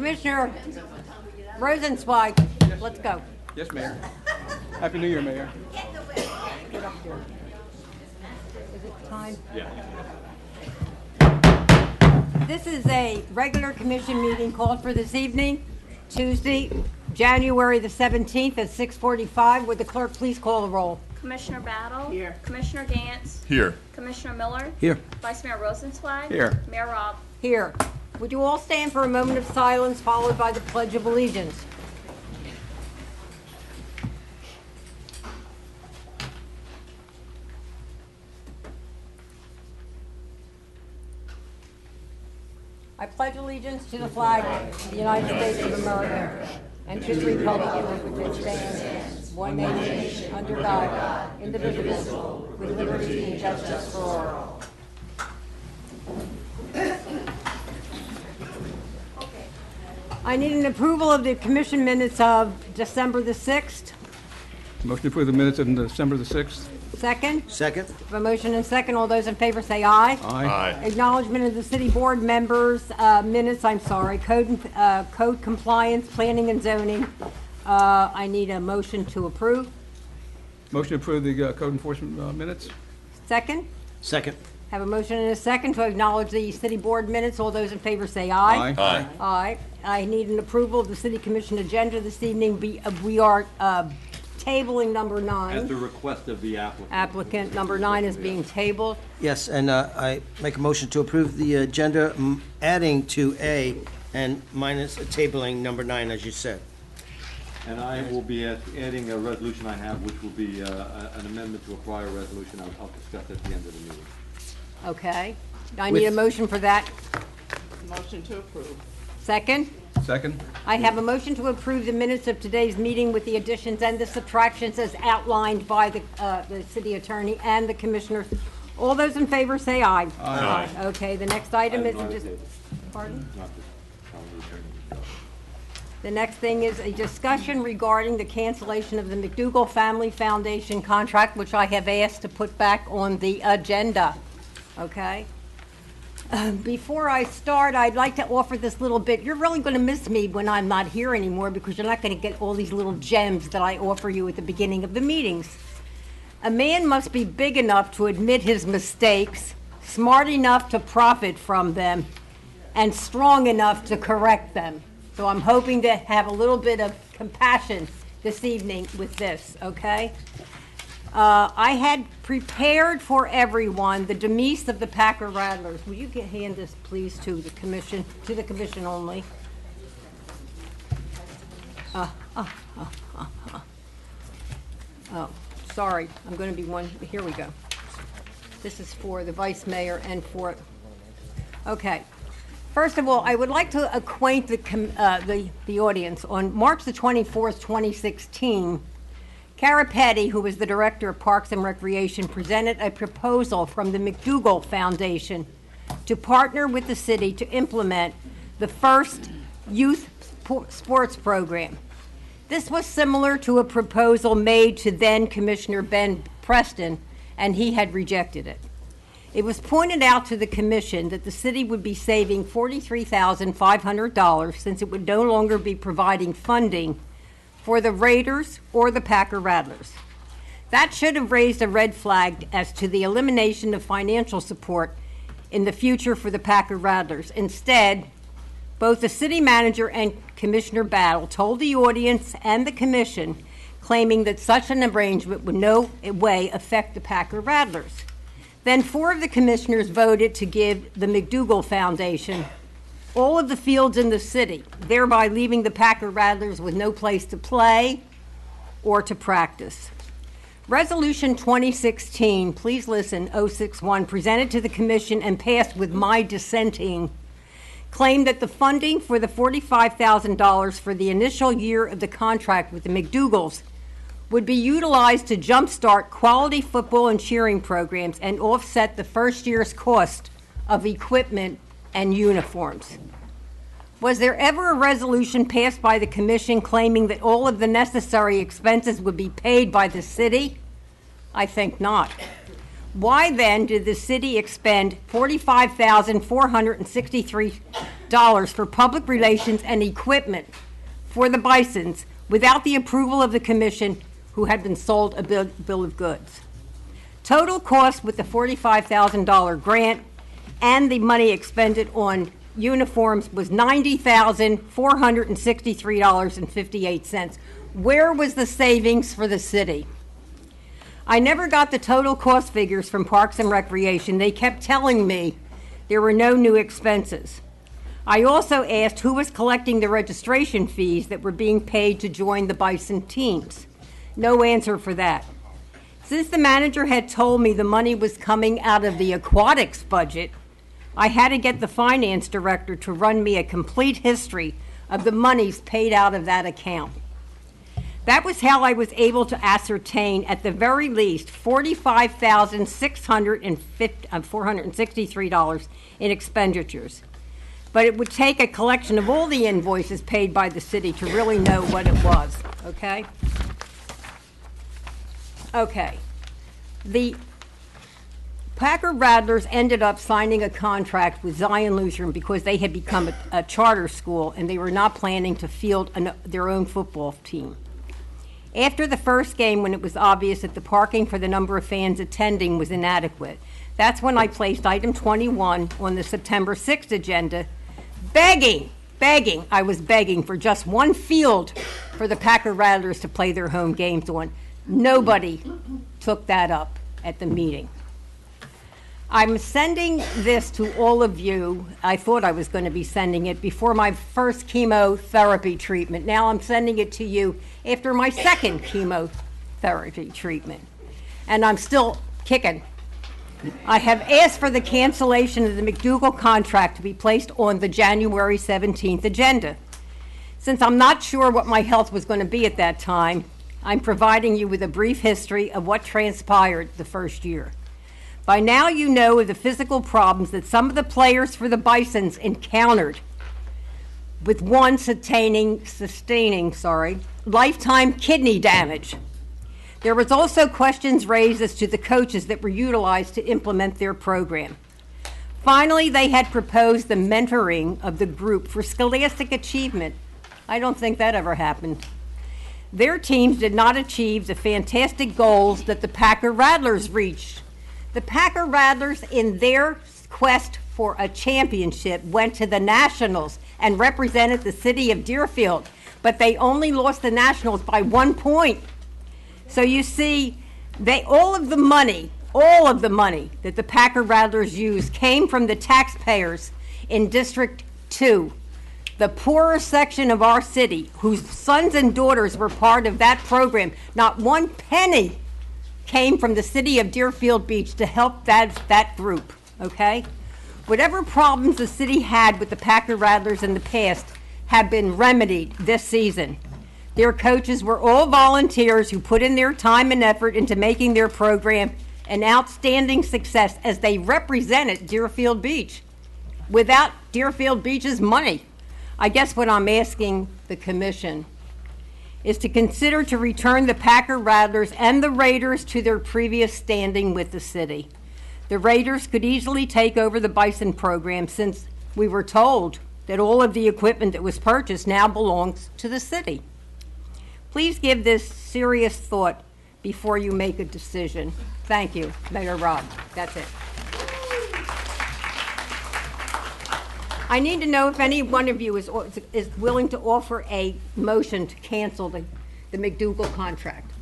Commissioner Rosenzweig, let's go. Yes, Mayor. Happy New Year, Mayor. Get up here. Is it time? Yeah. This is a regular commission meeting called for this evening, Tuesday, January the 17th at 6:45. Would the clerk please call the roll? Commissioner Battle? Here. Commissioner Gantz? Here. Commissioner Miller? Here. Vice Mayor Rosenzweig? Here. Mayor Robb? Here. Would you all stand for a moment of silence followed by the Pledge of Allegiance? I pledge allegiance to the flag of the United States of America and to the republic for which it stands, one nation, under God, indivisible, with liberty and justice for all. I need an approval of the commission minutes of December the 6th. Motion to approve the minutes of December the 6th. Second. Second. A motion and second. All those in favor say aye. Aye. Acknowledgement of the city board members' minutes, code compliance, planning and zoning. I need a motion to approve. Motion to approve the code enforcement minutes. Second. Second. Have a motion and a second to acknowledge the city board minutes. All those in favor say aye. Aye. Aye. I need an approval of the city commission agenda this evening. We are tabling number 9. At the request of the applicant. Applicant number 9 is being tabled. Yes, and I make a motion to approve the agenda, adding to A and minus tabling number 9, as you said. And I will be adding a resolution I have, which will be an amendment to a prior resolution. I'll discuss at the end of the meeting. Okay. I need a motion for that. Motion to approve. Second. Second. I have a motion to approve the minutes of today's meeting with the additions and the subtractions as outlined by the city attorney and the commissioners. All those in favor say aye. Aye. Okay, the next item is Not just, to- pardon? not to tell the attorney. The next thing is a discussion regarding the cancellation of the McDougal Family Foundation contract, which I have asked to put back on the agenda. Okay? Before I start, I'd like to offer this little bit. You're really going to miss me when I'm not here anymore because you're not going to get all these little gems that I offer you at the beginning of the meetings. A man must be big enough to admit his mistakes, smart enough to profit from them, and strong enough to correct them. So I'm hoping to have a little bit of compassion this evening with this, okay? I had prepared for everyone the demise of the Packer Rattlers. Will you hand this, please, to the commission only? Oh, sorry. I'm going to be one. Here we go. This is for the vice mayor and for. Okay. First of all, I would like to acquaint the audience. On March the 24th, 2016. Cara Petty, who was the director of Parks and Recreation, presented a proposal from the McDougal Foundation to partner with the city to implement the first youth sports program. This was similar to a proposal made to then Commissioner Ben Preston, and he had rejected it. It was pointed out to the commission that the city would be saving $43,500 since it would no longer be providing funding for the Raiders or the Packer Rattlers. That should have raised a red flag as to the elimination of financial support in the future for the Packer Rattlers. Instead, both the city manager and Commissioner Battle told the audience and the commission, claiming that such an arrangement would no way affect the Packer Rattlers. Then 4 of the commissioners voted to give the McDougal Foundation all of the fields in the city, thereby leaving the Packer Rattlers with no place to play or to practice. Resolution 2016, please listen, 061, presented to the commission and passed with my dissenting, claimed that the funding for the $45,000 for the initial year of the contract with the McDougals would be utilized to jumpstart quality football and cheering programs and offset the first year's cost of equipment and uniforms. Was there ever a resolution passed by the commission claiming that all of the necessary expenses would be paid by the city? I think not. Why then did the city expend $45,463 for public relations and equipment for the Bisons without the approval of the commission, who had been sold a bill of goods. Total cost with the $45,000 grant and the money expended on uniforms was $90,463.58. Where was the savings for the city? I never got the total cost figures from Parks and Recreation. They kept telling me there were no new expenses. I also asked who was collecting the registration fees that were being paid to join the Bison teams. No answer for that. Since the manager had told me the money was coming out of the aquatics budget, I had to get the finance director to run me a complete history of the monies paid out of that account. That was how I was able to ascertain, at the very least, $45,463 in expenditures. But it would take a collection of all the invoices paid by the city to really know what it was, okay? Okay. The Packer Rattlers ended up signing a contract with Zion Lutheran because they had become a charter school and they were not planning to field their own football team. After the first game, when it was obvious that the parking for the number of fans attending was inadequate, that's when I placed item 21 on the September 6th agenda, begging, I was begging for just one field for the Packer Rattlers to play their home games on. Nobody took that up at the meeting. I'm sending this to all of you. I thought I was going to be sending it before my first chemotherapy treatment. Now I'm sending it to you after my second chemotherapy treatment. And I'm still kicking. I have asked for the cancellation of the McDougal contract to be placed on the January 17th agenda. Since I'm not sure what my health was going to be at that time, I'm providing you with a brief history of what transpired the first year. By now you know of the physical problems that some of the players for the Bisons encountered, with one sustaining lifetime kidney damage. There was also questions raised as to the coaches that were utilized to implement their program. Finally, they had proposed the mentoring of the group for scholastic achievement. I don't think that ever happened. Their teams did not achieve the fantastic goals that the Packer Rattlers reached. The Packer Rattlers, in their quest for a championship, went to the Nationals and represented the city of Deerfield, but they only lost the Nationals by 1 point. So you see, all of the money that the Packer Rattlers used came from the taxpayers in District 2, the poorer section of our city, whose sons and daughters were part of that program. Not one penny came from the city of Deerfield Beach to help that group, okay? Whatever problems the city had with the Packer Rattlers in the past have been remedied this season. Their coaches were all volunteers who put in their time and effort into making their program an outstanding success as they represented Deerfield Beach. Without Deerfield Beach's money, I guess what I'm asking the commission is to consider to return the Packer Rattlers and the Raiders to their previous standing with the city. The Raiders could easily take over the Bison program, since we were told that all of the equipment that was purchased now belongs to the city. Please give this serious thought before you make a decision. Thank you, Mayor Robb. That's it. I need to know if any one of you is willing to offer a motion to cancel the McDougal contract.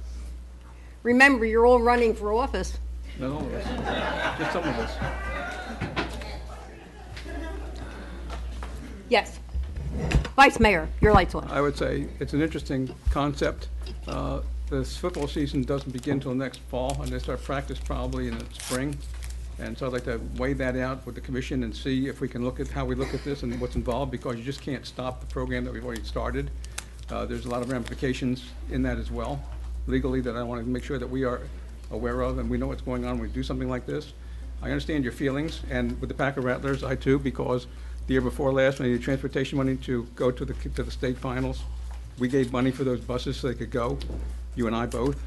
Remember, you're all running for office. Not all of us, just some of us. Yes. Vice Mayor, your light's on. I would say it's an interesting concept. This football season doesn't begin until next fall, and they start practice probably in the spring. And so I'd like to weigh that out with the commission and see if we can look at how we look at this and what's involved, because you just can't stop the program that we've already started. There's a lot of ramifications in that as well, legally, that I want to make sure that we are aware of and we know what's going on when we do something like this. I understand your feelings, and with the Packer Rattlers, I too, because the year before last, when they needed transportation money to go to the state finals, we gave money for those buses so they could go, you and I both.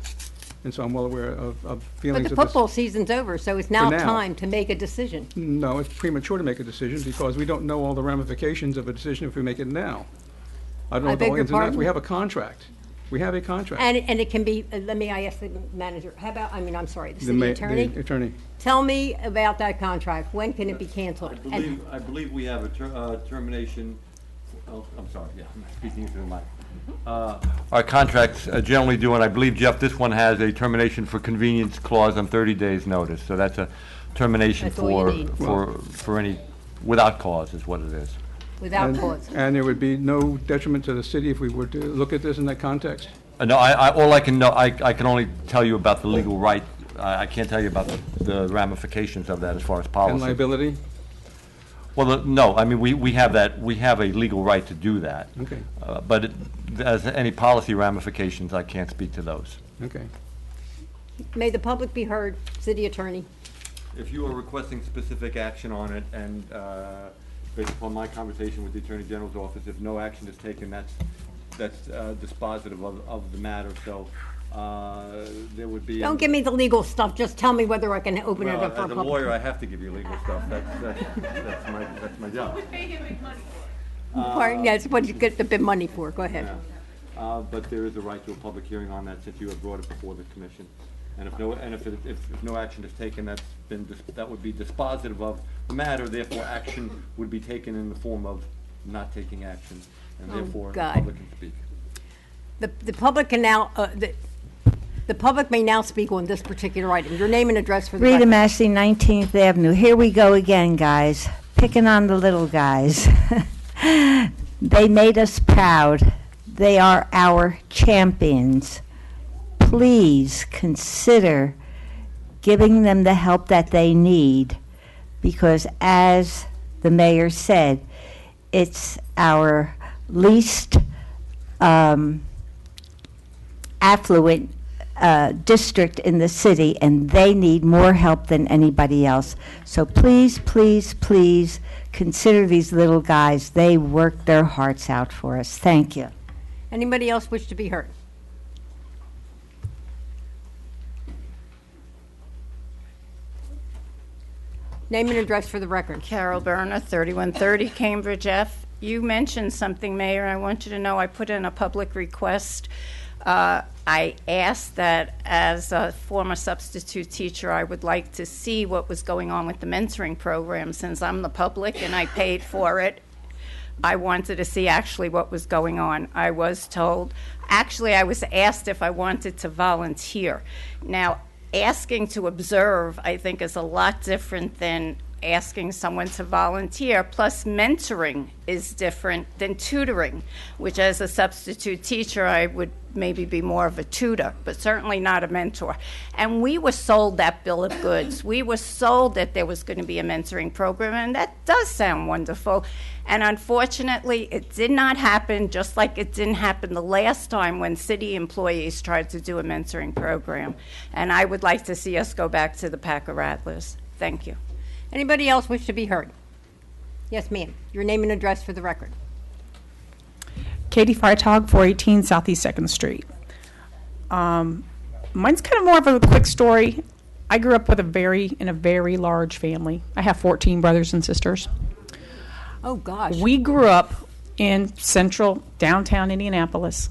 and so I'm well aware of But feelings the of this. football season's over, so it's now For now. time to make a decision. No, it's premature to make a decision because we don't know all the ramifications of a decision if we make it now. I don't know I what the beg whole your ins and outs. pardon? We have a contract. We have a contract. And it can be, I ask the manager, how about, I'm sorry, the The city attorney? The attorney. Tell me about that contract. When can it be canceled? And- I believe we have a termination, oh, I'm sorry, yeah, I'm speaking through the mic. Our contracts generally do, and I believe, Jeff, this one has a termination for convenience clause on 30 days' notice. So that's a termination That's all you for any, without cause is what it is. Without And- cause. And there would be no detriment to the city if we were to look at this in that context? No, all I can know, I can only tell you about the legal right. I can't tell you about the ramifications of that as far as policy. And liability? Well, no, I mean, we have that, we have a legal right to do that. Okay, But as any policy ramifications, I can't speak to those. okay. May the public be heard, city attorney. If you are requesting specific action on it, and based upon my conversation with the Attorney General's office, if no action is taken, that's dispositive of the matter, so there would be. Don't give me the legal stuff, just tell me whether I can open it Well, up for a as a public. lawyer, I have to give you legal stuff, that's my job. Pardon, yes, what you get the big money for, go ahead. Yeah. But there is a right to a public hearing on that since you have brought it before the commission. And if no action is taken, that would be dispositive of the matter, therefore action would be taken in the form of not taking action, and therefore the God. public can speak. The public can now, the public may now speak on this particular item. Your name and address for the Rita record. Massey, 19th Avenue. Here we go again, guys. Picking on the little guys. They made us proud. They are our champions. Please consider giving them the help that they need, because as the mayor said, it's our least affluent district in the city, and they need more help than anybody else. So please, please, please consider these little guys. They work their hearts out for us. Thank you. Anybody else wish to be heard? Name and address for the record. Carol Berner, 3130 Cambridge F. You mentioned something, Mayor. I want you to know I put in a public request. I asked that as a former substitute teacher, I would like to see what was going on with the mentoring program. Since I'm the public and I paid for it, I wanted to see actually what was going on. I was told, actually I was asked if I wanted to volunteer. Now, asking to observe, I think, is a lot different than asking someone to volunteer. Plus, mentoring is different than tutoring, which as a substitute teacher, I would maybe be more of a tutor, but certainly not a mentor. And we were sold that bill of goods. We were sold that there was going to be a mentoring program, and that does sound wonderful. And unfortunately, it did not happen, just like it didn't happen the last time when city employees tried to do a mentoring program. And I would like to see us go back to the Packer Rattlers. Thank you. Anybody else wish to be heard? Yes, ma'am. Your name and address for the record. Katie Freitag, 418 Southeast 2nd Street. Mine's kind of more of a quick story. I grew up with in a very large family. I have 14 brothers and sisters. Oh, gosh. We grew up in central downtown Indianapolis.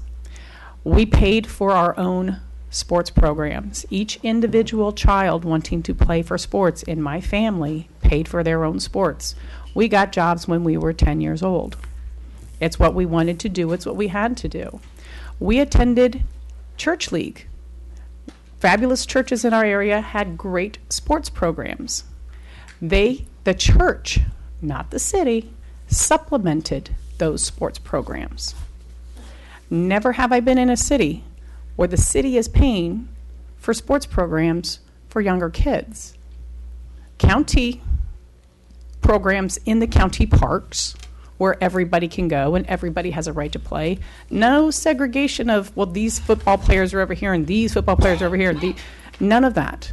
We paid for our own sports programs. Each individual child wanting to play for sports in my family paid for their own sports. We got jobs when we were 10 years old. It's what we wanted to do. It's what we had to do. We attended church league. Fabulous churches in our area had great sports programs. The church, not the city, supplemented those sports programs. Never have I been in a city where the city is paying for sports programs for younger kids. County programs in the county parks where everybody can go and everybody has a right to play. No segregation of, well, these football players are over here and these football players are over here. None of that.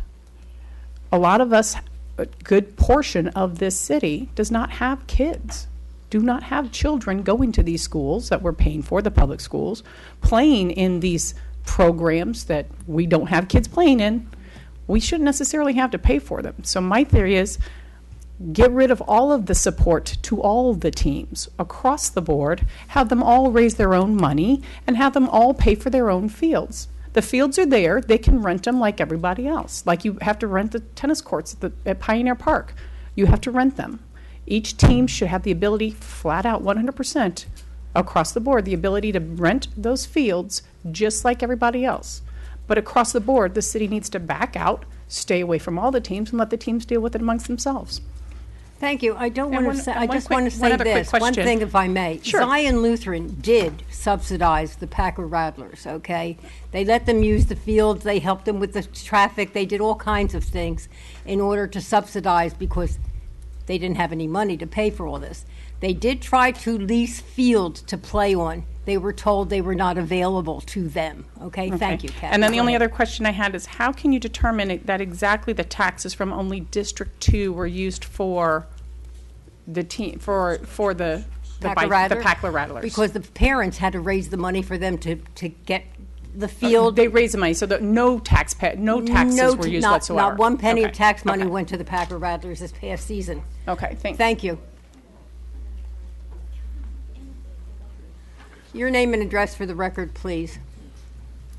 A lot of us, a good portion of this city, does not have kids, do not have children going to these schools that we're paying for, the public schools, playing in these programs that we don't have kids playing in, we shouldn't necessarily have to pay for them. So my theory is get rid of all of the support to all the teams across the board, have them all raise their own money, and have them all pay for their own fields. The fields are there. They can rent them like everybody else. Like you have to rent the tennis courts at Pioneer Park. You have to rent them. Each team should have the ability, flat out 100%, across the board, the ability to rent those fields just like everybody else. But across the board, the city needs to back out, stay away from all the teams, and let the teams deal with it amongst themselves. Thank you. I don't And want to say, I one just quick- want to one say other quick this, one question. thing if I may. Sure. Zion Lutheran did subsidize the Packer Rattlers, okay? They let them use the fields, they helped them with the traffic, they did all kinds of things in order to subsidize because they didn't have any money to pay for all this. They did try to lease fields to play on. They were told they were not available to them, okay? Thank you, Kathy. And then the Go only ahead. other question I had is how can you determine that exactly the taxes from only District 2 were used for the team, for the Packler Rattlers? Because the parents had to raise the money for them to get the field. They raised the money, so that no taxes were used whatsoever. Not one penny of Okay, tax money okay. went to the Packer Rattlers this past season. Okay, thanks. Thank you. Your name and address for the record, please.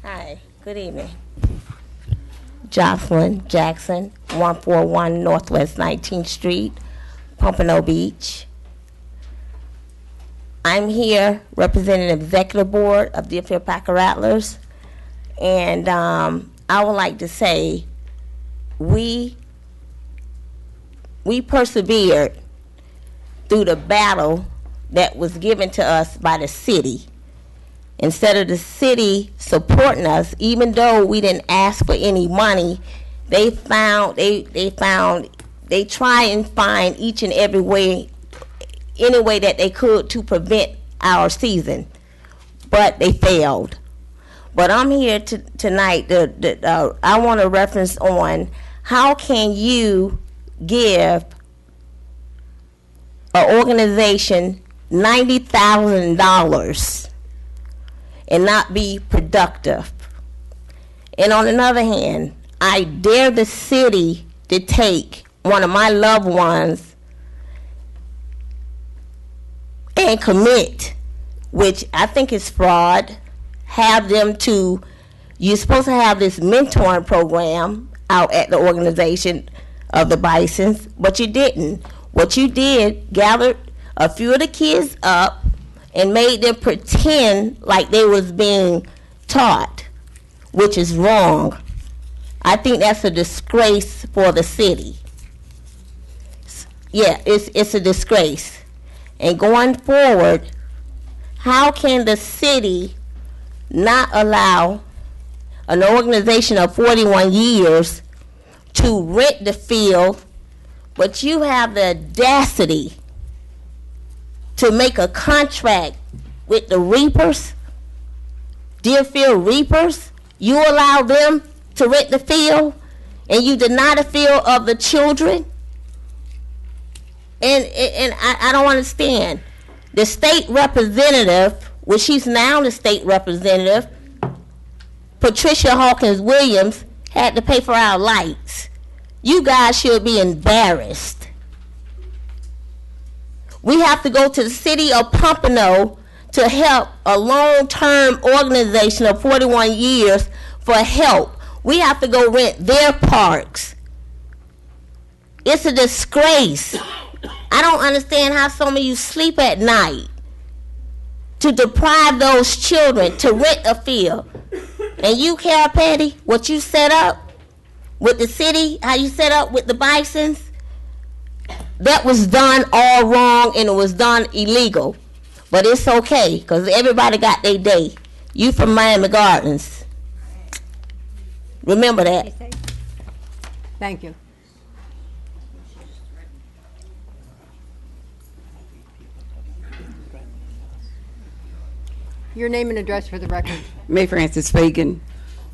Hi, good evening. Jocelyn Jackson, 141 Northwest 19th Street, Pompano Beach. I'm here representing the executive board of Deerfield Packer Rattlers, and I would like to say we persevered through the battle that was given to us by the city. Instead of the city supporting us, even though we didn't ask for any money, they try and find each and every way, any way that they could to prevent our season, but they failed. But I'm here tonight. I want to reference on how can you give an organization $90,000 and not be productive. And on another hand, I dare the city to take one of my loved ones and commit, which I think is fraud, have them to, you're supposed to have this mentoring program out at the organization of the Bisons, but you didn't. What you did, gathered a few of the kids up and made them pretend like they was being taught, which is wrong. I think that's a disgrace for the city. Yeah, it's a disgrace. And going forward, how can the city not allow an organization of 41 years to rent the field, but you have the audacity to make a contract with the Reapers, Deerfield Reapers? You allow them to rent the field, and you deny the field of the children? And I don't understand. The state representative, which she's now the state representative, Patricia Hawkins Williams, had to pay for our lights. You guys should be embarrassed. We have to go to the city of Pompano to help a long-term organization of 41 years for help. We have to go rent their parks. It's a disgrace. I don't understand how some of you sleep at night to deprive those children to rent a field. And you, Carol Petty, what you set up with the city, how you set up with the Bisons, that was done all wrong and it was done illegal. But it's okay, because everybody got their day. You from Miami Gardens. Remember that. Thank you. Your name and address for the record. May Francis Fagan,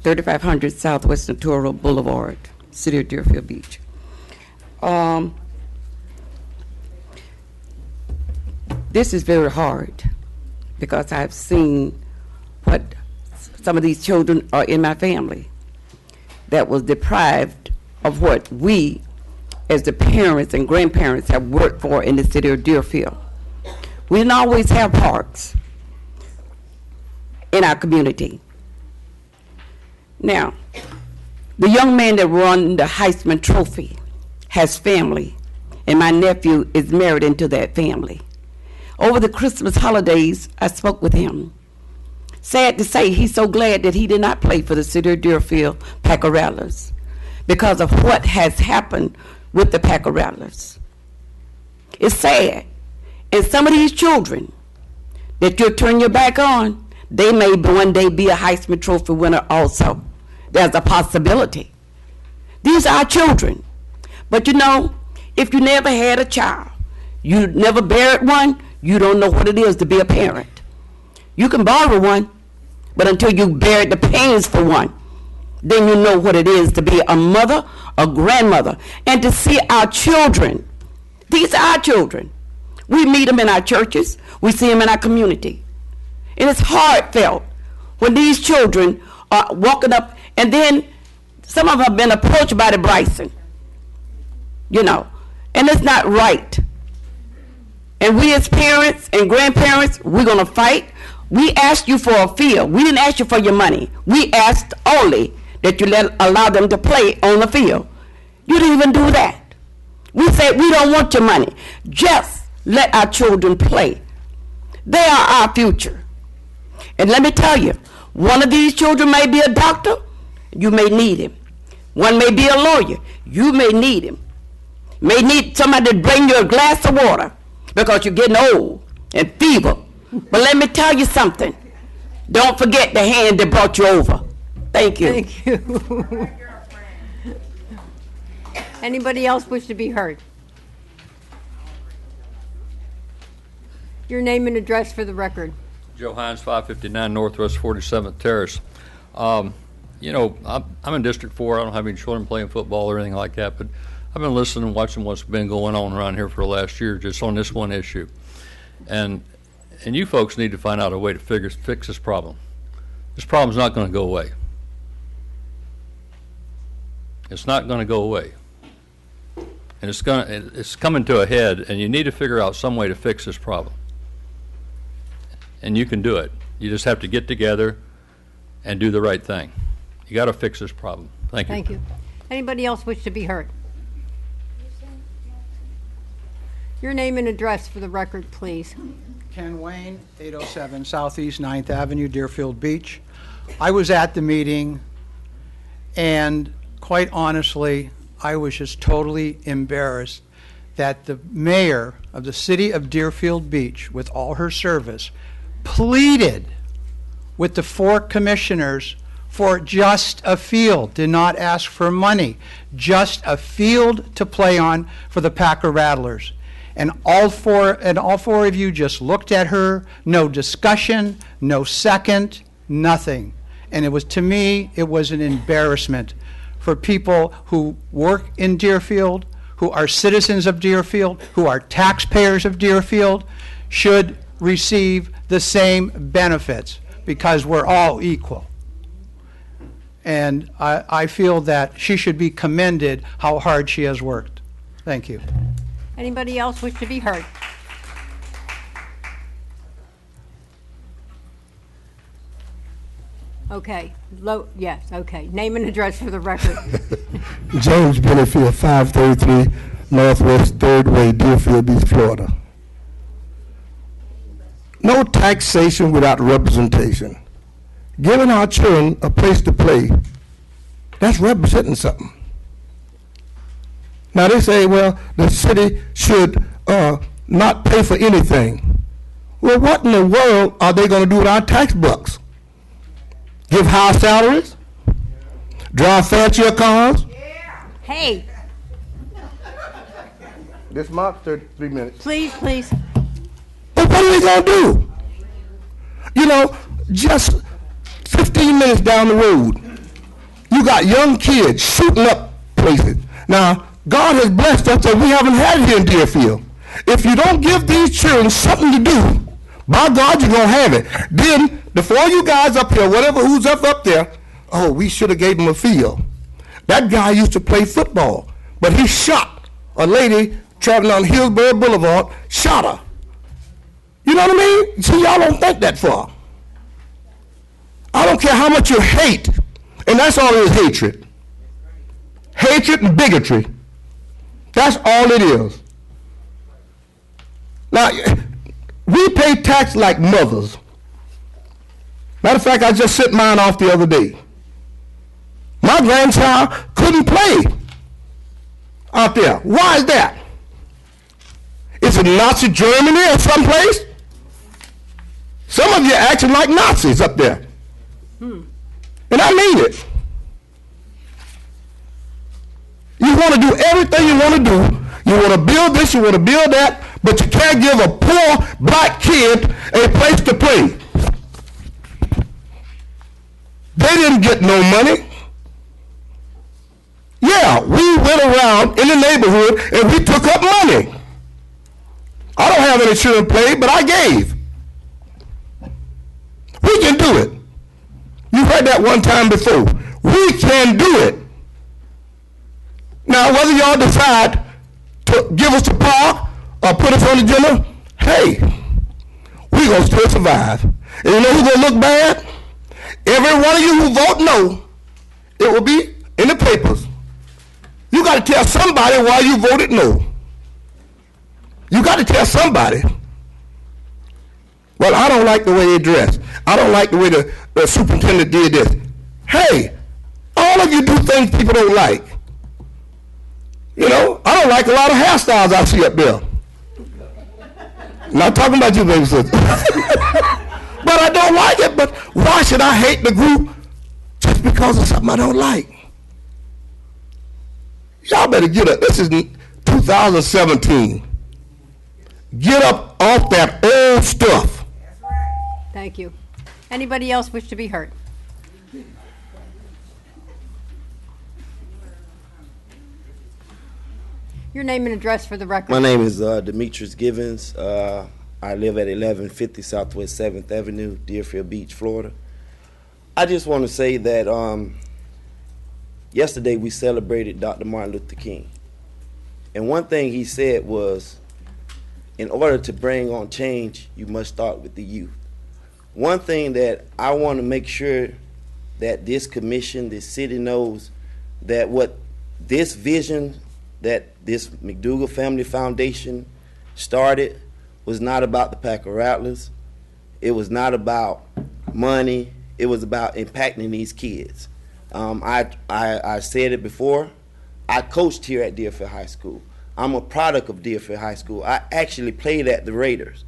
3500 Southwest Naturo Boulevard, City of Deerfield Beach. This is very hard because I've seen what some of these children are in my family that was deprived of what we, as the parents and grandparents, have worked for in the city of Deerfield. We didn't always have parks in our community. Now, the young man that won the Heisman Trophy has family, and my nephew is married into that family. Over the Christmas holidays, I spoke with him. Sad to say, he's so glad that he did not play for the city of Deerfield Packer Rattlers because of what has happened with the Packer Rattlers. It's sad. And some of these children that you'll turn your back on, they may one day be a Heisman Trophy winner also. There's a possibility. These are our children. But you know, if you never had a child, you never buried one, you don't know what it is to be a parent. You can borrow one, but until you bear the pains for one, then you know what it is to be a mother, a grandmother, and to see our children. These are our children. We meet them in our churches. We see them in our community. And it's heartfelt when these children are walking up, and then some of them have been approached by the Bryson, you know, and it's not right. And we as parents and grandparents, we're going to fight. We asked you for a field. We didn't ask you for your money. We asked only that you allow them to play on the field. You didn't even do that. We said we don't want your money. Just let our children play. They are our future. And let me tell you, one of these children may be a doctor. You may need him. One may be a lawyer. You may need him. May need somebody to bring you a glass of water because you're getting old and feeble. But let me tell you something. Don't forget the hand that brought you over. Thank you. Thank you. Anybody else wish to be heard? Your name and address for the record. Joe Hines, 559 Northwest 47th Terrace. You know, I'm in District 4. I don't have any children playing football or anything like that, but I've been listening and watching what's been going on around here for the last year just on this one issue. And you folks need to find out a way to fix this problem. This problem's not going to go away. It's not going to go away. And it's coming to a head, and you need to figure out some way to fix this problem. And you can do it. You just have to get together and do the right thing. You got to fix this problem. Thank you. Thank you. Anybody else wish to be heard? Your name and address for the record, please. Ken Wayne, 807 Southeast 9th Avenue, Deerfield Beach. I was at the meeting, and quite honestly, I was just totally embarrassed that the mayor of the city of Deerfield Beach, with all her service, pleaded with the 4 commissioners for just a field, did not ask for money, just a field to play on for the Packer Rattlers. And all four of you just looked at her, no discussion, no second, nothing. And it was, to me, it was an embarrassment for people who work in Deerfield, who are citizens of Deerfield, who are taxpayers of Deerfield, should receive the same benefits because we're all equal. And I feel that she should be commended how hard she has worked. Thank you. Anybody else wish to be heard? Okay. Yes, okay. Name and address for the record. James Benefield, 533 Northwest 3rd Way, Deerfield Beach, Florida. No taxation without representation. Giving our children a place to play, that's representing something. Now they say, well, the city should not pay for anything. Well, what in the world are they going to do with our tax bucks? Give high salaries? Drive fancier cars? Hey. This marks 33 minutes. Please. But what are they going to do? You know, just 15 minutes down the road, you got young kids shooting up places. Now, God has blessed us that we haven't had it here in Deerfield. If you don't give these children something to do, By God, you're going to have it. Then, the four of you guys up here, whatever, who's up there, oh, we should have gave him a field. That guy used to play football, but he shot a lady traveling on Hillsborough Boulevard, shot her. You know what I mean? See, y'all don't think that far. I don't care how much you hate, and that's all it is, hatred. Hatred and bigotry. That's all it is. Now, we pay tax like mothers. Matter of fact, I just sent mine off the other day. My grandchild couldn't play out there. Why is that? Is it Nazi Germany or someplace? Some of you are acting like Nazis up there. And I mean it. You want to do everything you want to do. You want to build this, you want to build that, but you can't give a poor black kid a place to play. They didn't get no money. Yeah, we went around in the neighborhood and we took up money. I don't have any children play, but I gave. We can do it. You heard that one time before. We can do it. Now, whether y'all decide to give us the park or put us on the agenda, hey, we're going to still survive. And you know who's going to look bad? Every one of you who vote no, it will be in the papers. You got to tell somebody why you voted no. You got to tell somebody. Well, I don't like the way they dress. I don't like the way the superintendent did this. Hey, all of you do things people don't like. You know, I don't like a lot of hairstyles I see up there. Not talking about you, baby sister. But I don't like it. But why should I hate the group just because of something I don't like? Y'all better get up. This is 2017. Get up off that old stuff. Thank you. Anybody else wish to be heard? Your name and address for the record. My name is Demetrius Givens. I live at 1150 Southwest 7th Avenue, Deerfield Beach, Florida. I just want to say that yesterday we celebrated Dr. Martin Luther King. And one thing he said was, in order to bring on change, you must start with the youth. One thing that I want to make sure that this commission, this city knows, that what this vision that this McDougal Family Foundation started was not about the Packer Rattlers. It was not about money. It was about impacting these kids. I said it before. I coached here at Deerfield High School. I'm a product of Deerfield High School. I actually played at the Raiders.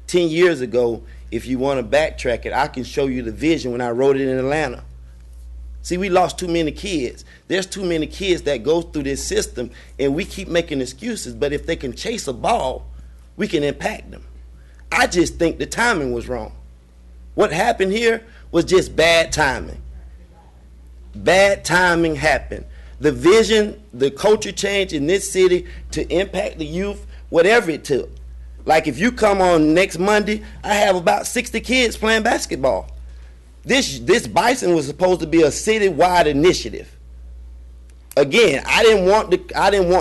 10 years ago, if you want to backtrack it, I can show you the vision when I wrote it in Atlanta. See, we lost too many kids. There's too many kids that go through this system, and we keep making excuses, but if they can chase a ball, we can impact them. I just think the timing was wrong. What happened here was just bad timing. Bad timing happened. The vision, the culture change in this city to impact the youth, whatever it took. Like if you come on next Monday, I have about 60 kids playing basketball. This Bison was supposed to be a citywide initiative. Again, I didn't want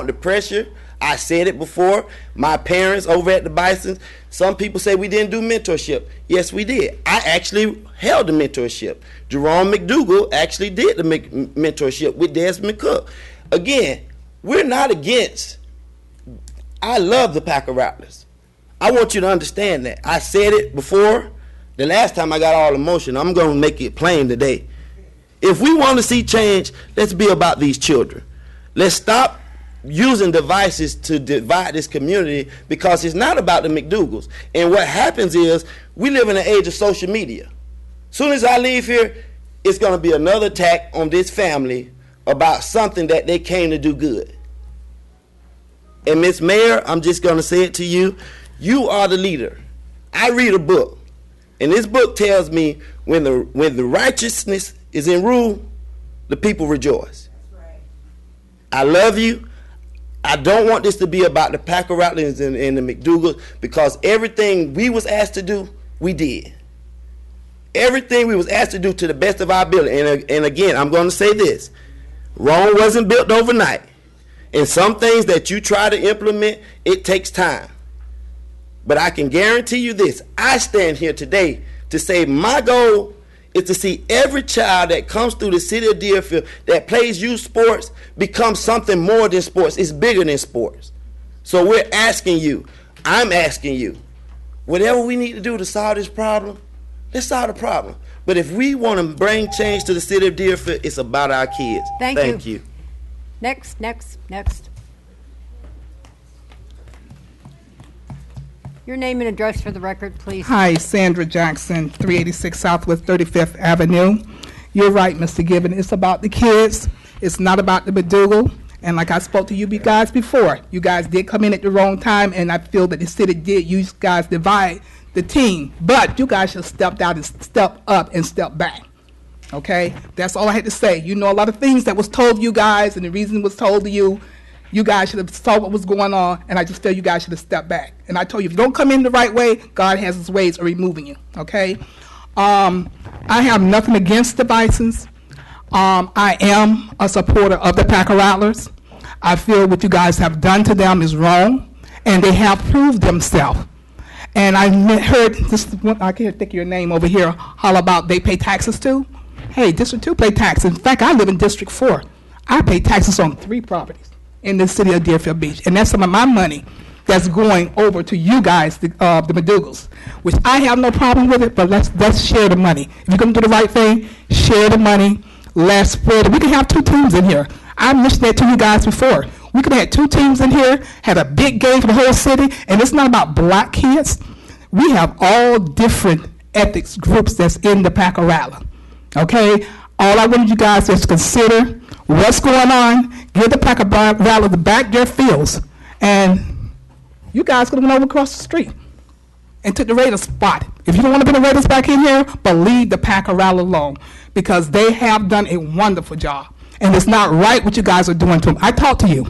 the pressure. I said it before. My parents over at the Bisons, some people say we didn't do mentorship. Yes, we did. I actually held the mentorship. Jerome McDougal actually did the mentorship with Desmond Cook. Again, we're not against. I love the Packer Rattlers. I want you to understand that. I said it before. The last time I got all emotion, I'm going to make it plain today. If we want to see change, let's be about these children. Let's stop using devices to divide this community, because it's not about the McDougals. And what happens is we live in an age of social media. Soon as I leave here, it's going to be another attack on this family about something that they came to do good. And Miss Mayor, I'm just going to say it to you. You are the leader. I read a book, and this book tells me when the righteousness is in rule, the people rejoice. That's right. I love you. I don't want this to be about the Packer Rattlers and the McDougals, because everything we was asked to do, we did. Everything we was asked to do to the best of our ability. And again, I'm going to say this. Rome wasn't built overnight. And some things that you try to implement, it takes time. But I can guarantee you this. I stand here today to say my goal is to see every child that comes through the city of Deerfield that plays youth sports become something more than sports. It's bigger than sports. So we're asking you, I'm asking you, whatever we need to do to solve this problem, let's solve the problem. But if we want to bring change to the city of Deerfield, it's about our kids. Thank you. Next. Your name and address for the record, please. Hi, Sandra Jackson, 386 Southwest 35th Avenue. You're right, Mr. Gibbon. It's about the kids. It's not about the McDougal. And like I spoke to you guys before, you guys did come in at the wrong time, and I feel that the city did. You guys divide the team. But you guys should have stepped out and step up and step back. Okay? That's all I had to say. You know a lot of things that was told you guys, and the reason it was told to you. You guys should have saw what was going on, and I just feel you guys should have stepped back. And I told you, if you don't come in the right way, God has his ways of removing you, okay? I have nothing against the Bisons. I am a supporter of the Packer Rattlers. I feel what you guys have done to them is wrong, and they have proved themselves. And I heard this, I can't think of your name over here, holler about they pay taxes too. Hey, District 2 pay taxes. In fact, I live in District 4. I pay taxes on 3 properties in the city of Deerfield Beach, and that's some of my money that's going over to you guys, the McDougals, which I have no problem with it, but let's share the money. If you're going to do the right thing, share the money, let's spread it. We can have 2 teams in here. I mentioned that to you guys before. We could have had 2 teams in here, had a big game for the whole city, and it's not about black kids. We have all different ethics groups that's in the Packer Rattler, okay? All I want you guys is to consider what's going on, give the Packer Rattler the back their fields, and you guys could have went over across the street and took the Raiders spot. If you don't want to bring the Raiders back in here, but leave the Packer Rattler alone, because they have done a wonderful job, and it's not right what you guys are doing to them. I talked to you,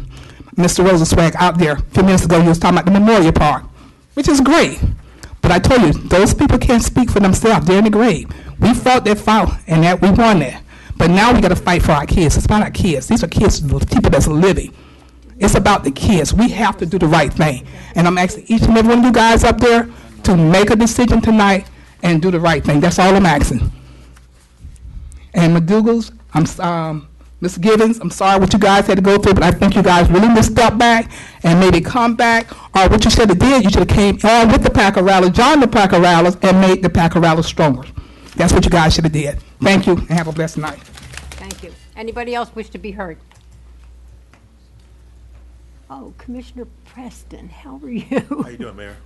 Mr. Rosenswag, out there a few minutes ago. You was talking about the Memorial Park, which is great, but I told you, those people can't speak for themselves. They're in the grave. We fought that fight, and that we won that. But now we got to fight for our kids. It's about our kids. These are kids, people that's living. It's about the kids. We have to do the right thing. And I'm asking each and every one of you guys up there to make a decision tonight and do the right thing. That's all I'm asking. And McDougals, Mr. Gibbons, I'm sorry what you guys had to go through, but I think you guys really need to step back and maybe come back. Or what you should have did, you should have came on with the Packer Rattlers, joined the Packer Rattlers, and made the Packer Rattlers stronger. That's what you guys should have did. Thank you, and have a blessed night. Thank you. Anybody else wish to be heard? Oh, Commissioner Preston, how are you? How you doing, Mayor?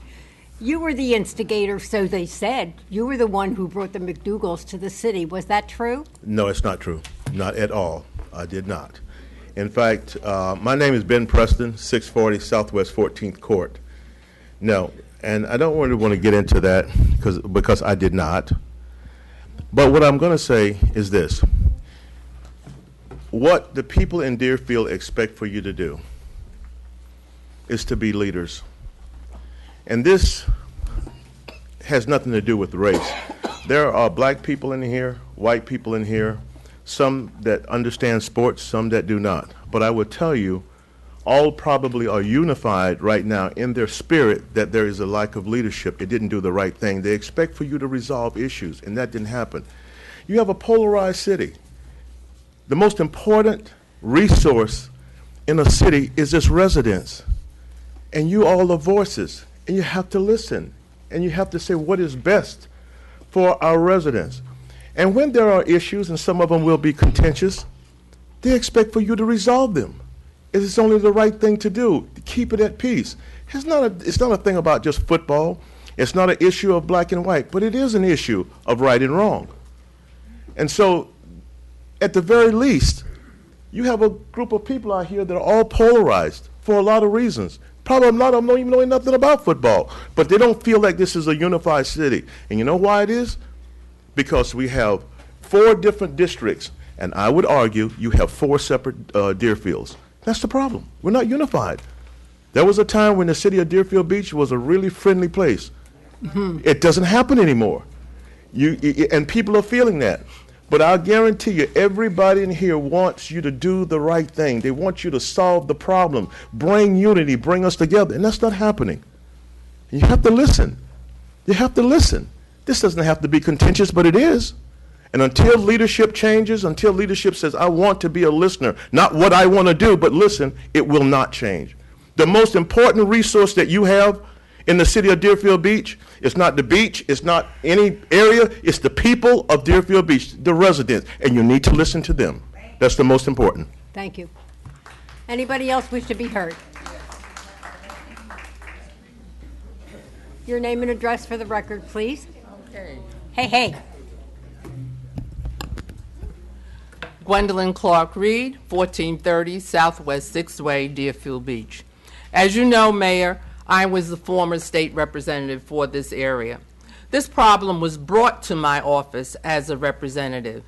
You were the instigator, so they said. You were the one who brought the McDougals to the city. Was that true? No, it's not true. Not at all. I did not. In fact, my name is Ben Preston, 640 Southwest 14th Court. No, and I don't really want to get into that because I did not. But what I'm going to say is this. What the people in Deerfield expect for you to do is to be leaders. And this has nothing to do with race. There are black people in here, white people in here, some that understand sports, some that do not. But I would tell you, all probably are unified right now in their spirit that there is a lack of leadership. It didn't do the right thing. They expect for you to resolve issues, and that didn't happen. You have a polarized city. The most important resource in a city is its residents. And you all are voices, and you have to listen, and you have to say what is best for our residents. And when there are issues, and some of them will be contentious, they expect for you to resolve them. It's only the right thing to do, to keep it at peace. It's not a thing about just football. It's not an issue of black and white, but it is an issue of right and wrong. And so, at the very least, you have a group of people out here that are all polarized for a lot of reasons. Probably a lot of them don't even know nothing about football, but they don't feel like this is a unified city. And you know why it is? Because we have 4 different districts, and I would argue you have 4 separate Deerfields. That's the problem. We're not unified. There was a time when the city of Deerfield Beach was a really friendly place. It doesn't happen anymore. And people are feeling that. But I guarantee you, everybody in here wants you to do the right thing. They want you to solve the problem, bring unity, bring us together, and that's not happening. You have to listen. You have to listen. This doesn't have to be contentious, but it is. And until leadership changes, until leadership says, I want to be a listener, not what I want to do, but listen, it will not change. The most important resource that you have in the city of Deerfield Beach, it's not the beach, it's not any area, it's the people of Deerfield Beach, the residents, and you need to listen to them. That's the most important. Thank you. Anybody else wish to be heard? Your name and address for the record, please. Okay. Hey. Gwendolyn Clark Reed, 1430 Southwest 6th Way, Deerfield Beach. As you know, Mayor, I was the former state representative for this area. This problem was brought to my office as a representative.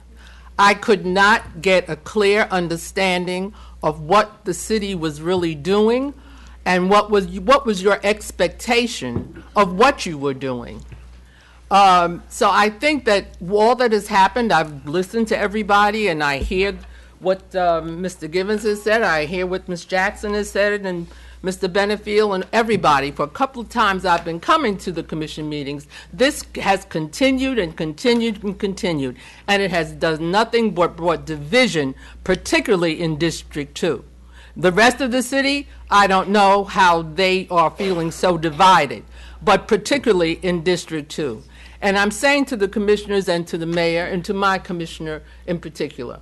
I could not get a clear understanding of what the city was really doing and what was your expectation of what you were doing. So I think that all that has happened, I've listened to everybody, and I hear what Mr. Givens has said, I hear what Ms. Jackson has said, and Mr. Benefield, and everybody. For a couple of times I've been coming to the commission meetings. This has continued and continued and continued, and it has done nothing but brought division, particularly in District 2. The rest of the city, I don't know how they are feeling so divided, but particularly in District 2. And I'm saying to the commissioners and to the mayor and to my commissioner in particular,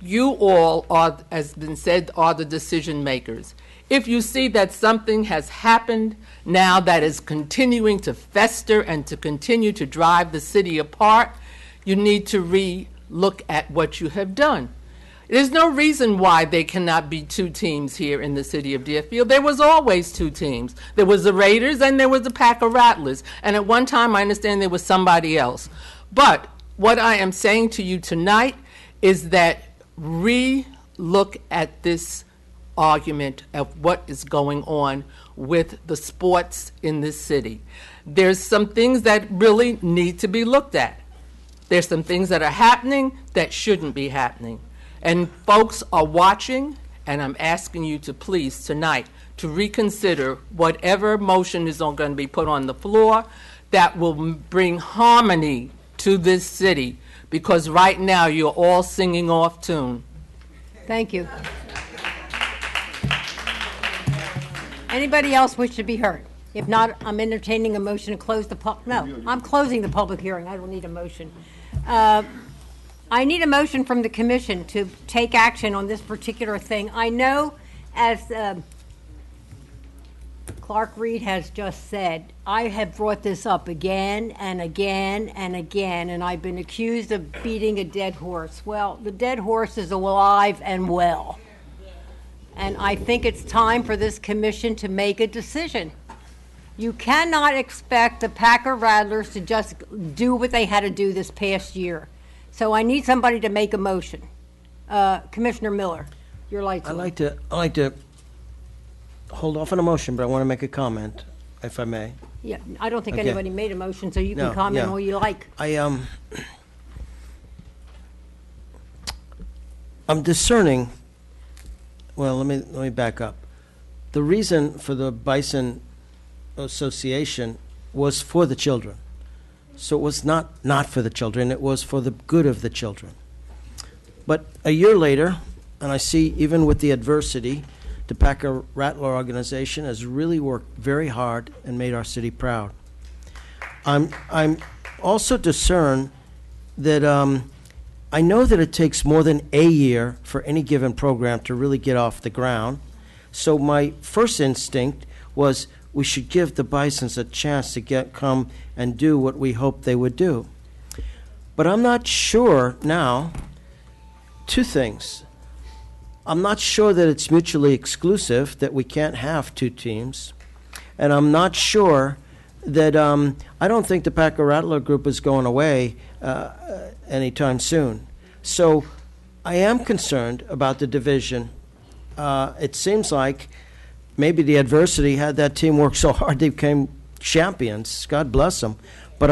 you all are, as been said, are the decision makers. If you see that something has happened now that is continuing to fester and to continue to drive the city apart, you need to re-look at what you have done. There's no reason why there cannot be two teams here in the city of Deerfield. There was always two teams. There was the Raiders and there was the Packer Rattlers. And at one time, I understand there was somebody else. But what I am saying to you tonight is that re-look at this argument of what is going on with the sports in this city. There's some things that really need to be looked at. There's some things that are happening that shouldn't be happening. And folks are watching, and I'm asking you to please tonight to reconsider whatever motion is going to be put on the floor that will bring harmony to this city, because right now you're all singing off tune. Thank you. Anybody else wish to be heard? If not, I'm entertaining a motion to close the I'm closing the public hearing. I don't need a motion. I need a motion from the commission to take action on this particular thing. I know, as Clark Reed has just said, I have brought this up again and again and again, and I've been accused of beating a dead horse. Well, the dead horse is alive and well. And I think it's time for this commission to make a decision. You cannot expect the Packer Rattlers to just do what they had to do this past year. So I need somebody to make a motion. Commissioner Miller, your light's on. I like to hold off on a motion, but I want to make a comment, if I may. Yeah, I don't think Okay. anybody made a motion, so you No, can comment yeah. all you like. I'm discerning. Well, let me back up. The reason for the Bison Association was for the children. So it was not for the children, it was for the good of the children. But a year later, and I see even with the adversity, the Packer Rattler organization has really worked very hard and made our city proud. I'm also discern that I know that it takes more than a year for any given program to really get off the ground. So my first instinct was we should give the Bisons a chance to come and do what we hoped they would do. But I'm not sure now, two things. I'm not sure that it's mutually exclusive, that we can't have two teams. And I'm not sure that, I don't think the Packer Rattler group is going away anytime soon. So I am concerned about the division. It seems like maybe the adversity had that team work so hard they became champions. God bless them. But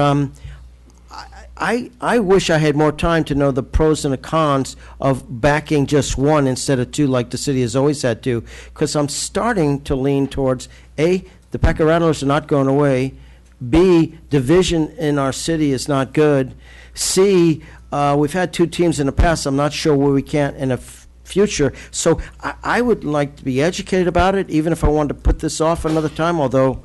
I wish I had more time to know the pros and the cons of backing just one instead of two, like the city has always had to, because I'm starting to lean towards, A, the Packer Rattlers are not going away, B, division in our city is not good, C, we've had two teams in the past, I'm not sure where we can't in the future. So I would like to be educated about it, even if I wanted to put this off another time, although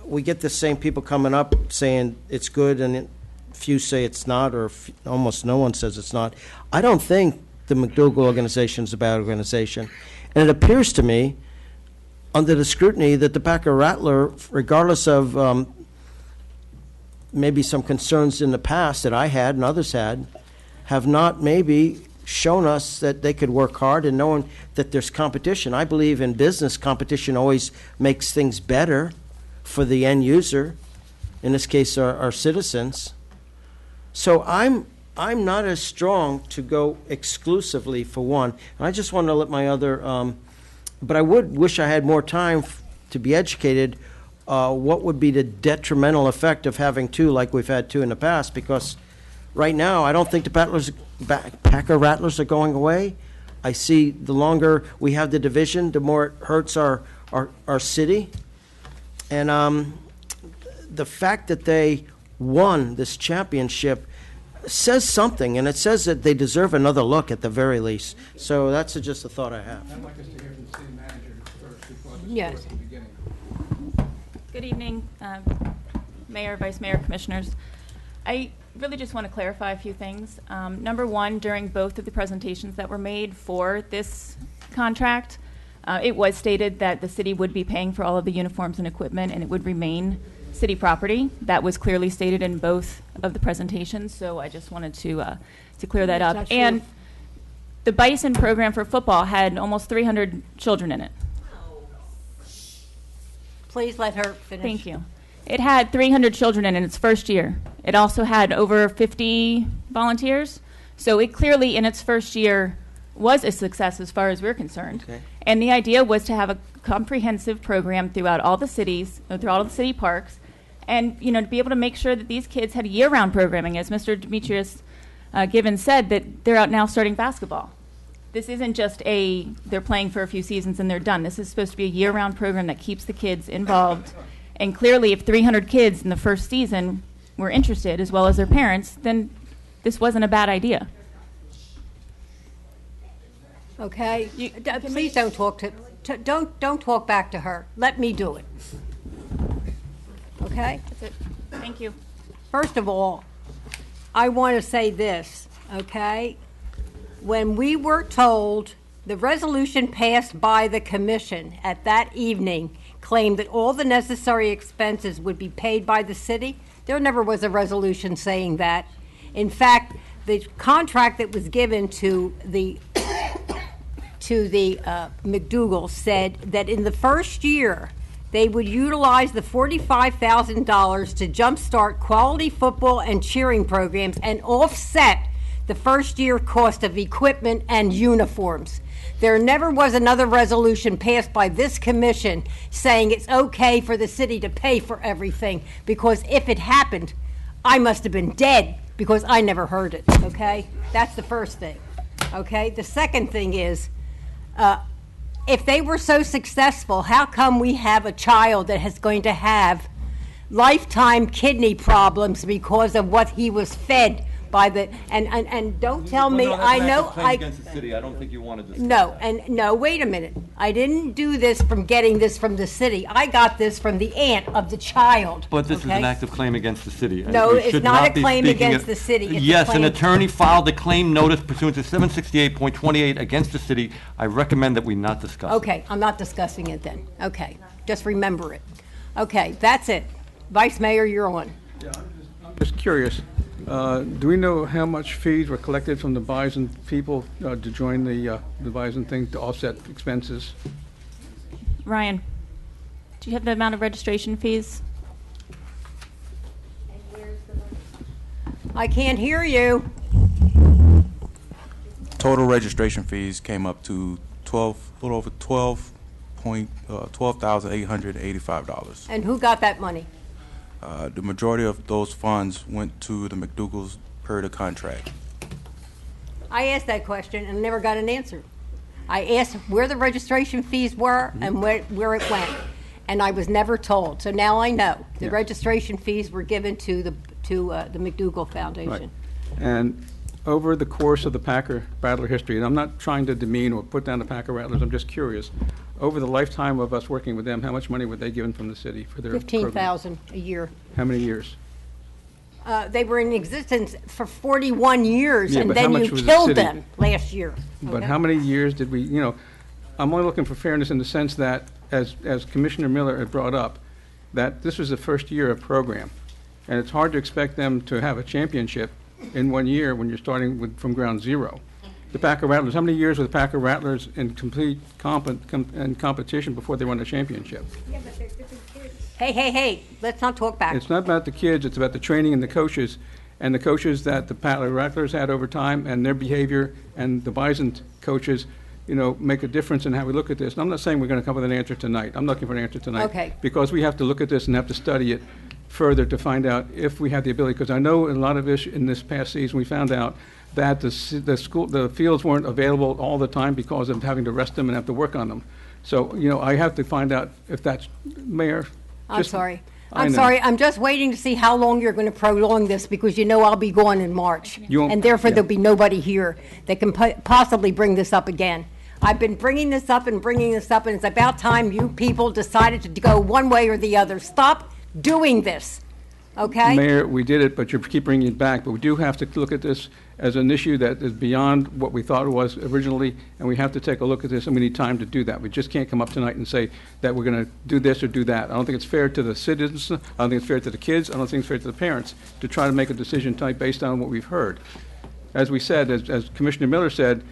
we get the same people coming up saying it's good and few say it's not, or almost no one says it's not. I don't think the McDougal organization is a bad organization. And it appears to me, under the scrutiny, that the Packer Rattler, regardless of maybe some concerns in the past that I had and others had, have not maybe shown us that they could work hard, and knowing that there's competition. I believe in business, competition always makes things better for the end user, in this case our citizens. So I'm not as strong to go exclusively for one. And I just want to let my other, but I would wish I had more time to be educated. What would be the detrimental effect of having two like we've had two in the past? Because right now I don't think the Packer Rattlers are going away. I see the longer we have the division, the more it hurts our city. And the fact that they won this championship says something, and it says that they deserve another look at the very least. So that's just a thought I have. I'd like us to hear from the city manager first, because it's Yes. towards the beginning. Good evening, Mayor, Vice Mayor, Commissioners. I really just want to clarify a few things. Number one, during both of the presentations that were made for this contract, it was stated that the city would be paying for all of the uniforms and equipment, and it would remain city property. That was clearly stated in both of the presentations, so I just wanted to clear that up. And the Bison program for football had almost 300 children in it. Please let her finish. Thank you. It had 300 children in its first year. It also had over 50 volunteers. So it clearly, in its first year, was a success as far as we're concerned. Okay. And the idea was to have a comprehensive program throughout all the cities, throughout all the city parks, and to be able to make sure that these kids had year-round programming. As Mr. Demetrius Gibbons said, that they're out now starting basketball. This isn't just they're playing for a few seasons and they're done. This is supposed to be a year-round program that keeps the kids involved. And clearly, if 300 kids in the first season were interested, as well as their parents, then this wasn't a bad idea. Okay? Please don't talk don't talk back to her. Let me do it. Okay? That's it. Thank you. First of all, I want to say this, okay? When we were told the resolution passed by the commission at that evening claimed that all the necessary expenses would be paid by the city, there never was a resolution saying that. In fact, the contract that was given to the McDougal said that in the first year they would utilize the $45,000 to jumpstart quality football and cheering programs and offset the first year cost of equipment and uniforms. There never was another resolution passed by this commission saying it's okay for the city to pay for everything, because if it happened, I must have been dead, because I never heard it, okay? That's the first thing, okay? The second thing is, if they were so successful, how come we have a child that is going to have lifetime kidney problems because of what he was fed by the, and don't tell me, I know, Against the city, I don't think you want to discuss no, that. and no, wait a minute. I didn't do this from getting this from the city. I got this from the aunt of the child. But this is okay? an active claim against the city. No, We it's should not a be claim speaking against the city. It's a Yes, an claim- attorney filed a claim notice pursuant to 768.28 against the city. I recommend that we not discuss it. Okay, I'm not discussing it then. Okay, just remember it. Okay, that's it. Vice Mayor, you're on. I'm just curious, do we know how much fees were collected from the Bison people to join the Bison thing to offset expenses? Ryan, do you have the amount of registration fees? I can't hear you. Total registration fees came up to a little over $12.5 $12,885. And who got that money? The majority of those funds went to the McDougal's per the contract. I asked that question and never got an answer. I asked where the registration fees were and where it went, and I was never told. So now I know. The Yeah. registration fees were given to the McDougal Foundation. Right. And over the course of the Packer Rattler history, and I'm not trying to demean or put down the Packer Rattlers, I'm just curious, over the lifetime of us working with them, how much money were they given from the city for their program? $15,000 a year. How many years? They were in existence for 41 years, Yeah, and but how then much you was the killed city? them last year. But Okay? how many years did we, I'm only looking for fairness in the sense that, as Commissioner Miller had brought up, that this was the first year of program. And it's hard to expect them to have a championship in 1 year when you're starting from ground zero. The Packer Rattlers, how many years were the Packer Rattlers in complete competition before they won a championship? Hey, let's not talk back. It's not about the kids, it's about the training and the coaches that the Packer Rattlers had over time, and their behavior, and the Bison coaches, make a difference in how we look at this. And I'm not saying we're going to come with an answer tonight. I'm looking for an answer tonight. Okay. Because we have to look at this and have to study it further to find out if we have the ability. Because I know in a lot of in this past season, we found out that the fields weren't available all the time because of having to rest them and have to work on them. So, I have to find out if that's, Mayor. I'm sorry. I I'm know. sorry. I'm just waiting to see how long you're going to prolong this, because I'll be gone in March. You won't- And therefore, yeah. there'll be nobody here that can possibly bring this up again. I've been bringing this up, and it's about time you people decided to go one way or the other. Stop doing this, okay? Mayor, we did it, but you keep bringing it back. But we do have to look at this as an issue that is beyond what we thought it was originally, and we have to take a look at this, and we need time to do that. We just can't come up tonight and say that we're going to do this or do that. I don't think it's fair to the citizens. I don't think it's fair to the kids. I don't think it's fair to the parents to try to make a decision tonight based on what we've heard. As we said, as Commissioner Miller said,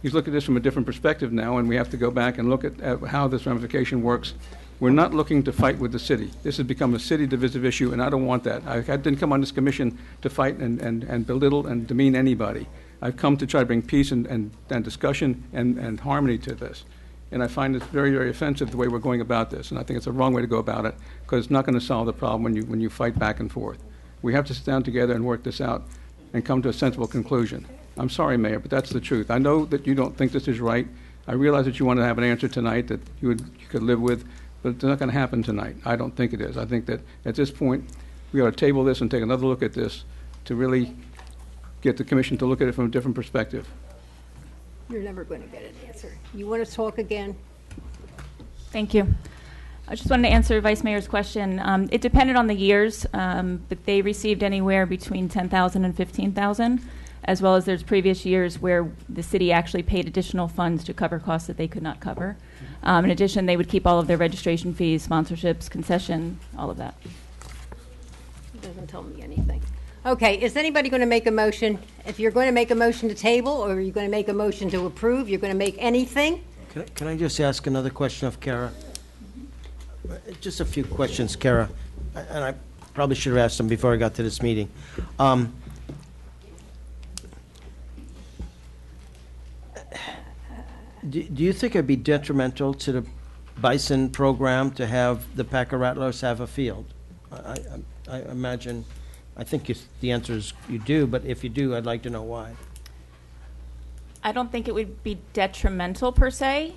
he's looking at this from a different perspective now, and we have to go back and look at how this ramification works. We're not looking to fight with the city. This has become a city divisive issue, and I don't want that. I didn't come on this commission to fight and belittle and demean anybody. I've come to try to bring peace and discussion and harmony to this. And I find it very, very offensive the way we're going about this, and I think it's a wrong way to go about it, because it's not going to solve the problem when you fight back and forth. We have to sit down together and work this out and come to a sensible conclusion. I'm sorry, Mayor, but that's the truth. I know that you don't think this is right. I realize that you want to have an answer tonight that you could live with, but it's not going to happen tonight. I don't think it is. I think that at this point, we ought to table this and take another look at this to really get the commission to look at it from a different perspective. You're never going to get an answer. You want to talk again? Thank you. I just wanted to answer Vice Mayor's question. It depended on the years, but they received anywhere between $10,000 and $15,000, as well as there's previous years where the city actually paid additional funds to cover costs that they could not cover. In addition, they would keep all of their registration fees, sponsorships, concession, all of that. It doesn't tell me anything. Okay, is anybody going to make a motion? If you're going to make a motion to table, or are you going to make a motion to approve, you're going to make anything? Can I just ask another question of Kara? Just a few questions, Kara, and I probably should have asked them before I got to this meeting. Do you think it'd be detrimental to the Bison program to have the Packer Rattlers have a field? I imagine, I think the answer is you do, but if you do, I'd like to know why. I don't think it would be detrimental per se,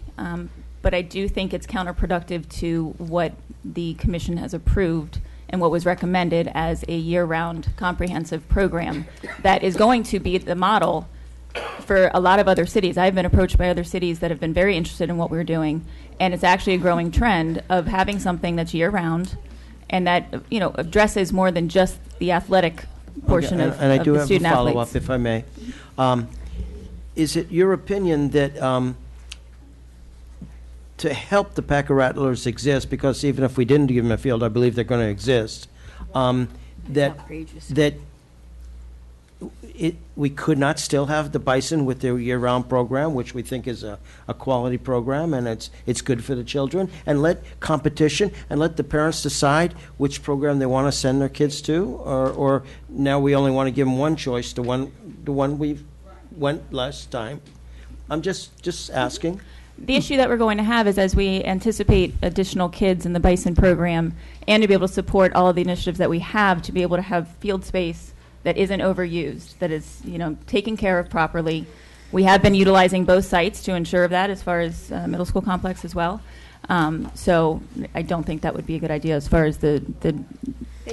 but I do think it's counterproductive to what the commission has approved and what was recommended as a year-round comprehensive program that is going to be the model for a lot of other cities. I've been approached by other cities that have been very interested in what we're doing, and it's actually a growing trend of having something that's year-round and that addresses more than just the athletic portion of and I do the have a student follow-up, athletes. if I may. Is it your opinion that to help the Packer Rattlers exist, because even if we didn't give them a field, I believe they're going to exist, that we could not still have the Bison with their year-round program, which we think is a quality program, and it's good for the children, and let competition and let the parents decide which program they want to send their kids to, or now we only want to give them one choice, the one we went last time. I'm just asking. The issue that we're going to have is as we anticipate additional kids in the Bison program and to be able to support all of the initiatives that we have to be able to have field space that isn't overused, that is, taken care of properly. We have been utilizing both sites to ensure of that as far as middle school complex as well. So I don't think that would be a good idea as far as the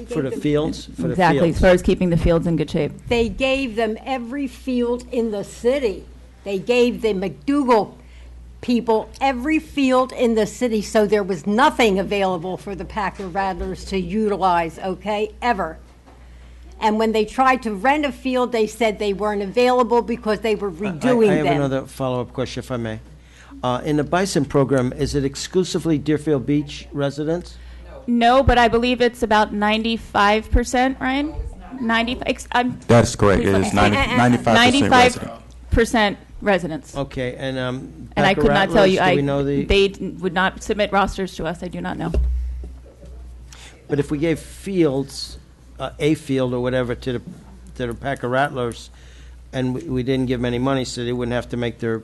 For the fields? For the exactly, fields. as far as keeping the fields in good shape. They gave them every field in the city. They gave the McDougal people every field in the city, so there was nothing available for the Packer Rattlers to utilize, okay, ever. And when they tried to rent a field, they said they weren't available because they were redoing I have them. another follow-up question, if I may. In the Bison program, is it exclusively Deerfield Beach residents? No, but I believe it's about 95%, Ryan? 95. That is correct. It is 95% resident. 95% residents. Okay, and And I Packer could not tell you, Rattlers, do we know they would not submit rosters to us. I do not know. But if we gave fields, a field or whatever to the Packer Rattlers, and we didn't give them any money, so they wouldn't have to make their,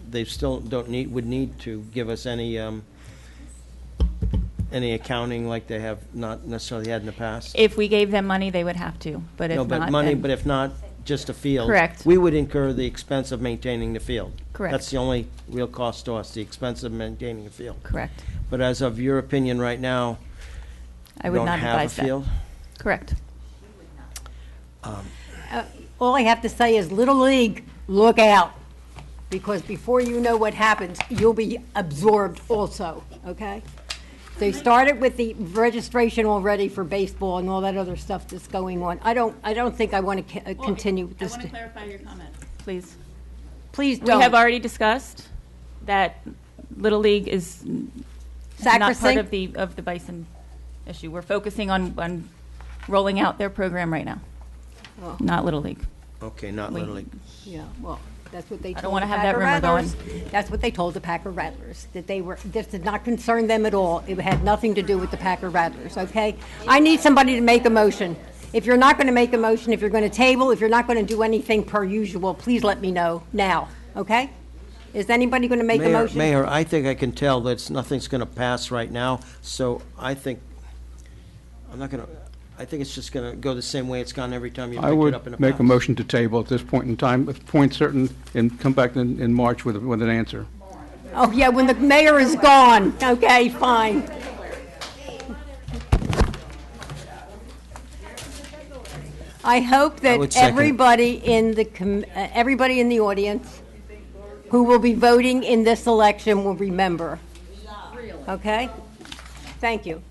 they still would need to give us any accounting like they have not necessarily had in the past? If we gave them money, they would have to, but if No, not, but money, then- but if not, just a field. Correct. We would incur the expense of maintaining the field. Correct. That's the only real cost to us, the expense of maintaining a field. Correct. But as of your opinion right now, I would don't not have advise a that. field? Correct. All I have to say is, Little League, look out, because before you know what happens, you'll be absorbed also, okay? They started with the registration already for baseball and all that other stuff that's going on. I don't think I want to continue with this. I want to clarify your comment, please. Please We don't. have already discussed that Little League is not part Sacrosanct? of the Bison issue. We're focusing on rolling out their program right now, Oh. not Little League. Okay, not Little League. Yeah, well, that's what they told don't wanna the have that Packer rumor going. Rattlers. That's what they told the Packer Rattlers, that this did not concern them at all. It had nothing to do with the Packer Rattlers, okay? I need somebody to make a motion. If you're not going to make a motion, if you're going to table, if you're not going to do anything per usual, please let me know now, okay? Is anybody going to make a motion? Mayor, I think I can tell that nothing's going to pass right now, so I think, I think it's just going to go the same way it's gone every time you I picked it up in the would make past. a motion to table at this point in time, with point certain, and come back in March with an answer. Oh, yeah, when the mayor is gone. Okay, fine. I hope I would that second. everybody in the audience who will be voting in this election will remember. Okay? Thank you.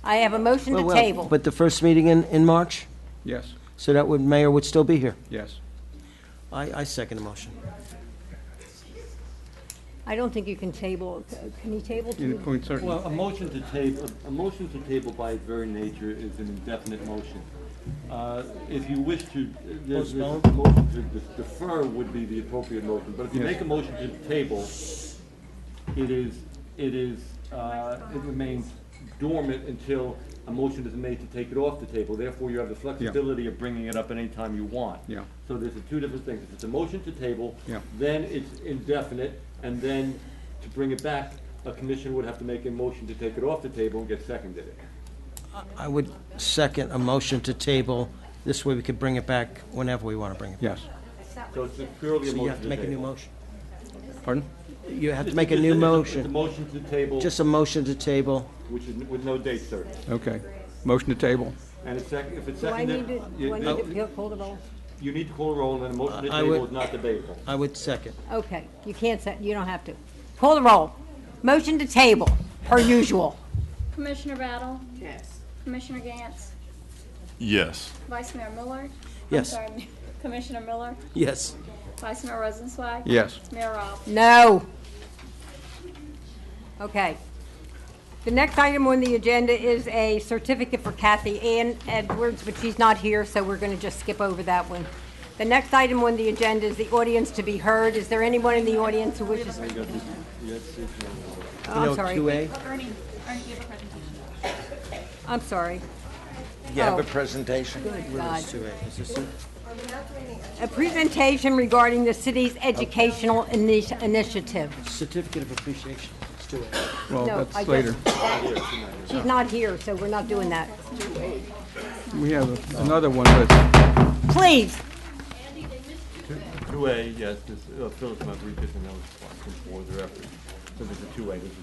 I have a motion to Well, table. But the first meeting in March? Yes, So that mayor would still be here? yes. I second the motion. I don't think you can table. Can you table? In point certain. Well, a motion to table by its very nature is an indefinite motion. If you wish to, there's a motion to defer would be the appropriate motion, but if you Yes. make a motion to table, it remains dormant until a motion is made to take it off the table. Therefore, you have the flexibility of bringing it up at any time you want. Yeah. So there's two different things. If it's a motion to table, Yeah. then it's indefinite, and then to bring it back, a commission would have to make a motion to take it off the table and get seconded it. I would second a motion to table. This way we could bring it back whenever we want to bring it back. Yes. So it's purely a So motion you have to make a new table. motion. Pardon? You have to It's make a just new It's motion. a motion to table, Just a motion to table. which is with no date certain. Okay. Motion to table. And if it's Do I seconded, need to call the roll? you need to call a roll, and then a motion to I table would- is not debatable. I would second. Okay, you can't say, you don't have to. Call the roll. Motion to table, per usual. Commissioner Battle? Yes. Commissioner Gantz? Yes. Vice Mayor Miller? Yes. I'm sorry, Commissioner Miller? Yes. Vice Mayor Rosenzweig? Yes. Mayor Robb? No. Okay. The next item on the agenda is a certificate for Kathy Ann Edwards, but she's not here, so we're going to just skip over that one. The next item on the agenda is the audience to be heard. Is there anyone in the audience who wishes? Oh, I'm sorry. 2A? Ernie, you have a presentation. I'm sorry. You have Oh. a presentation? Good God. 2A. Is this it? A presentation regarding the city's educational initiative. Certificate of appreciation. Let's do it. Well, No, that's I just- later. She's not here, so we're not doing that. We have another one, but Please. 2A, yes, this, Phyllis might read this and that was for their effort. So there's a 2A, there's a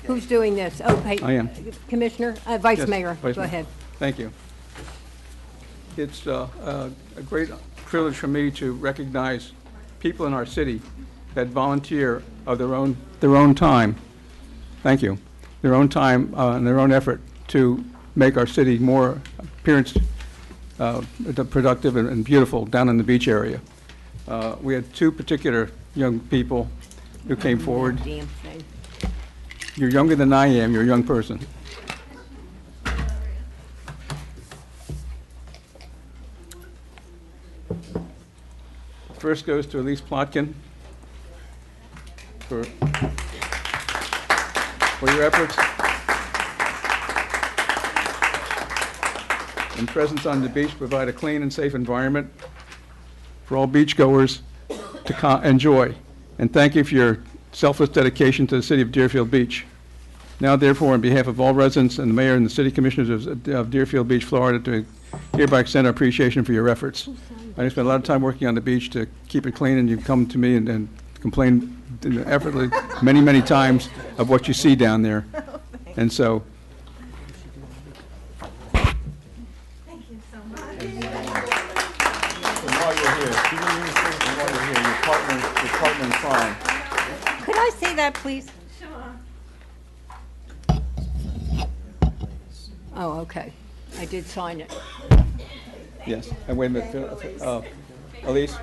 2. Who's doing this? Oh, hey, I am. Commissioner, Vice Yes, Mayor, Vice go Mayor. ahead. Thank you. It's a great privilege for me to recognize people in our city that volunteer of their own time. Thank you. Their own time and their own effort to make our city more appearance productive and beautiful down in the beach area. We had two particular young people who came forward. Damn thing. You're younger than I am. You're a young person. First goes to Elise Plotkin for your efforts and presence on the beach to provide a clean and safe environment for all beachgoers to enjoy. And thank you for your selfless dedication to the city of Deerfield Beach. Now, therefore, on behalf of all residents and the mayor and the city commissioners of Deerfield Beach, Florida, to hereby extend our appreciation for your efforts. I spent a lot of time working on the beach to keep it clean, and you've come to me and complained effortlessly many, many times of what you see down there. And so, Thank you so much. and while you're here, your partner in crime. Could I see that, please? Oh, okay. I did sign it. Yes, and wait a minute, Elise?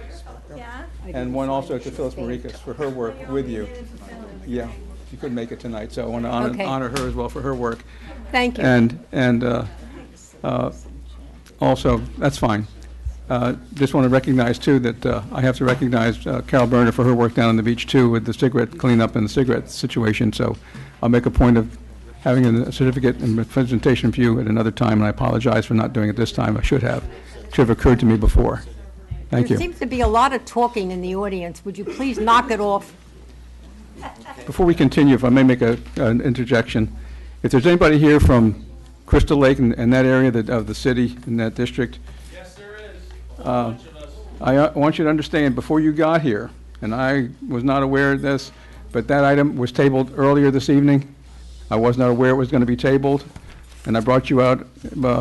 Yeah? And one also to Phyllis Maricas for her work with you. Yeah, she couldn't make it tonight, so I want to Okay. honor her as well for her work. Thank you. And also, that's fine. Just want to recognize, too, that I have to recognize Carol Berner for her work down on the beach, too, with the cigarette cleanup and the cigarette situation. So I'll make a point of having a certificate and presentation for you at another time, and I apologize for not doing it this time. I should have. It should have occurred to me before. Thank you. There seems to be a lot of talking in the audience. Would you please knock it off? Before we continue, if I may make an interjection, if there's anybody here from Crystal Lake and that area of the city, in that district. Yes, there is. I want you to understand, before you got here, and I was not aware of this, but that item was tabled earlier this evening. I was not aware it was going to be tabled, and I brought you out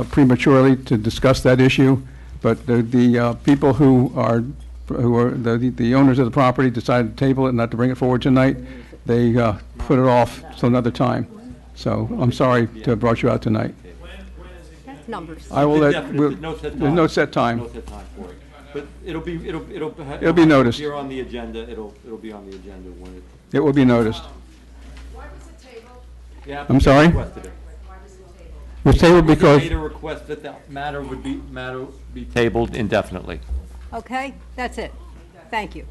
prematurely to discuss that issue. But the people who are the owners of the property decided to table it and not to bring it forward tonight. They put it off till another time. So I'm sorry to have brought you out tonight. That's numbers. I will let. There's no set time. There's no set time. No set time for it. But it'll be noticed. Here on the agenda, it'll be on the agenda when it. It will be noticed. Yeah, I'm sorry? requested it. It was tabled because. He made a request that the matter be tabled indefinitely. Okay, that's it. Thank you.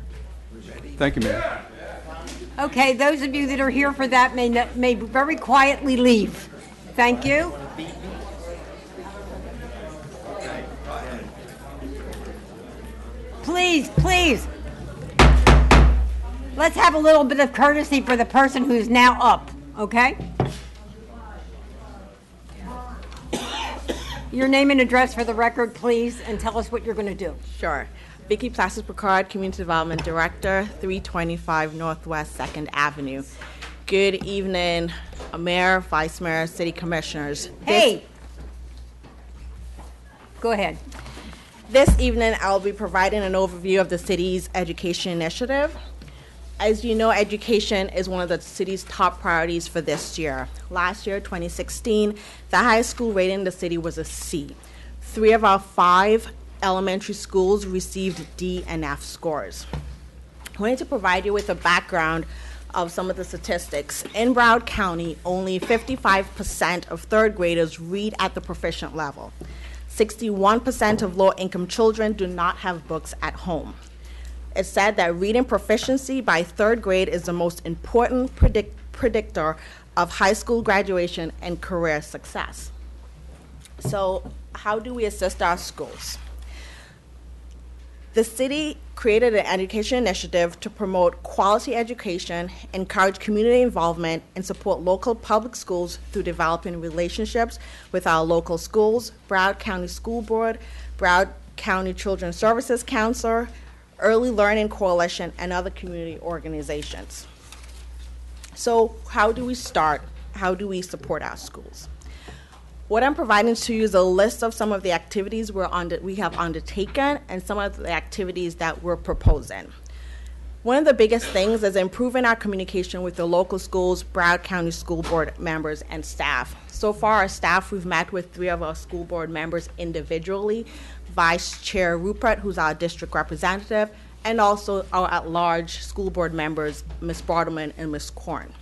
Thank you, Mayor. Okay, those of you that are here for that may very quietly leave. Thank you. Please, please. Let's have a little bit of courtesy for the person who's now up, okay? Your name and address for the record, please, and tell us what you're going to do. Sure. Vicki Plastic-Picard, Community Development Director, 325 Northwest 2nd Avenue. Good evening, Mayor, Vice Mayor, City Commissioners. Hey! Go ahead. This evening, I'll be providing an overview of the city's education initiative. As you know, education is one of the city's top priorities for this year. Last year, 2016, the highest school rating in the city was a C. 3 of our 5 elementary schools received D and F scores. I wanted to provide you with a background of some of the statistics. In Broward County, only 55% of third graders read at the proficient level. 61% of low-income children do not have books at home. It's said that reading proficiency by third grade is the most important predictor of high school graduation and career success. So how do we assist our schools? The city created an education initiative to promote quality education, encourage community involvement, and support local public schools through developing relationships with our local schools, Broward County School Board, Broward County Children's Services Council, Early Learning Coalition, and other community organizations. So how do we start? How do we support our schools? What I'm providing to you is a list of some of the activities we have undertaken and some of the activities that we're proposing. One of the biggest things is improving our communication with the local schools, Broward County School Board members, and staff. So far, our staff, we've met with 3 of our school board members individually, Vice Chair Rupert, who's our district representative, and also our at-large school board members, Ms. Bartleman and Ms. Korn.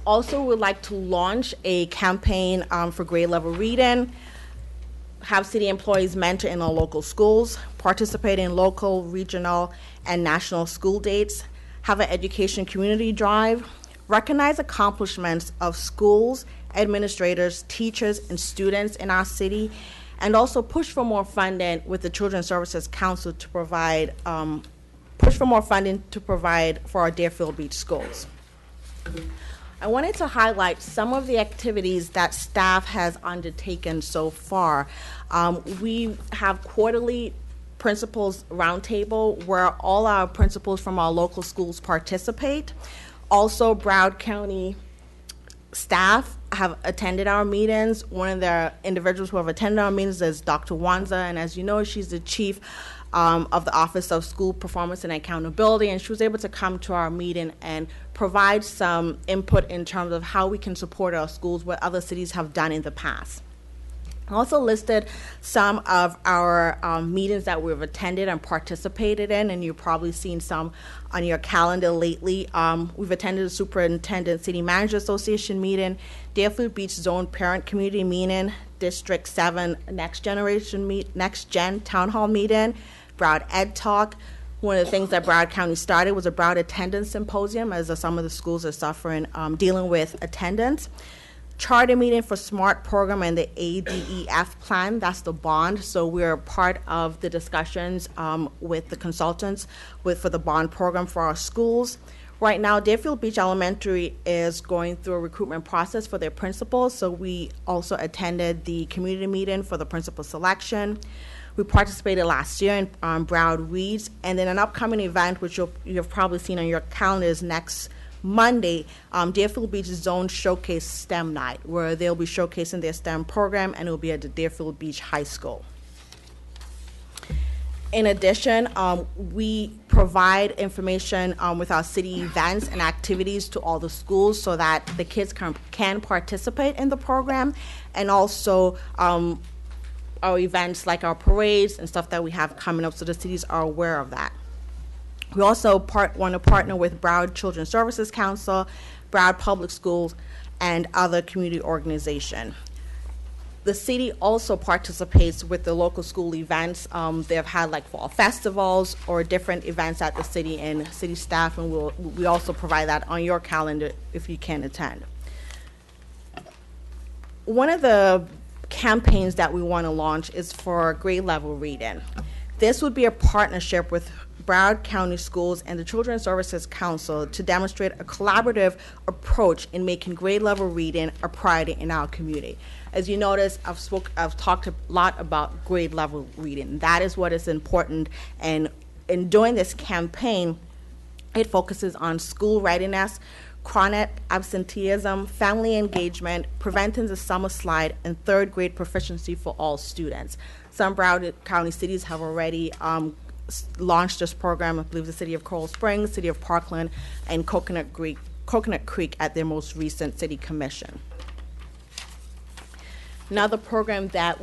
Also, we'd like to launch a campaign for grade level reading, have city employees mentor in our local schools, participate in local, regional, and national school dates, have an education community drive, recognize accomplishments of schools, administrators, teachers, and students in our city, and also push for more funding with the Children's Services Council to provide, for our Deerfield Beach schools. I wanted to highlight some of the activities that staff has undertaken so far. We have quarterly principals roundtable where all our principals from our local schools participate. Also, Broward County staff have attended our meetings. One of the individuals who have attended our meetings is Dr. Wanza, and as you know, she's the chief of the Office of School Performance and Accountability, and she was able to come to our meeting and provide some input in terms of how we can support our schools, what other cities have done in the past. I also listed some of our meetings that we've attended and participated in, and you've probably seen some on your calendar lately. We've attended the Superintendent City Manager Association meeting, Deerfield Beach Zone Parent Community meeting, District 7 Next Gen Town Hall meeting, Broward Ed Talk. One of the things that Broward County started was a Broward Attendance Symposium, as some of the schools are suffering, dealing with attendance. Charter meeting for SMART program and the ADEF plan, that's the bond. So we're part of the discussions with the consultants for the bond program for our schools. Right now, Deerfield Beach Elementary is going through a recruitment process for their principals, so we also attended the community meeting for the principal selection. We participated last year in Broward Reads, and then an upcoming event, which you've probably seen on your calendars next Monday, Deerfield Beach Zone Showcase STEM Night, where they'll be showcasing their STEM program, and it will be at the Deerfield Beach High School. In addition, we provide information with our city events and activities to all the schools so that the kids can participate in the program, and also our events like our parades and stuff that we have coming up, so the cities are aware of that. We also want to partner with Broward Children's Services Council, Broward Public Schools, and other community organizations. The city also participates with the local school events. They've had like fall festivals or different events at the city, and city staff, and we also provide that on your calendar if you can attend. One of the campaigns that we want to launch is for grade level reading. This would be a partnership with Broward County Schools and the Children's Services Council to demonstrate a collaborative approach in making grade level reading a priority in our community. As you notice, I've talked a lot about grade level reading. That is what is important, and in doing this campaign, it focuses on school readiness, chronic absenteeism, family engagement, preventing the summer slide, and third grade proficiency for all students. Some Broward County cities have already launched this program. I believe the city of Coral Springs, city of Parkland, and Coconut Creek at their most recent city commission. Another program that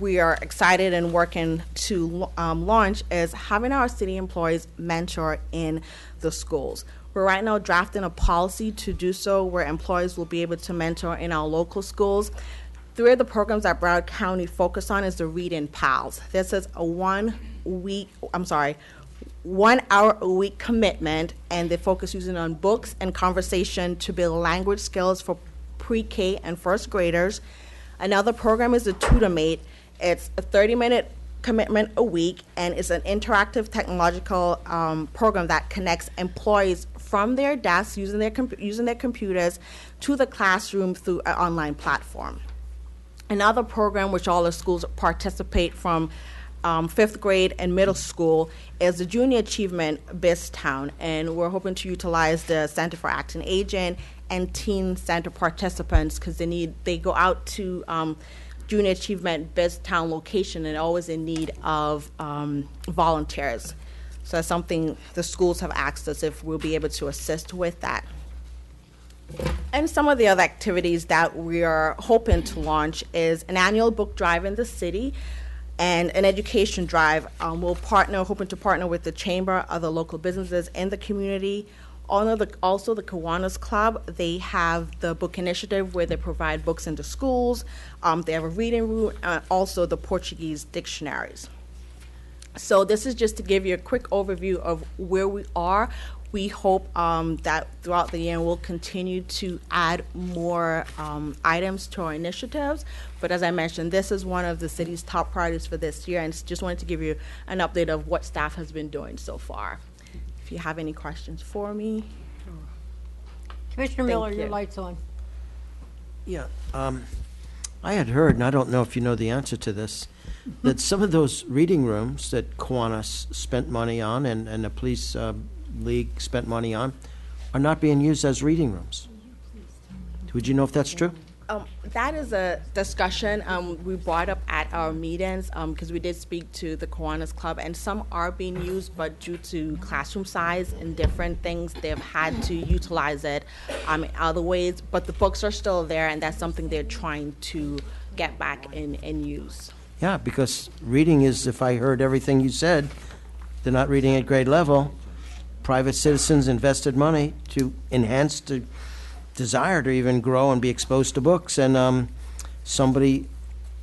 we are excited and working to launch is having our city employees mentor in the schools. We're right now drafting a policy to do so, where employees will be able to mentor in our local schools. 3 of the programs that Broward County focus on is the Reading Pals. This is a 1 hour a week commitment, and they focus using on books and conversation to build language skills for pre-K and first graders. Another program is the TutorMate. It's a 30-minute commitment a week, and it's an interactive technological program that connects employees from their desks using their computers to the classroom through an online platform. Another program which all the schools participate from 5th grade and middle school is the Junior Achievement BizTown, and we're hoping to utilize the Center for Acting Aging and Teen Center participants because they go out to Junior Achievement BizTown location and always in need of volunteers. So that's something the schools have asked us if we'll be able to assist with that. And some of the other activities that we are hoping to launch is an annual book drive in the city and an education drive. Hoping to partner with the chamber, other local businesses in the community. Also the Kiwanis Club, they have the book initiative where they provide books into schools. They have a reading room, also the Portuguese dictionaries. So this is just to give you a quick overview of where we are. We hope that throughout the year we'll continue to add more items to our initiatives. But as I mentioned, this is one of the city's top priorities for this year, and just wanted to give you an update of what staff has been doing so far. If you have any questions for me. Commissioner Miller, your light's on. Yeah, I had heard, and I don't know if you know the answer to this, that some of those reading rooms that Kiwanis spent money on and the police league spent money on are not being used as reading rooms. Would you know if that's true? That is a discussion we brought up at our meetings because we did speak to the Kiwanis Club, and some are being used, but due to classroom size and different things, they've had to utilize it in other ways. But the books are still there, and that's something they're trying to get back and use. Yeah, because reading is, if I heard everything you said, they're not reading at grade level. Private citizens invested money to enhance the desire to even grow and be exposed to books, and somebody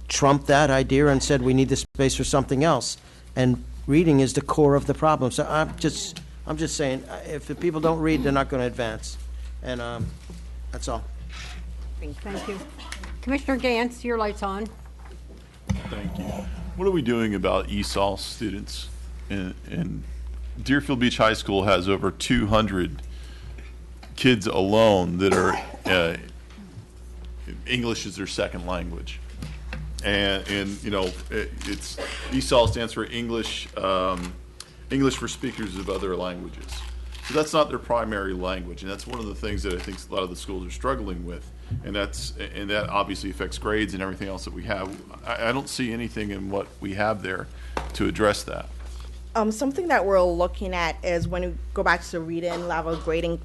trumped that idea and said we need the space for something else. And reading is the core of the problem. So I'm just saying, if the people don't read, they're not going to advance, and that's all. Thank you. Commissioner Gantz, your light's on. Thank you. What are we doing about ESOL students? In Deerfield Beach High School has over 200 kids alone that are English is their second language, and you know it's ESOL stands for English for speakers of other languages. So that's not their primary language, and that's one of the things that I think a lot of the schools are struggling with, and that obviously affects grades and everything else that we have. I don't see anything in what we have there to address that. Something that we're looking at is when we go back to the reading level grading.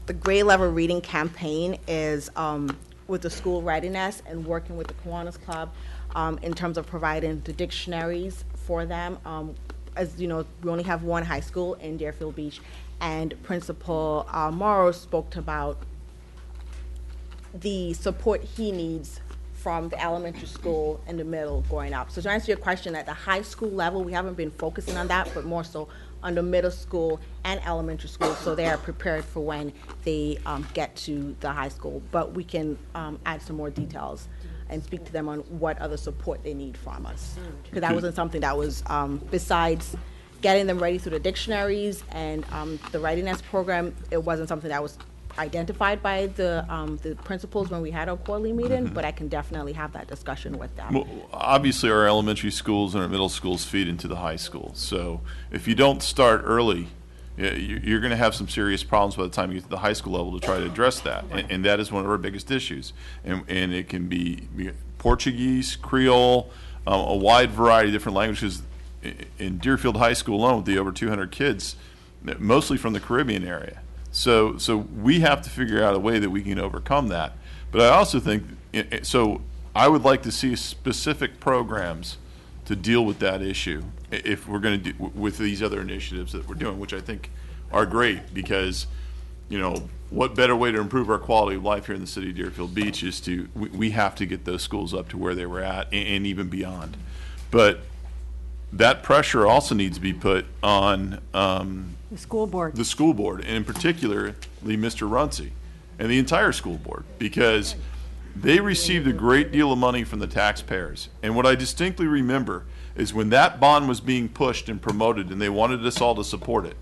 The grade level reading campaign is with the school readiness and working with the Kiwanis Club in terms of providing the dictionaries for them. As you know, we only have one high school in Deerfield Beach, and Principal Morrow spoke about the support he needs from the elementary school and the middle going up. So to answer your question, at the high school level, we haven't been focusing on that, but more so on the middle school and elementary school, so they are prepared for when they get to the high school. But we can add some more details and speak to them on what other support they need from us. Because that wasn't something that was, besides getting them ready through the dictionaries and the readiness program, it wasn't something that was identified by the principals when we had our quarterly meeting, but I can definitely have that discussion with them. Well, obviously, our elementary schools and our middle schools feed into the high school. So if you don't start early, you're going to have some serious problems by the time you get to the high school level to try to address that. And that is one of our biggest issues. And it can be Portuguese, Creole, a wide variety of different languages. In Deerfield High School alone, with the over 200 kids, mostly from the Caribbean area. So we have to figure out a way that we can overcome that. But I also think, so I would like to see specific programs to deal with that issue if we're going to do with these other initiatives that we're doing, which I think are great because, you know, what better way to improve our quality of life here in the city of Deerfield Beach is we have to get those schools up to where they were at and even beyond. But that pressure also needs to be put on the school board. The school board, and in particular, Mr. Runcie and the entire school board, because They received a great deal of money from the taxpayers. And what I distinctly remember is when that bond was being pushed and promoted and they wanted us all to support it.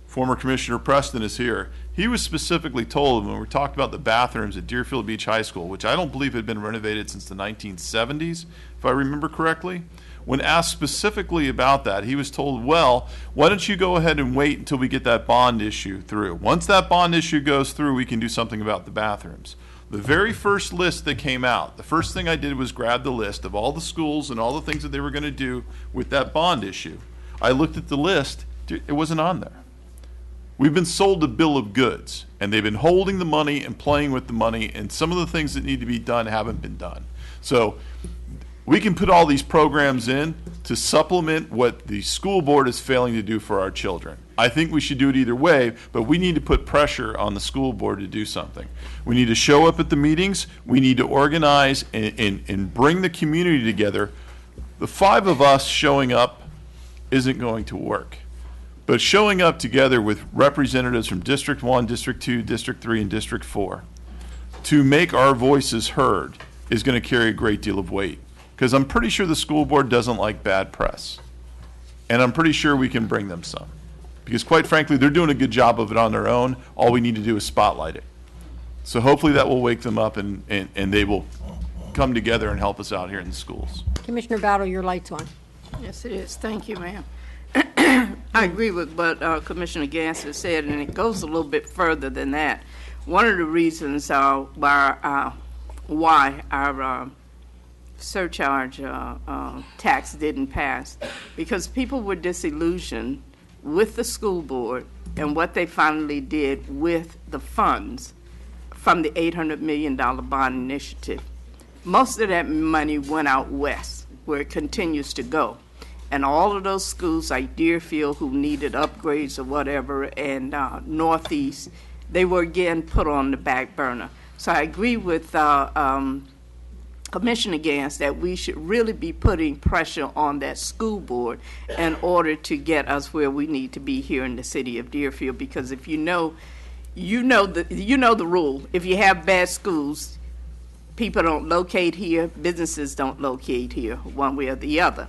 Former Commissioner Preston is here. He was specifically told when we talked about the bathrooms at Deerfield Beach High School, which I don't believe had been renovated since the 1970s, if I remember correctly. When asked specifically about that, he was told, well, why don't you go ahead and wait until we get that bond issue through. Once that bond issue goes through, we can do something about the bathrooms. The very first list that came out, the first thing I did was grab the list of all the schools and all the things that they were going to do with that bond issue. I looked at the list, it wasn't on there. We've been sold a bill of goods, and they've been holding the money and playing with the money, and some of the things that need to be done haven't been done. So we can put all these programs in to supplement what the school board is failing to do for our children. I think we should do it either way, but we need to put pressure on the school board to do something. We need to show up at the meetings. We need to organize and bring the community together. The 5 of us showing up isn't going to work. But showing up together with representatives from District 1, District 2, District 3, and District 4 to make our voices heard is going to carry a great deal of weight. Because I'm pretty sure the school board doesn't like bad press. And I'm pretty sure we can bring them some. Because quite frankly, they're doing a good job of it on their own. All we need to do is spotlight it. So hopefully that will wake them up and they will come together and help us out here in the schools. Commissioner Battle, your light's on. Yes, it is. Thank you, ma'am. I agree with what Commissioner Gansler said, and it goes a little bit further than that. One of the reasons why our surcharge tax didn't pass, because people were disillusioned with the school board and what they finally did with the funds from the $800 million bond initiative. Most of that money went out west, where it continues to go. And all of those schools like Deerfield, who needed upgrades or whatever, and Northeast, they were again put on the back burner. So I agree with Commissioner Gans that we should really be putting pressure on that school board in order to get us where we need to be here in the city of Deerfield. Because if you know the rule. If you have bad schools, people don't locate here, businesses don't locate here, one way or the other.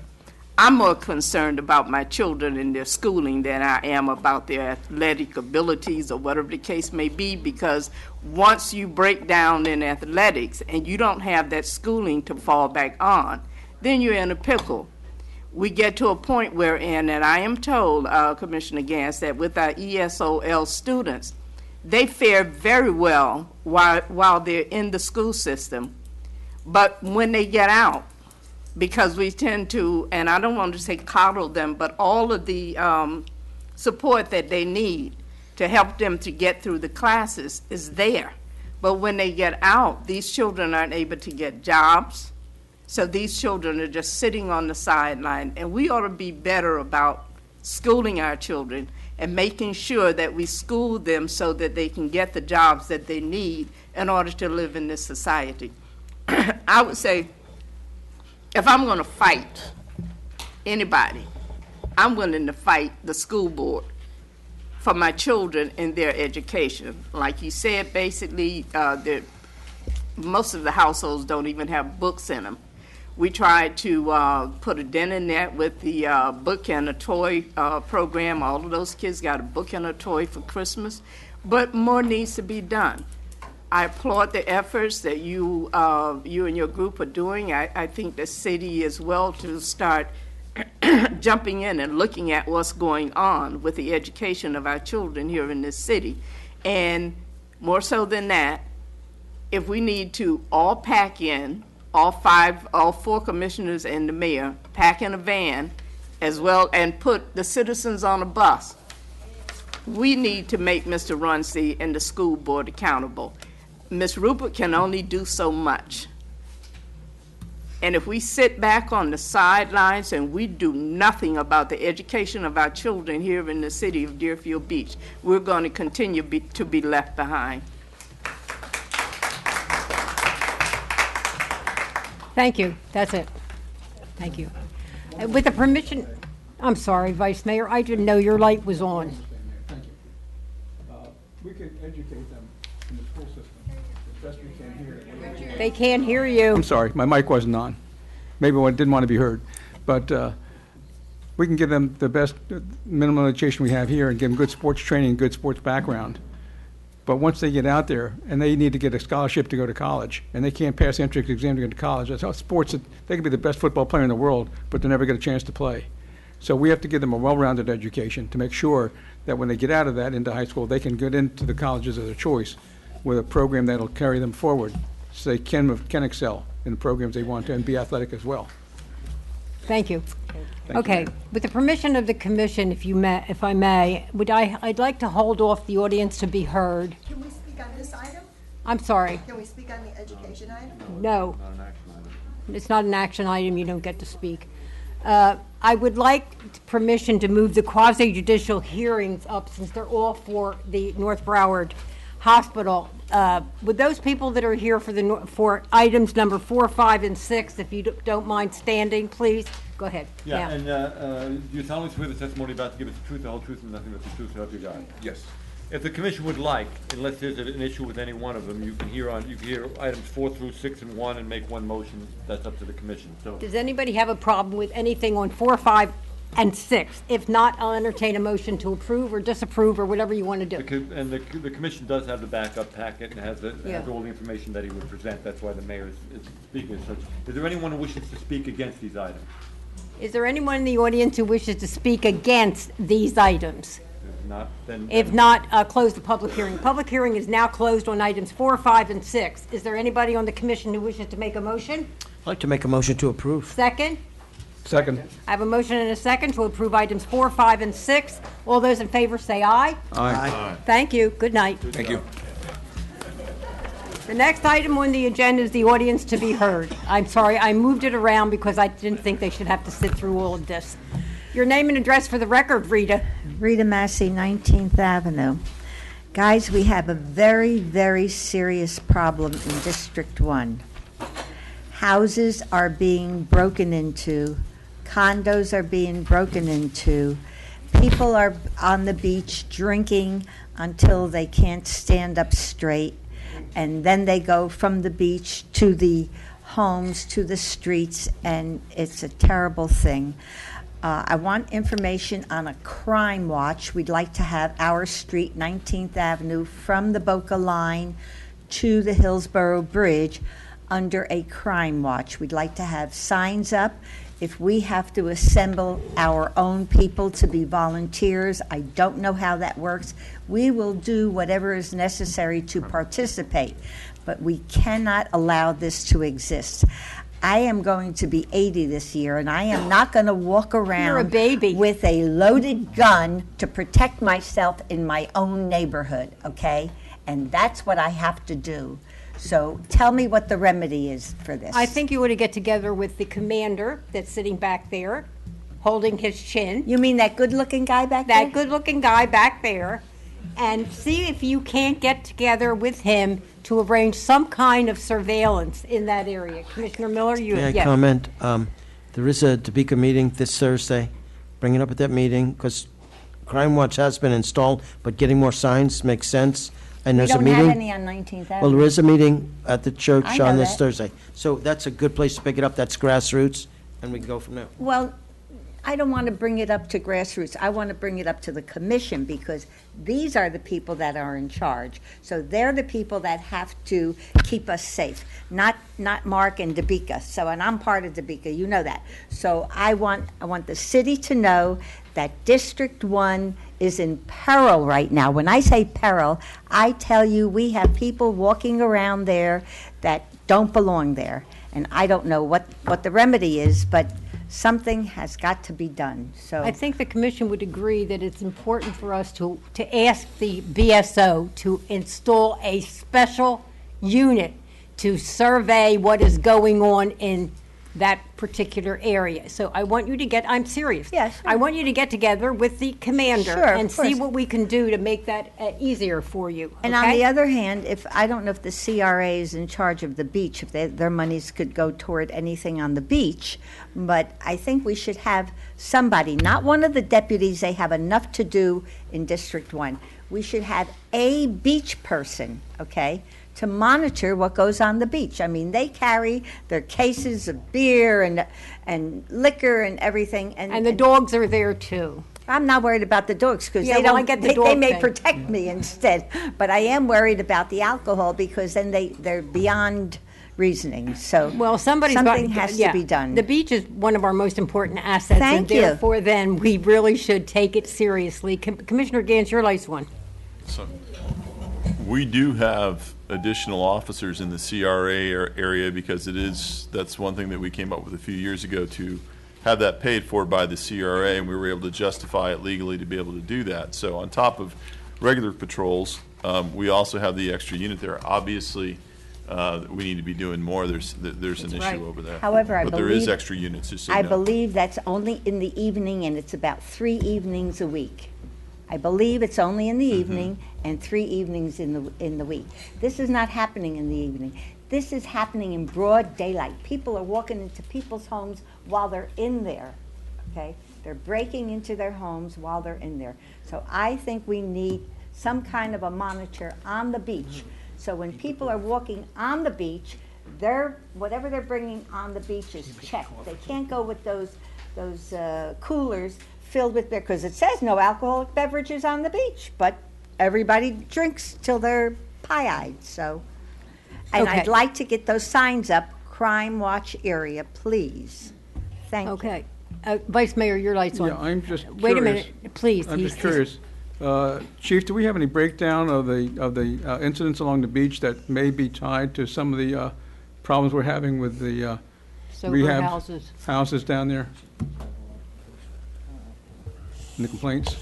I'm more concerned about my children and their schooling than I am about their athletic abilities or whatever the case may be, because once you break down in athletics and you don't have that schooling to fall back on, then you're in a pickle. We get to a point wherein, and I am told, Commissioner Gans, that with our ESOL students, they fare very well while they're in the school system. But when they get out, because we tend to, and I don't want to say coddle them, but all of the support that they need to help them to get through the classes is there. But when they get out, these children aren't able to get jobs. So these children are just sitting on the sideline. And we ought to be better about schooling our children and making sure that we school them so that they can get the jobs that they need in order to live in this society. I would say, if I'm going to fight anybody, I'm willing to fight the school board for my children and their education. Like you said, basically, most of the households don't even have books in them. We tried to put a dent in that with the book and a toy program. All of those kids got a book and a toy for Christmas, but more needs to be done. I applaud the efforts that you and your group are doing. I think the city as well to start jumping in and looking at what's going on with the education of our children here in this city. And more so than that, if we need to all pack in, all 4 commissioners and the mayor, pack in a van as well and put the citizens on a bus, we need to make Mr. Runcie and the school board accountable. Ms. Rupert can only do so much. And if we sit back on the sidelines and we do nothing about the education of our children here in the city of Deerfield Beach, we're going to continue to be left behind. Thank you. That's it. Thank you. With the permission, I'm sorry, Vice Mayor, I didn't know your light was on. Thank you. We could educate them in the school system. They can't hear you. I'm sorry, my mic wasn't on. Maybe I didn't want to be heard. But we can give them the best minimum education we have here and give them good sports training and good sports background. But once they get out there and they need to get a scholarship to go to college and they can't pass the entrance exam to go to college, that's how sports, they can be the best football player in the world, but they never get a chance to play. So we have to give them a well-rounded education to make sure that when they get out of that into high school, they can get into the colleges of their choice with a program that'll carry them forward so they can excel in the programs they want to and be athletic as well. Thank you. Thank Okay, you. with the permission of the commission, if I may, I'd like to hold off the audience to be heard. Can we speak on this item? I'm sorry. Can we speak on the education item? No. It's not an action item, you don't get to speak. I would like permission to move the quasi-judicial hearings up since they're all for the North Broward Hospital. Would those people that are here for items number 4, 5, and 6, if you don't mind standing, please? Go ahead. Yeah, and you solemnly swear the testimony about to give us the truth, the whole truth, and nothing but the truth, so help you God. Yes. If the commission would like, unless there's an issue with any one of them, you can hear items 4 through 6 and 1 and make one motion. That's up to the commission. So, Does anybody have a problem with anything on 4, 5, and 6? If not, I'll entertain a motion to approve or disapprove or whatever you want to do. the commission does have the backup packet and has Yeah. all the information that he would present. That's why the mayor is speaking as such. Is there anyone who wishes to speak against these items? Is there anyone in the audience who wishes to speak against these items? If not, then. If not, close the public hearing. Public hearing is now closed on items 4, 5, and 6. Is there anybody on the commission who wishes to make a motion? I'd like to make a motion to approve. Second? Second. I have a motion and a second to approve items 4, 5, and 6. All those in favor say aye. Aye. Thank you. Good night. Thank you. The next item on the agenda is the audience to be heard. I'm sorry, I moved it around because I didn't think they should have to sit through all of this. Your name and address for the record, Rita. Rita Massey, 19th Avenue. Guys, we have a very, very serious problem in District 1. Houses are being broken into. Condos are being broken into. People are on the beach drinking until they can't stand up straight. And then they go from the beach to the homes, to the streets, and it's a terrible thing. I want information on a crime watch. We'd like to have our street, 19th Avenue, from the Boca line to the Hillsborough Bridge under a crime watch. We'd like to have signs up. If we have to assemble our own people to be volunteers, I don't know how that works. We will do whatever is necessary to participate, but we cannot allow this to exist. I am going to be 80 this year, and I am not going to walk around You're a baby. with a loaded gun to protect myself in my own neighborhood, okay? And that's what I have to do. So tell me what the remedy is for this. I think you ought to get together with the commander that's sitting back there, holding his chin. You mean that good-looking guy back there? That good-looking guy back there, and see if you can't get together with him to arrange some kind of surveillance in that area. Commissioner Miller, you... May I yes. comment? There is a Topeka meeting this Thursday. Bring it up at that meeting, because Crime Watch has been installed, but getting more signs makes sense. And We there's a don't meeting. have any on 19th Avenue. Well, there is a meeting at the I church know on this that. Thursday. So that's a good place to pick it up. That's grassroots, and we can go from there. Well, I don't want to bring it up to grassroots. I want to bring it up to the commission because these are the people that are in charge. So they're the people that have to keep us safe, not Mark and Topeka. So, and I'm part of Topeka, you know that. So I want the city to know that District 1 is in peril right now. When I say peril, I tell you we have people walking around there that don't belong there. And I don't know what the remedy is, but something has got to be done. So I think the commission would agree that it's important for us to ask the BSO to install a special unit to survey what is going on in that particular area. So I want you to I'm serious. Yes. I want you to get together with the commander Sure, of and see course. what we can do to make that easier for you. And on the other hand, I don't know if the CRA is in charge of the beach, if their monies could go toward anything on the beach, but I think we should have somebody, not one of the deputies, they have enough to do in District 1. We should have a beach person, okay, to monitor what goes on the beach. I mean, they carry their cases of beer and liquor and everything. And the dogs are there too. I'm not worried about the dogs because Yeah, they well, don't. I get the they dog may thing. protect me instead, but I am worried about the alcohol because then they're beyond reasoning. So Well, something has to be done. The beach is one of our most important assets, Thank and you. therefore, then we really should take it seriously. Commissioner Gantz, your last one. So, we do have additional officers in the CRA area because that's one thing that we came up with a few years ago to have that paid for by the CRA, and we were able to justify it legally to be able to do that. So on top of regular patrols, we also have the extra unit there. Obviously, we need to be doing more. There's an issue over there. However, but there is extra units, just so you I know. believe that's only in the evening, and it's about 3 evenings a week. I believe it's only in the evening and 3 evenings in the week. This is not happening in the evening. This is happening in broad daylight. People are walking into people's homes while they're in there, okay? They're breaking into their homes while they're in there. So I think we need some kind of a monitor on the beach. So when people are walking on the beach, whatever they're bringing on the beach is checked. They can't go with those coolers filled with beer, because it says no alcoholic beverages on the beach, but everybody drinks till they're pie-eyed, so. And Okay. I'd like to get those signs up, crime watch area, please. Thank you. Okay. Vice Mayor, your last one. Yeah, I'm just curious. Wait a minute, please. I'm just curious. Chief, do we have any breakdown of the incidents along the beach that may be tied to some of the problems we're having with the Sober rehab houses down there? And the complaints?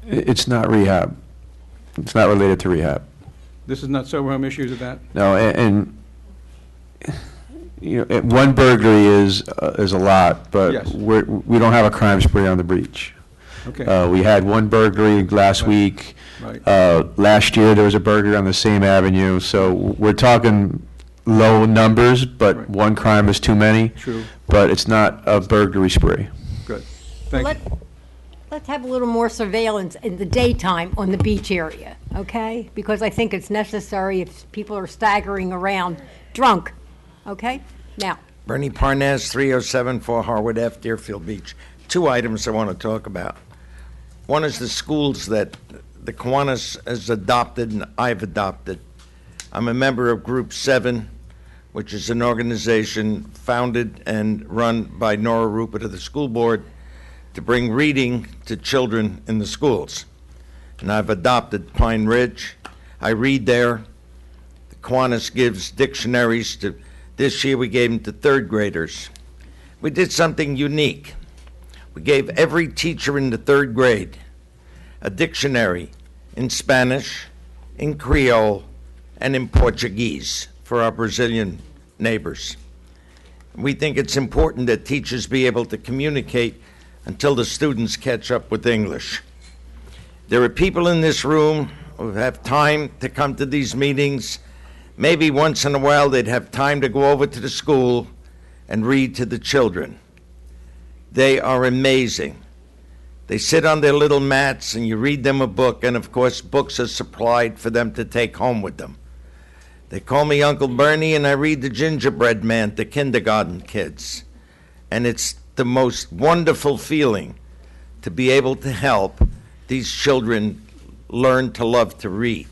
It's not rehab. It's not related to rehab. This is not sober home issues of that? No, and you know, one burglary is a lot, but Yes. we don't have a crime spree on the beach. Okay. We had one burglary last week. Right. Last year, there was a burglary on the same avenue. So we're talking low numbers, but one crime is too many. True. But it's not a burglary spree. Good. Thank you. Let's have a little more surveillance in the daytime on the beach area, okay? Because I think it's necessary if people are staggering around drunk, okay? Now, Bernie Parnas, 3074 Harwood F, Deerfield Beach. 2 items I want to talk about. One is the schools that the Kiwanis has adopted and I've adopted. I'm a member of Group 7, which is an organization founded and run by Nora Rupert of the school board to bring reading to children in the schools. And I've adopted Pine Ridge. I read there. The Kiwanis gives dictionaries to, this year we gave them to 3rd graders. We did something unique. We gave every teacher in the 3rd grade a dictionary in Spanish, in Creole, and in Portuguese for our Brazilian neighbors. We think it's important that teachers be able to communicate until the students catch up with English. There are people in this room who have time to come to these meetings. Maybe once in a while they'd have time to go over to the school and read to the children. They are amazing. They sit on their little mats and you read them a book, and of course books are supplied for them to take home with them. They call me Uncle Bernie, and I read The Gingerbread Man to kindergarten kids. And it's the most wonderful feeling to be able to help these children learn to love to read.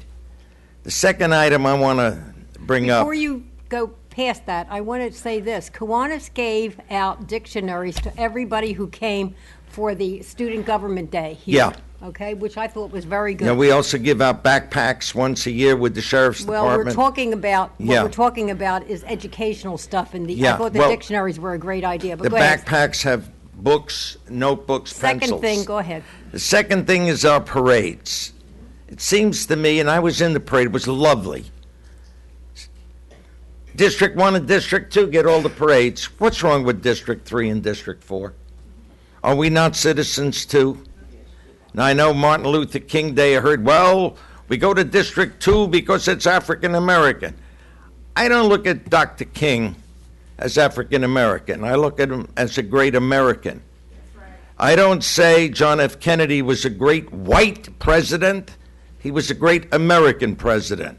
The second item I want to bring up. before you go past that, I want to say this. Kiwanis gave out dictionaries to everybody who came for the Student Government Day here. Yeah. Okay, which I thought was very good. Now, we also give out backpacks once a year with the Sheriff's Well, Department. we're talking about, what Yeah. we're talking about is educational stuff, and I Yeah, thought the well, dictionaries were a great idea, but The go ahead. backpacks have books, notebooks, pencils. Second thing, go ahead. The second thing is our parades. It seems to me, and I was in the parade, it was lovely. District 1 and District 2 get all the parades. What's wrong with District 3 and District 4? Are we not citizens too? Now, I know Martin Luther King Day, I heard, well, we go to District 2 because it's African American. I don't look at Dr. King as African American. I look at him as a great American. I don't say John F. Kennedy was a great white president. He was a great American president.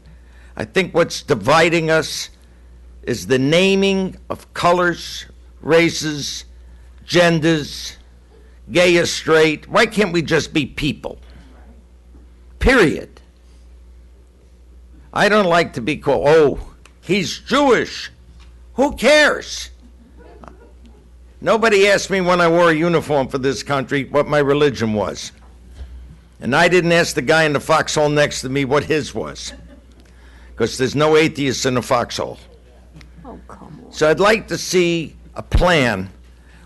I think what's dividing us is the naming of colors, races, genders, gay or straight. Why can't we just be people? Period. I don't like to be called, oh, he's Jewish. Who cares? Nobody asked me when I wore a uniform for this country what my religion was. And I didn't ask the guy in the foxhole next to me what his was. Because there's no atheists in the foxhole. Oh, come on. So I'd like to see a plan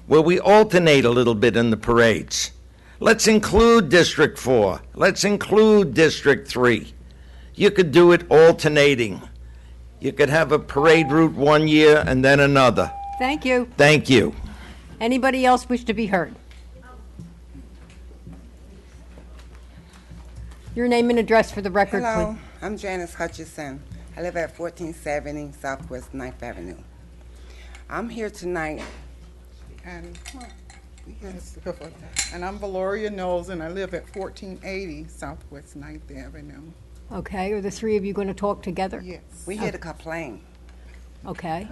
where we alternate a little bit in the parades. Let's include District 4. Let's include District 3. You could do it alternating. You could have a parade route one year and then another. Thank you. Thank you. Anybody else wish to be heard? Your name and address for the record, Hello, please. I'm Janice Hutchison. I live at 1470 Southwest 9th Avenue. I'm here tonight. And I'm Valoria Knowles, and I live at 1480 Southwest 9th Avenue. Okay, are the three of you going to talk together? Yes. We're here to complain. Okay.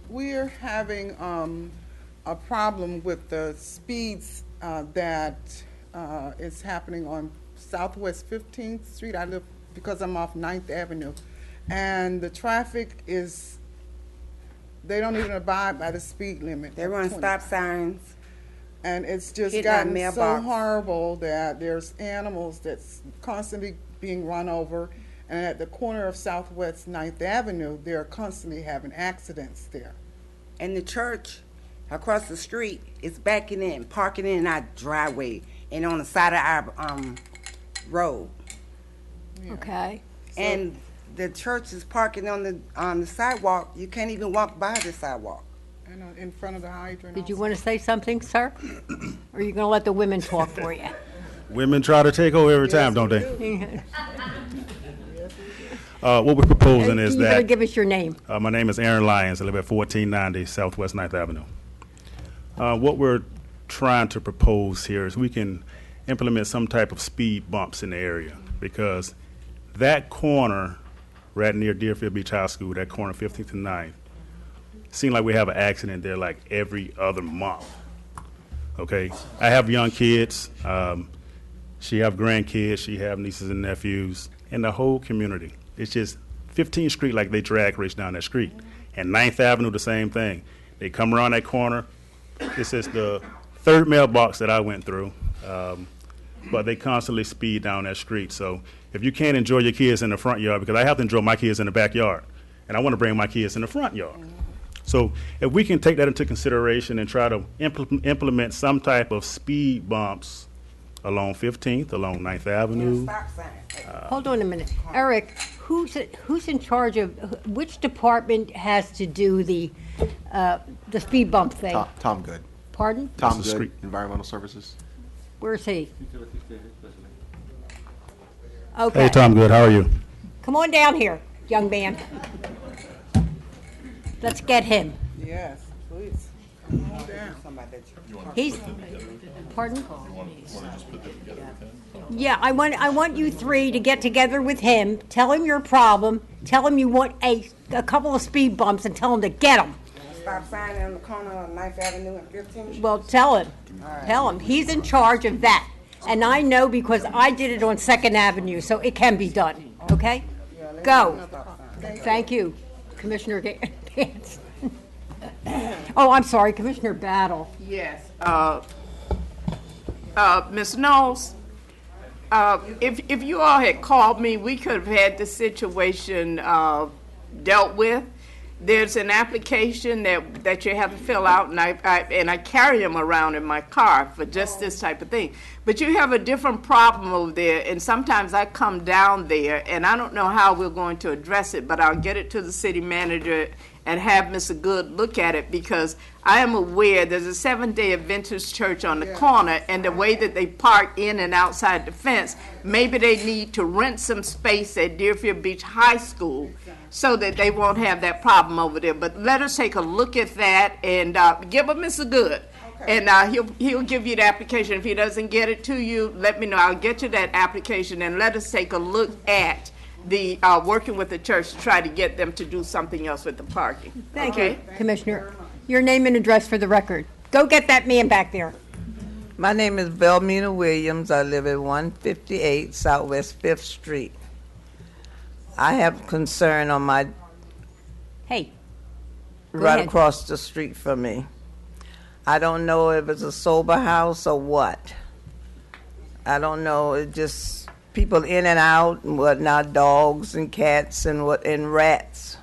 We're having a problem with the speeds that is happening on Southwest 15th Street. I live because I'm off 9th Avenue. And the traffic is, they don't even abide by the speed limit. They run stop signs. And it's just Hit our gotten so mailbox. horrible that there's animals that's constantly being run over. And at the corner of Southwest 9th Avenue, they're constantly having accidents there. And the church across the street is backing in, parking in our driveway and on the side of our road. Okay. And the church is parking on the sidewalk. You can't even walk by the sidewalk. And in front of the hydrant. Did you want to say something, sir? Or are you going to let the women talk for you? Women try to take over every time, don't they? What we're proposing is You better that give us your name. my name is Aaron Lyons. I live at 1490 Southwest 9th Avenue. What we're trying to propose here is we can implement some type of speed bumps in the area, because that corner right near Deerfield Beach High School, that corner 15th and 9th, seems like we have an accident there like every other month. Okay, I have young kids. She have grandkids. She have nieces and nephews, and the whole community. It's just 15th Street like they drag race down that street, and 9th Avenue the same thing. They come around that corner. This is the third mailbox that I went through, but they constantly speed down that street. So if you can't enjoy your kids in the front yard, because I have to enjoy my kids in the backyard, and I want to bring my kids in the front yard. So if we can take that into consideration and try to implement some type of speed bumps along 15th, along 9th Avenue. Hold on a minute. Eric, who's in charge of, which department has to do the speed bump thing? Tom Good. Pardon? Tom Good, Environmental Services. Where's he? Okay. Hey, Tom Good, how are you? Come on down here, young man. Let's get him. Yes, please. Come on down. He's, pardon? Yeah, I want you three to get together with him, tell him your problem, tell him you want a couple of speed bumps, and tell him to get them. Stop sign on the corner of 9th Avenue and 15th. Well, tell him. Tell him. He's in charge of that. And I know because I did it on 2nd Avenue, so it can be done. Okay? Go. Thank you, Commissioner Gantz. Oh, I'm sorry, Commissioner Battle. Yes. Ms. Knowles, if you all had called me, we could have had the situation dealt with. There's an application that you have to fill out, and I carry them around in my car for just this type of thing. But you have a different problem over there, and sometimes I come down there, and I don't know how we're going to address it, but I'll get it to the city manager and have Mr. Good look at it, because I am aware there's a Seventh-day Adventist church on the corner, and the way that they park in and outside the fence, maybe they need to rent some space at Deerfield Beach High School so that they won't have that problem over there. But let us take a look at that and give him Mr. Good. And he'll give you the application. If he doesn't get it to you, let me know. I'll get you that application, and let us take a look at the working with the church to try to get them to do something else with the parking. Thank Okay? you, Commissioner. Your name and address for the record. Go get that man back there. My name is Belmina Williams. I live at 158 Southwest 5th Street. I have concern on my Hey. right ahead. across the street from me. I don't know if it's a sober house or what. I don't know. It just people in and out and whatnot, dogs and cats and rats.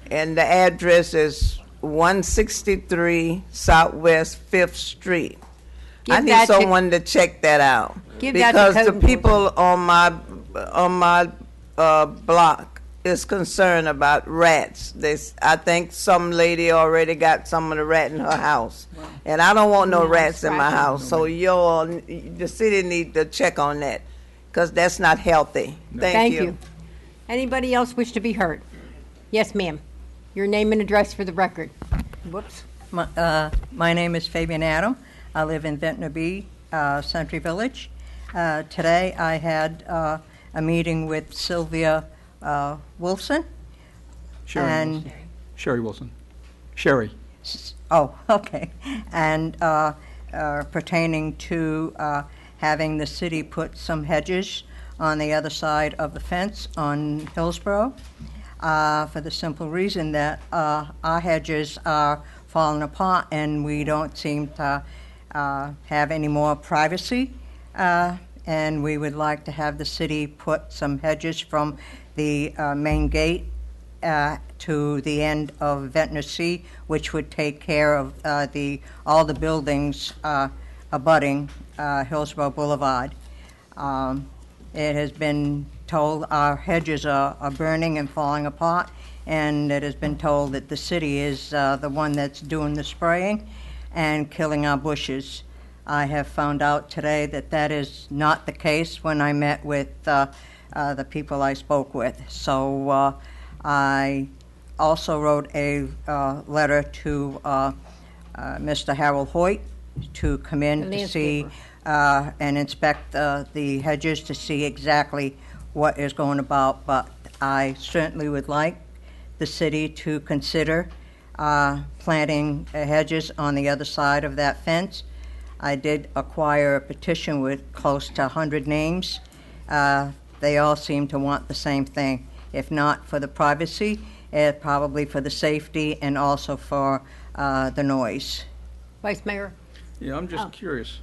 And the address is 163 Southwest 5th Street. I Give need that to- someone to check that out Give that to because the code people on my block is concerned about rats. I think some lady already got some of the rat in her house, and I don't want no rats in my house. So the city need to check on that because that's not healthy. Thank you. Anybody else wish to be heard? Yes, ma'am. Your name and address for the record. Whoops. My name is Fabian Adam. I live in Ventnor Beach, Century Village. Today I had a meeting with Sylvia Wilson. Sherry Wilson. Sherry. Oh, okay. And pertaining to having the city put some hedges on the other side of the fence on Hillsborough, for the simple reason that our hedges are falling apart and we don't seem to have any more privacy. And we would like to have the city put some hedges from the main gate to the end of Ventnor Sea, which would take care of all the buildings abutting Hillsborough Boulevard. It has been told our hedges are burning and falling apart, and it has been told that the city is the one that's doing the spraying and killing our bushes. I have found out today that that is not the case when I met with the people I spoke with. So I also wrote a letter to Mr. Harold Hoyt to come in to see and inspect the hedges to see exactly what is going about. But I certainly would like the city to consider planting hedges on the other side of that fence. I did acquire a petition with close to 100 names. They all seem to want the same thing. If not for the privacy, probably for the safety and also for the noise. Vice Mayor? Yeah, I'm just curious.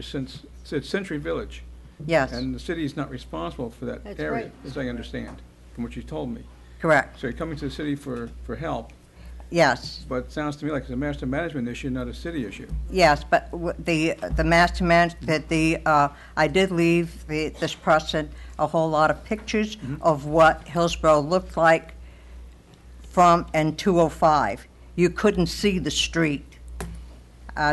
Since it's Century Village. Yes. And the city is not responsible for that That's area, right. as I understand, from what you told me. Correct. So you're coming to the city for help. Yes. But it sounds to me like it's a master management issue, not a city issue. Yes, but the master management, I did leave this person a whole lot of pictures of what Hillsborough looked like from and 205. You couldn't see the street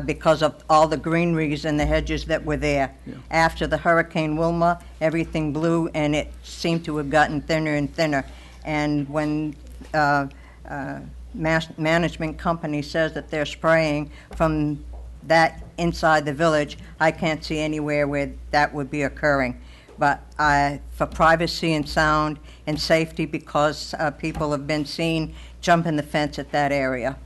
because of all the greeneries and the hedges that were there. Yeah. After the Hurricane Wilma, everything blew and it seemed to have gotten thinner and thinner. And when management company says that they're spraying from that inside the village, I can't see anywhere where that would be occurring. But for privacy and sound and safety, because people have been seen jumping the fence at that area.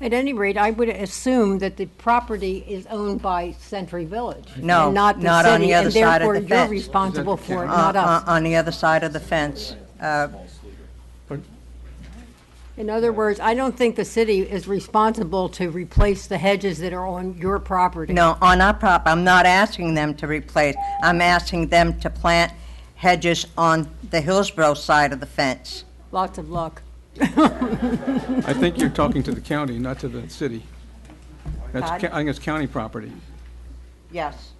At any rate, I would assume that the property is owned by Century Village. No, and not the not city, on the other side of the And therefore, fence. you're responsible for it, not us. On the other side of the fence. In other words, I don't think the city is responsible to replace the hedges that are on your property. No, on our property. I'm not asking them to replace. I'm asking them to plant hedges on the Hillsborough side of the fence. Lots of luck. I think you're talking to the county, not to the city. I Todd? think it's county property. Yes.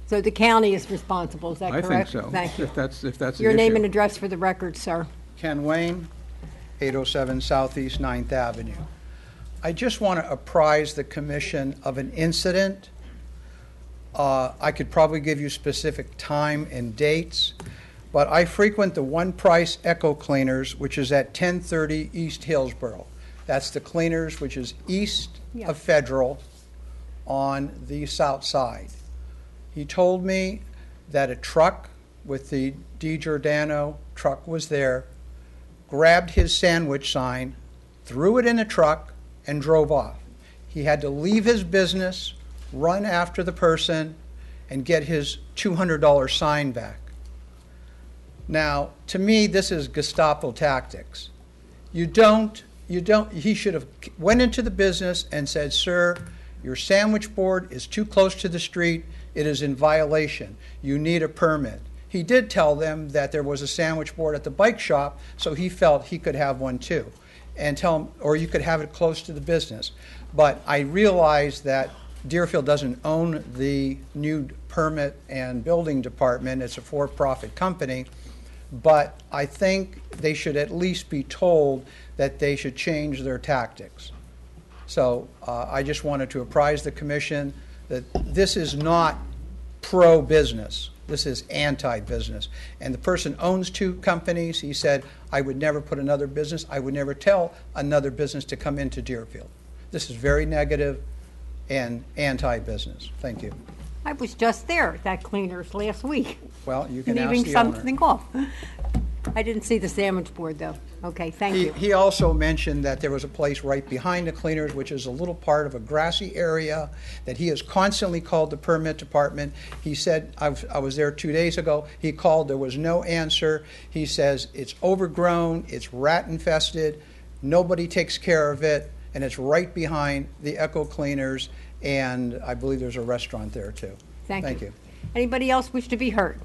So the county is responsible, is that I correct? think so. Thank you. If that's the Your name issue. and address for the record, sir. Ken Wayne, 807 Southeast 9th Avenue. I just want to apprise the commission of an incident. I could probably give you specific time and dates, but I frequent the One Price Echo Cleaners, which is at 1030 East Hillsborough. That's the cleaners which is east of Federal on the south side. He told me that a truck with the DiGiordano truck was there, grabbed his sandwich sign, threw it in a truck, and drove off. He had to leave his business, run after the person, and get his $200 sign back. Now, to me, this is Gestapo tactics. He should have went into the business and said, sir, your sandwich board is too close to the street. It is in violation. You need a permit. He did tell them that there was a sandwich board at the bike shop, so he felt he could have one too. And tell him, or you could have it close to the business. But I realize that Deerfield doesn't own the new permit and building department. It's a for-profit company. But I think they should at least be told that they should change their tactics. So I just wanted to apprise the commission that this is not pro-business. This is anti-business. And the person owns two companies. He said, I would never put another business, I would never tell another business to come into Deerfield. This is very negative and anti-business. Thank you. I was just there at that cleaners last week. Well, you can ask leaving the owner. something off. I didn't see the sandwich board, though. Okay, thank you. He also mentioned that there was a place right behind the cleaners, which is a little part of a grassy area, that he has constantly called the permit department. He said, I was there 2 days ago, he called, there was no answer. He says it's overgrown, it's rat infested, nobody takes care of it, and it's right behind the Echo Cleaners, and I believe there's a restaurant there too. Thank you. Anybody else wish to be heard?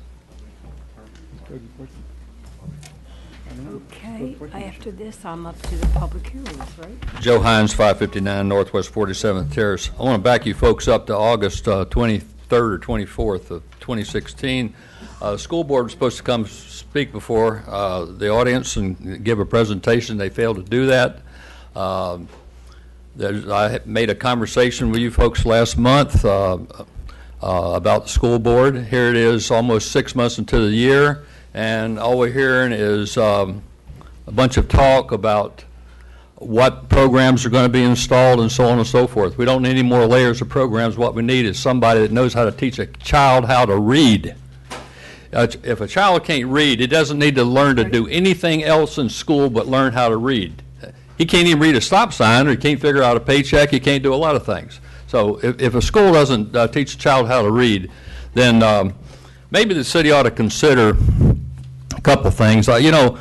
Okay, after this, I'm up to the public hearings, right? Joe Hines, 559 Northwest 47th Terrace. I want to back you folks up to August 23rd or 24th of 2016. The school board was supposed to come speak before the audience and give a presentation. They failed to do that. I made a conversation with you folks last month about the school board. Here it is, almost 6 months into the year. And all we're hearing is a bunch of talk about what programs are going to be installed and so on and so forth. We don't need any more layers of programs. What we need is somebody that knows how to teach a child how to read. If a child can't read, he doesn't need to learn to do anything else in school but learn how to read. He can't even read a stop sign, or he can't figure out a paycheck. He can't do a lot of things. So if a school doesn't teach a child how to read, then maybe the city ought to consider a couple things. Terms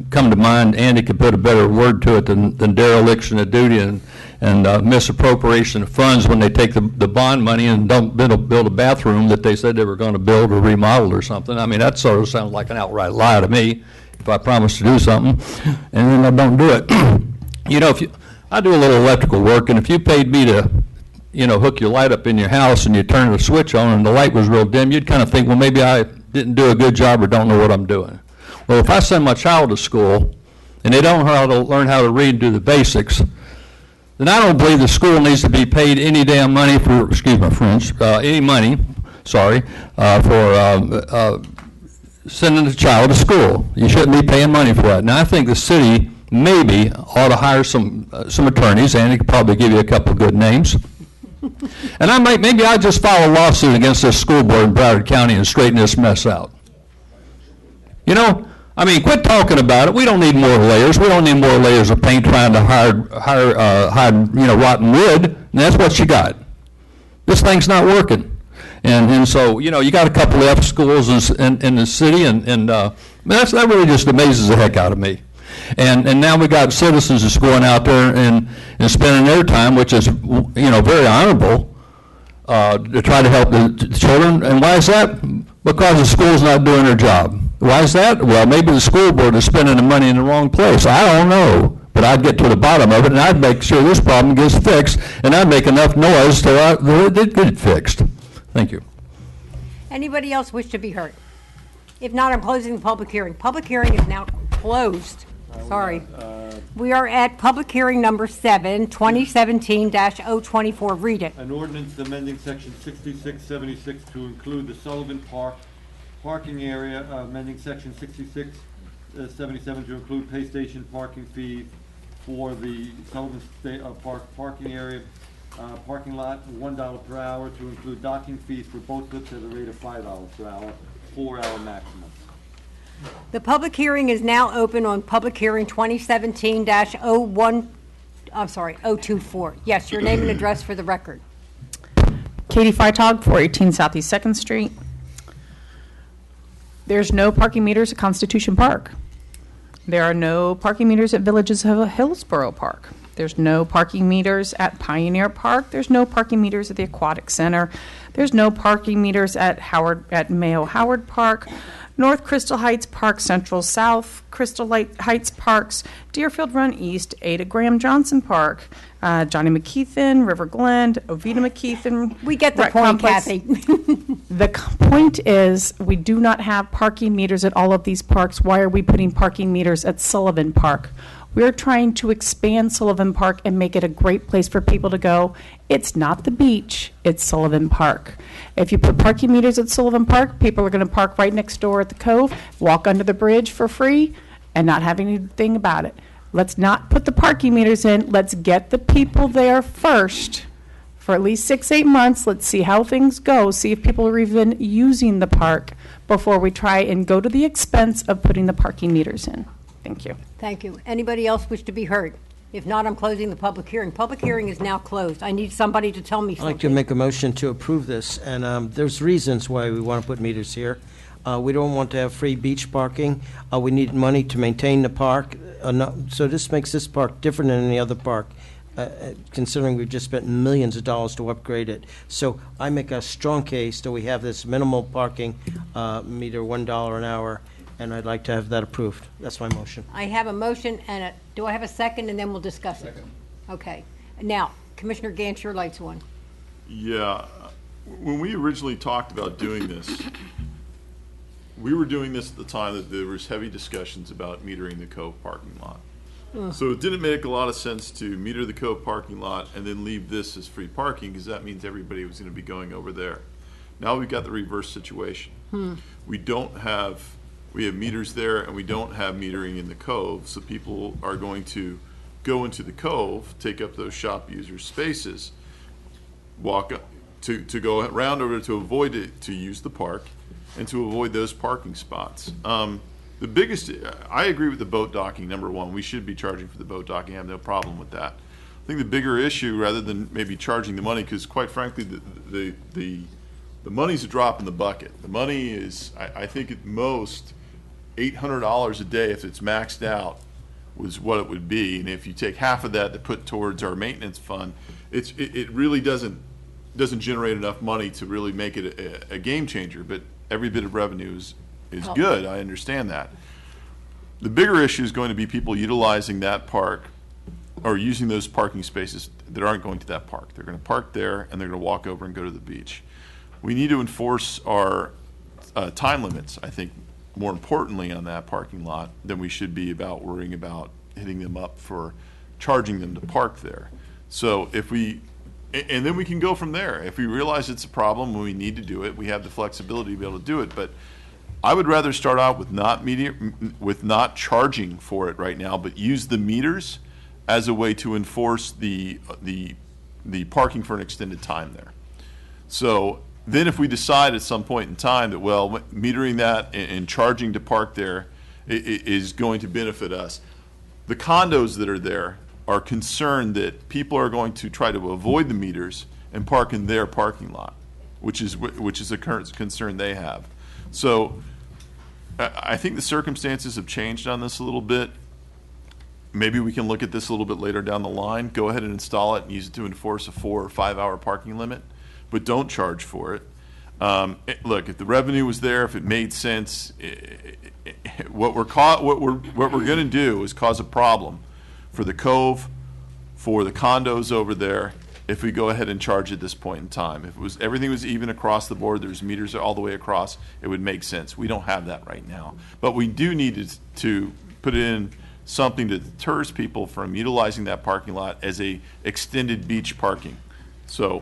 come to mind. Andy could put a better word to it than dereliction of duty and misappropriation of funds when they take the bond money and don't build a bathroom that they said they were going to build or remodel or something. I mean, that sort of sounds like an outright lie to me. If I promise to do something and then I don't do it. I do a little electrical work, and if you paid me to hook your light up in your house and you turn the switch on and the light was real dim, you'd kind of think, well, maybe I didn't do a good job or don't know what I'm doing. Well, if I send my child to school and they don't know how to learn how to read and do the basics, then I don't believe the school needs to be paid any damn money for, excuse my French, any money, for sending the child to school. You shouldn't be paying money for that. Now, I think the city maybe ought to hire some attorneys, and he could probably give you a couple of good names. And maybe I'll just file a lawsuit against this school board in Broward County and straighten this mess out. Quit talking about it. We don't need more layers. We don't need more layers of paint trying to hide rotten wood. And that's what you got. This thing's not working. And so, you got a couple of F schools in the city, and that really just amazes the heck out of me. And now we got citizens that's going out there and spending their time, which is, very honorable, to try to help the children. And why is that? Because the school's not doing their job. Why is that? Well, maybe the school board is spending the money in the wrong place. I don't know. But I'd get to the bottom of it, and I'd make sure this problem gets fixed, and I'd make enough noise till it get fixed. Thank you. Anybody else wish to be heard? If not, I'm closing the public hearing. Public hearing is now closed. Sorry. We are at public hearing number 7, 2017-024. Read it. An ordinance amending section 6676 to include the Sullivan Park parking area, amending section 6677 to include pay station parking fee for the Sullivan Park parking area, parking lot, $1 per hour to include docking fees for boat trips at a rate of $5 per hour, 4-hour maximum. The public hearing is now open on public hearing 2017-01, I'm sorry, 024. Yes, your name and address for the record. Katie Freitag, 418 Southeast 2nd Street. There's no parking meters at Constitution Park. There are no parking meters at Villages of Hillsborough Park. There's no parking meters at Pioneer Park. There's no parking meters at the Aquatic Center. There's no parking meters at Mayo Howard Park, North Crystal Heights Park, Central South Crystal Heights Parks, Deerfield Run East, Ada Graham Johnson Park, Johnny McKeithen, River Glen, Ovita McKeithen. We get the Rec point, Complex. Kathy. The point is, we do not have parking meters at all of these parks. Why are we putting parking meters at Sullivan Park? We're trying to expand Sullivan Park and make it a great place for people to go. It's not the beach, it's Sullivan Park. If you put parking meters at Sullivan Park, people are going to park right next door at the Cove, walk under the bridge for free, and not have anything about it. Let's not put the parking meters in. Let's get the people there first for at least 6-8 months. Let's see how things go, see if people are even using the park before we try and go to the expense of putting the parking meters in. Thank you. Thank you. Anybody else wish to be heard? If not, I'm closing the public hearing. Public hearing is now closed. I need somebody to tell me I'd something. like to make a motion to approve this, and there's reasons why we want to put meters here. We don't want to have free beach parking. We need money to maintain the park. So this makes this park different than any other park, considering we've just spent millions of dollars to upgrade it. So I make a strong case that we have this minimal parking meter, $1 an hour, and I'd like to have that approved. That's my motion. I have a motion and do I have a second, and then we'll discuss it? Okay. Now, Commissioner Gantz, your light's on. Yeah, when we originally talked about doing this, we were doing this at the time that there was heavy discussions about metering the Cove parking lot. So it didn't make a lot of sense to meter the Cove parking lot and then leave this as free parking, because that means everybody was going to be going over there. Now we've got the reverse situation. We have meters there, and we don't have metering in the Cove, so people are going to go into the Cove, take up those shop user spaces, walk up to go around over to avoid it, to use the park, and to avoid those parking spots. The biggest, I agree with the boat docking, number one. We should be charging for the boat docking. I have no problem with that. I think the bigger issue, rather than maybe charging the money, because quite frankly, the money's a drop in the bucket. The money is, I think at most, $800 a day if it's maxed out was what it would be, and if you take half of that to put towards our maintenance fund, it really doesn't generate enough money to really make it a game changer. But every bit of revenue is good. I understand that. The bigger issue is going to be people utilizing that park or using those parking spaces that aren't going to that park. They're going to park there and they're going to walk over and go to the beach. We need to enforce our time limits, I think, more importantly on that parking lot than we should be about worrying about hitting them up for charging them to park there. So and then we can go from there. If we realize it's a problem and we need to do it, we have the flexibility to be able to do it. But I would rather start out with not charging for it right now, but use the meters as a way to enforce the parking for an extended time there. So then if we decide at some point in time that, well, metering that and charging to park there is going to benefit us, the condos that are there are concerned that people are going to try to avoid the meters and park in their parking lot, which is a current concern they have. So I think the circumstances have changed on this a little bit. Maybe we can look at this a little bit later down the line. Go ahead and install it and use it to enforce a 4 or 5 hour parking limit, but don't charge for it. Look, if the revenue was there, if it made sense, what we're going to do is cause a problem for the Cove, for the condos over there, if we go ahead and charge at this point in time. If everything was even across the board, there's meters all the way across, it would make sense. We don't have that right now, but we do need to put in something that deters people from utilizing that parking lot as a extended beach parking. So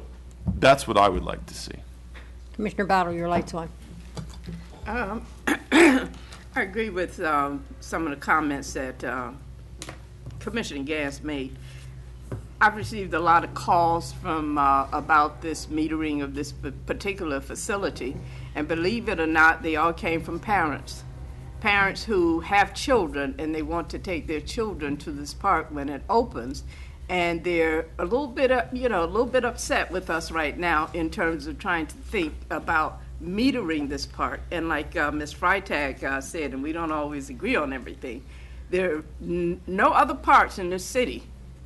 that's what I would like to see. Commissioner Battle, your light's on. I agree with some of the comments that Commissioner Gass made. I've received a lot of calls from about this metering of this particular facility, and believe it or not, they all came from parents. Parents who have children and they want to take their children to this park when it opens, and they're a little bit, a little bit upset with us right now in terms of trying to think about metering this park. And like Ms. Freitag said, and we don't always agree on everything, there are no other parks in this city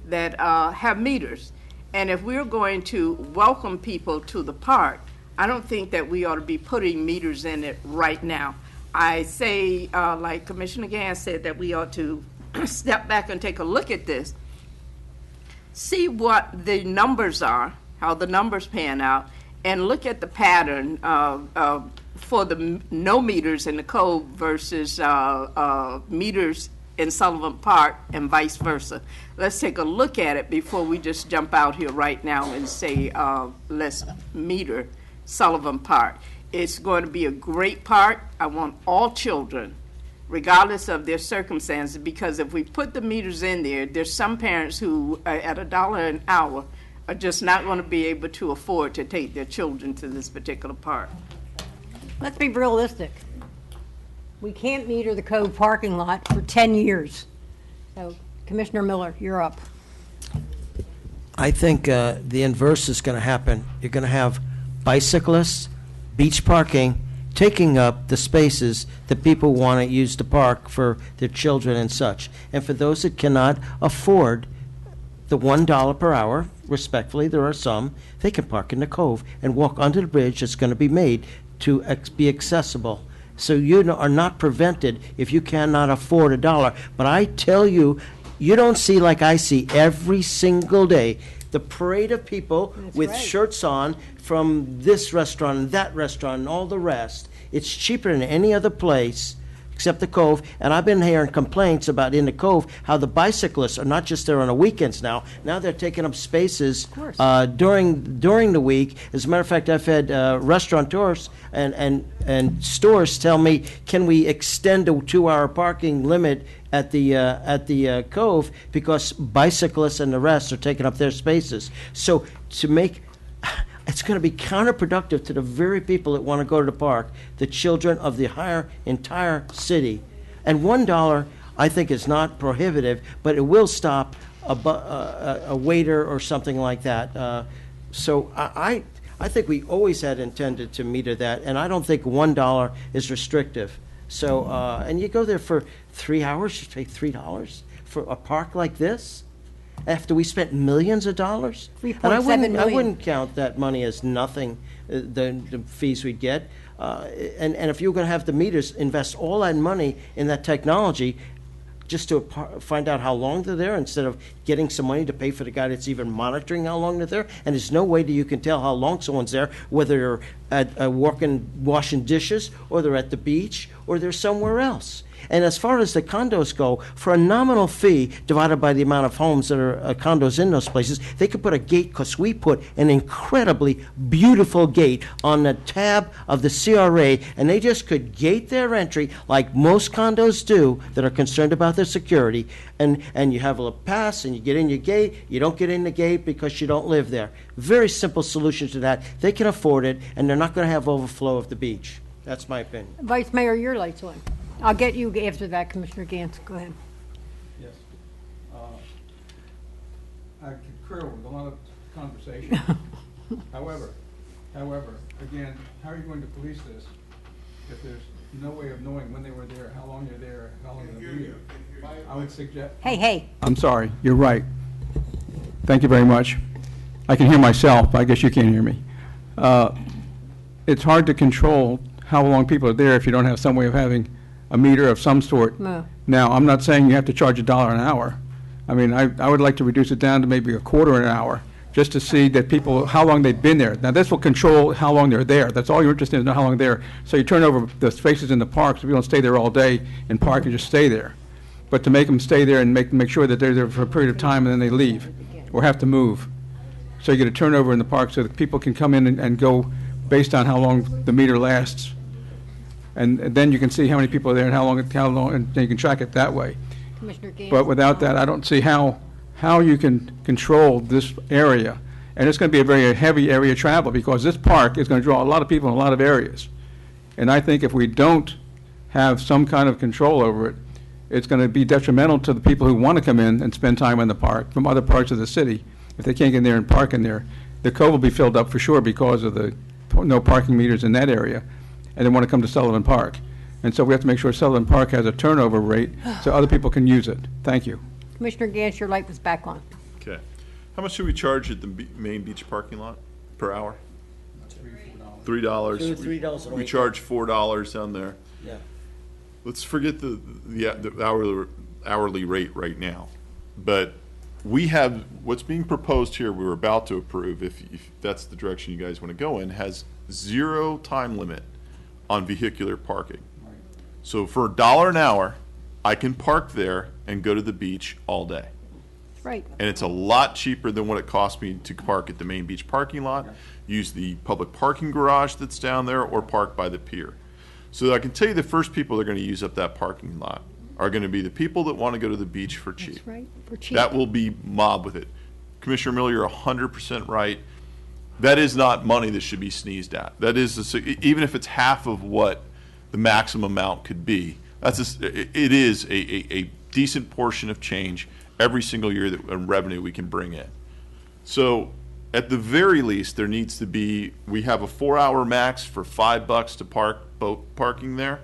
that have meters. And if we're going to welcome people to the park, I don't think that we ought to be putting meters in it right now. I say, like Commissioner Gans said, that we ought to step back and take a look at this, see what the numbers are, how the numbers pan out, and look at the pattern for the no meters in the cove versus meters in Sullivan Park and vice versa. Let's take a look at it before we just jump out here right now and say, let's meter Sullivan Park. It's going to be a great park. I want all children, regardless of their circumstances, because if we put the meters in there, there's some parents who, at $1 an hour, are just not going to be able to afford to take their children to this particular park. Let's be realistic. We can't meter the Cove parking lot for 10 years. So, Commissioner Miller, you're up. I think the inverse is going to happen. You're going to have bicyclists, beach parking, taking up the spaces that people want to use to park for their children and such. And for those that cannot afford the $1 per hour, respectfully, there are some, they can park in the Cove and walk under the bridge that's going to be made to be accessible. So you are not prevented if you cannot afford $1. But I tell you, you don't see like I see every single day the parade of people with shirts on from this restaurant and that restaurant and all the rest. It's cheaper than any other place except the Cove. And I've been hearing complaints about in the Cove how the bicyclists are not just there on the weekends now. Now they're taking up spaces during the week. As a matter of fact, I've had restaurateurs and stores tell me, can we extend a 2-hour parking limit at the Cove because bicyclists and the rest are taking up their spaces. So to make it's going to be counterproductive to the very people that want to go to the park, the children of the entire city. And $1, I think, is not prohibitive, but it will stop a waiter or something like that. So I think we always had intended to meter that, and I don't think $1 is restrictive. So, and you go there for 3 hours, you pay $3 for a park like this? After we spent millions of dollars? And I wouldn't count that money as nothing, the fees we'd get. And if you're going to have the meters invest all that money in that technology just to find out how long they're there instead of getting some money to pay for the guy that's even monitoring how long they're there. And there's no way that you can tell how long someone's there, whether they're at washing dishes or they're at the beach or they're somewhere else. And as far as the condos go, for a nominal fee divided by the amount of homes that are condos in those places, they could put a gate, because we put an incredibly beautiful gate on the tab of the CRA, and they just could gate their entry like most condos do that are concerned about their security. And you have a pass, and you get in your gate. You don't get in the gate because you don't live there. Very simple solution to that. They can afford it, and they're not going to have overflow of the beach. That's my opinion. Vice Mayor, your light's on. I'll get you after that, Commissioner Gantz. Go ahead. Yes. I concur with a lot of conversation. However, again, how are you going to police this if there's no way of knowing when they were there, how long they're there, how long they'll be there? I would suggest... Hey. I'm sorry. You're right. Thank you very much. I can hear myself. I guess you can't hear me. It's hard to control how long people are there if you don't have some way of having a meter of some sort. No. Now, I'm not saying you have to charge $1 an hour. I mean, I would like to reduce it down to maybe a quarter an hour, just to see that people, how long they've been there. Now, this will control how long they're there. That's all you're interested in, is know how long they're there. So you turn over the spaces in the parks, so we don't stay there all day and park and just stay there. But to make them stay there and make sure that they're there for a period of time and then they leave or have to move. So you get a turnover in the park so that people can come in and go based on how long the meter lasts. And then you can see how many people are there and how long, and then you can track it that way. Commissioner Gantz. But without that, I don't see how how you can control this area. And it's going to be a very heavy area of travel because this park is going to draw a lot of people in a lot of areas. And I think if we don't have some kind of control over it, it's going to be detrimental to the people who want to come in and spend time in the park from other parts of the city. If they can't get in there and park in there, the cove will be filled up for sure because of the no parking meters in that area, and they want to come to Sullivan Park. And so we have to make sure Sullivan Park has a turnover rate so other people can use it. Thank you. Commissioner Gantz, your light was back on. Okay. How much should we charge at the main beach parking lot per hour? $3. $3 We charge $4 down there. Yeah. Let's forget the hourly rate right now. But we have, what's being proposed here, we were about to approve, if that's the direction you guys want to go in, has 0 time limit on vehicular parking. So for $1 an hour, I can park there and go to the beach all day. Right. And it's a lot cheaper than what it cost me to park at the main beach parking lot, use the public parking garage that's down there, or park by the pier. So I can tell you the first people that are going to use up that parking lot are going to be the people that want to go to the beach for cheap. That's right, for cheap. That will be mob with it. Commissioner Miller, you're 100% right. That is not money that should be sneezed at. That is, even if it's half of what the maximum amount could be, it is a decent portion of change every single year that revenue we can bring in. So at the very least, there needs to be, we have a 4-hour max for $5 to park boat parking there.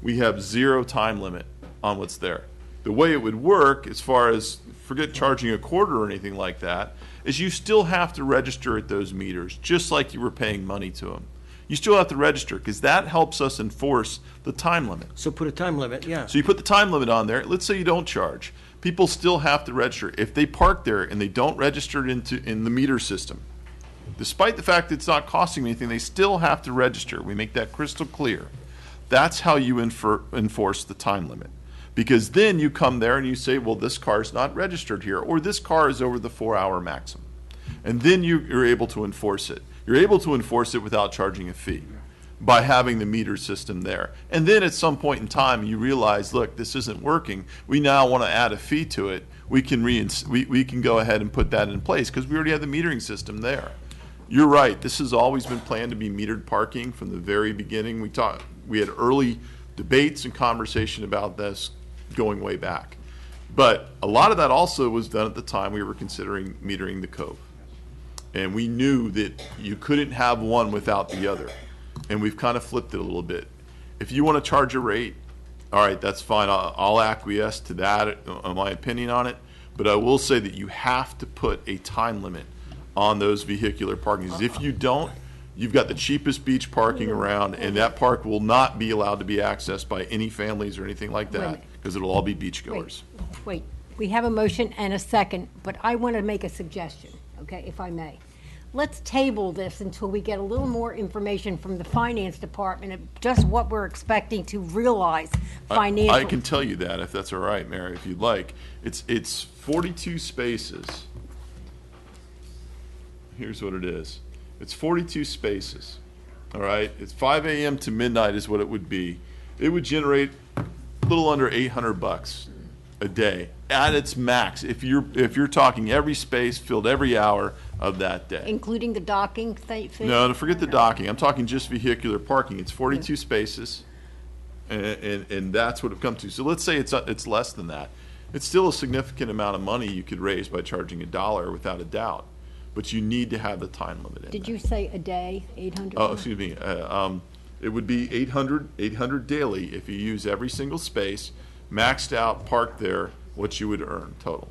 We have 0 time limit on what's there. The way it would work, as far as, forget charging a quarter or anything like that, is you still have to register at those meters, just like you were paying money to them. You still have to register, because that helps us enforce the time limit. So put a time limit, yeah. So you put the time limit on there. Let's say you don't charge. People still have to register. If they park there and they don't register it in the meter system, despite the fact that it's not costing anything, they still have to register. We make that crystal clear. That's how you enforce the time limit. Because then you come there and you say, well, this car is not registered here, or this car is over the 4-hour maximum. And then you're able to enforce it. You're able to enforce it without charging a fee by having the meter system there. And then at some point in time, you realize, look, this isn't working. We now want to add a fee to it. We can go ahead and put that in place because we already have the metering system there. You're right. This has always been planned to be metered parking from the very beginning. We had early debates and conversation about this going way back. But a lot of that also was done at the time we were considering metering the cove. And we knew that you couldn't have one without the other. And we've kind of flipped it a little bit. If you want to charge a rate, all right, that's fine. I'll acquiesce to that, my opinion on it. But I will say that you have to put a time limit on those vehicular parkings. If you don't, you've got the cheapest beach parking around, and that park will not be allowed to be accessed by any families or anything like that, because it'll all be beachgoers. Wait, we have a motion and a second, but I want to make a suggestion, okay, if I may. Let's table this until we get a little more information from the finance department of just what we're expecting to realize financially. I can tell you that, if that's all right, Mary, if you'd like. It's 42 spaces. Here's what it is. It's 42 spaces, all right? It's 5 a.m. to midnight is what it would be. It would generate a little under $800 a day at its max if you're talking every space filled every hour of that day. Including the docking fee? No, forget the docking. I'm talking just vehicular parking. It's 42 spaces, and that's what it comes to. So let's say it's less than that. It's still a significant amount of money you could raise by charging $1 without a doubt. But you need to have the time limit in Did there. you say a day, 800? Oh, excuse me. It would be 800 daily if you use every single space, maxed out, parked there, what you would earn total.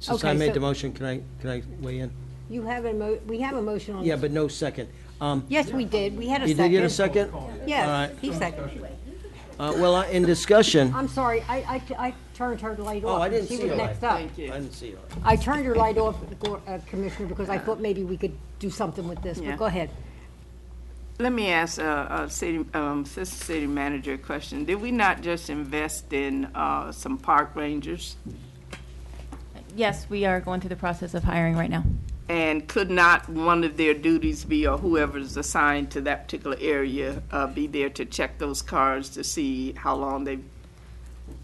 Since I made the motion, can I weigh in? You have we have a motion on Yeah, this. but no second. Yes, we did. We had a You second. did get a second? Yes, All right. he seconded. Well, in discussion. I'm sorry, I turned her light off. Oh, I didn't She see was your next light. up. Thank you. I didn't see your light. I turned your light off, Commissioner, because I thought maybe we could do something with this, Yeah. but go ahead. Let me ask Assistant City Manager a question. Did we not just invest in some park rangers? Yes, we are going through the process of hiring right now. And could not one of their duties be, or whoever's assigned to that particular area, be there to check those cars to see how long they've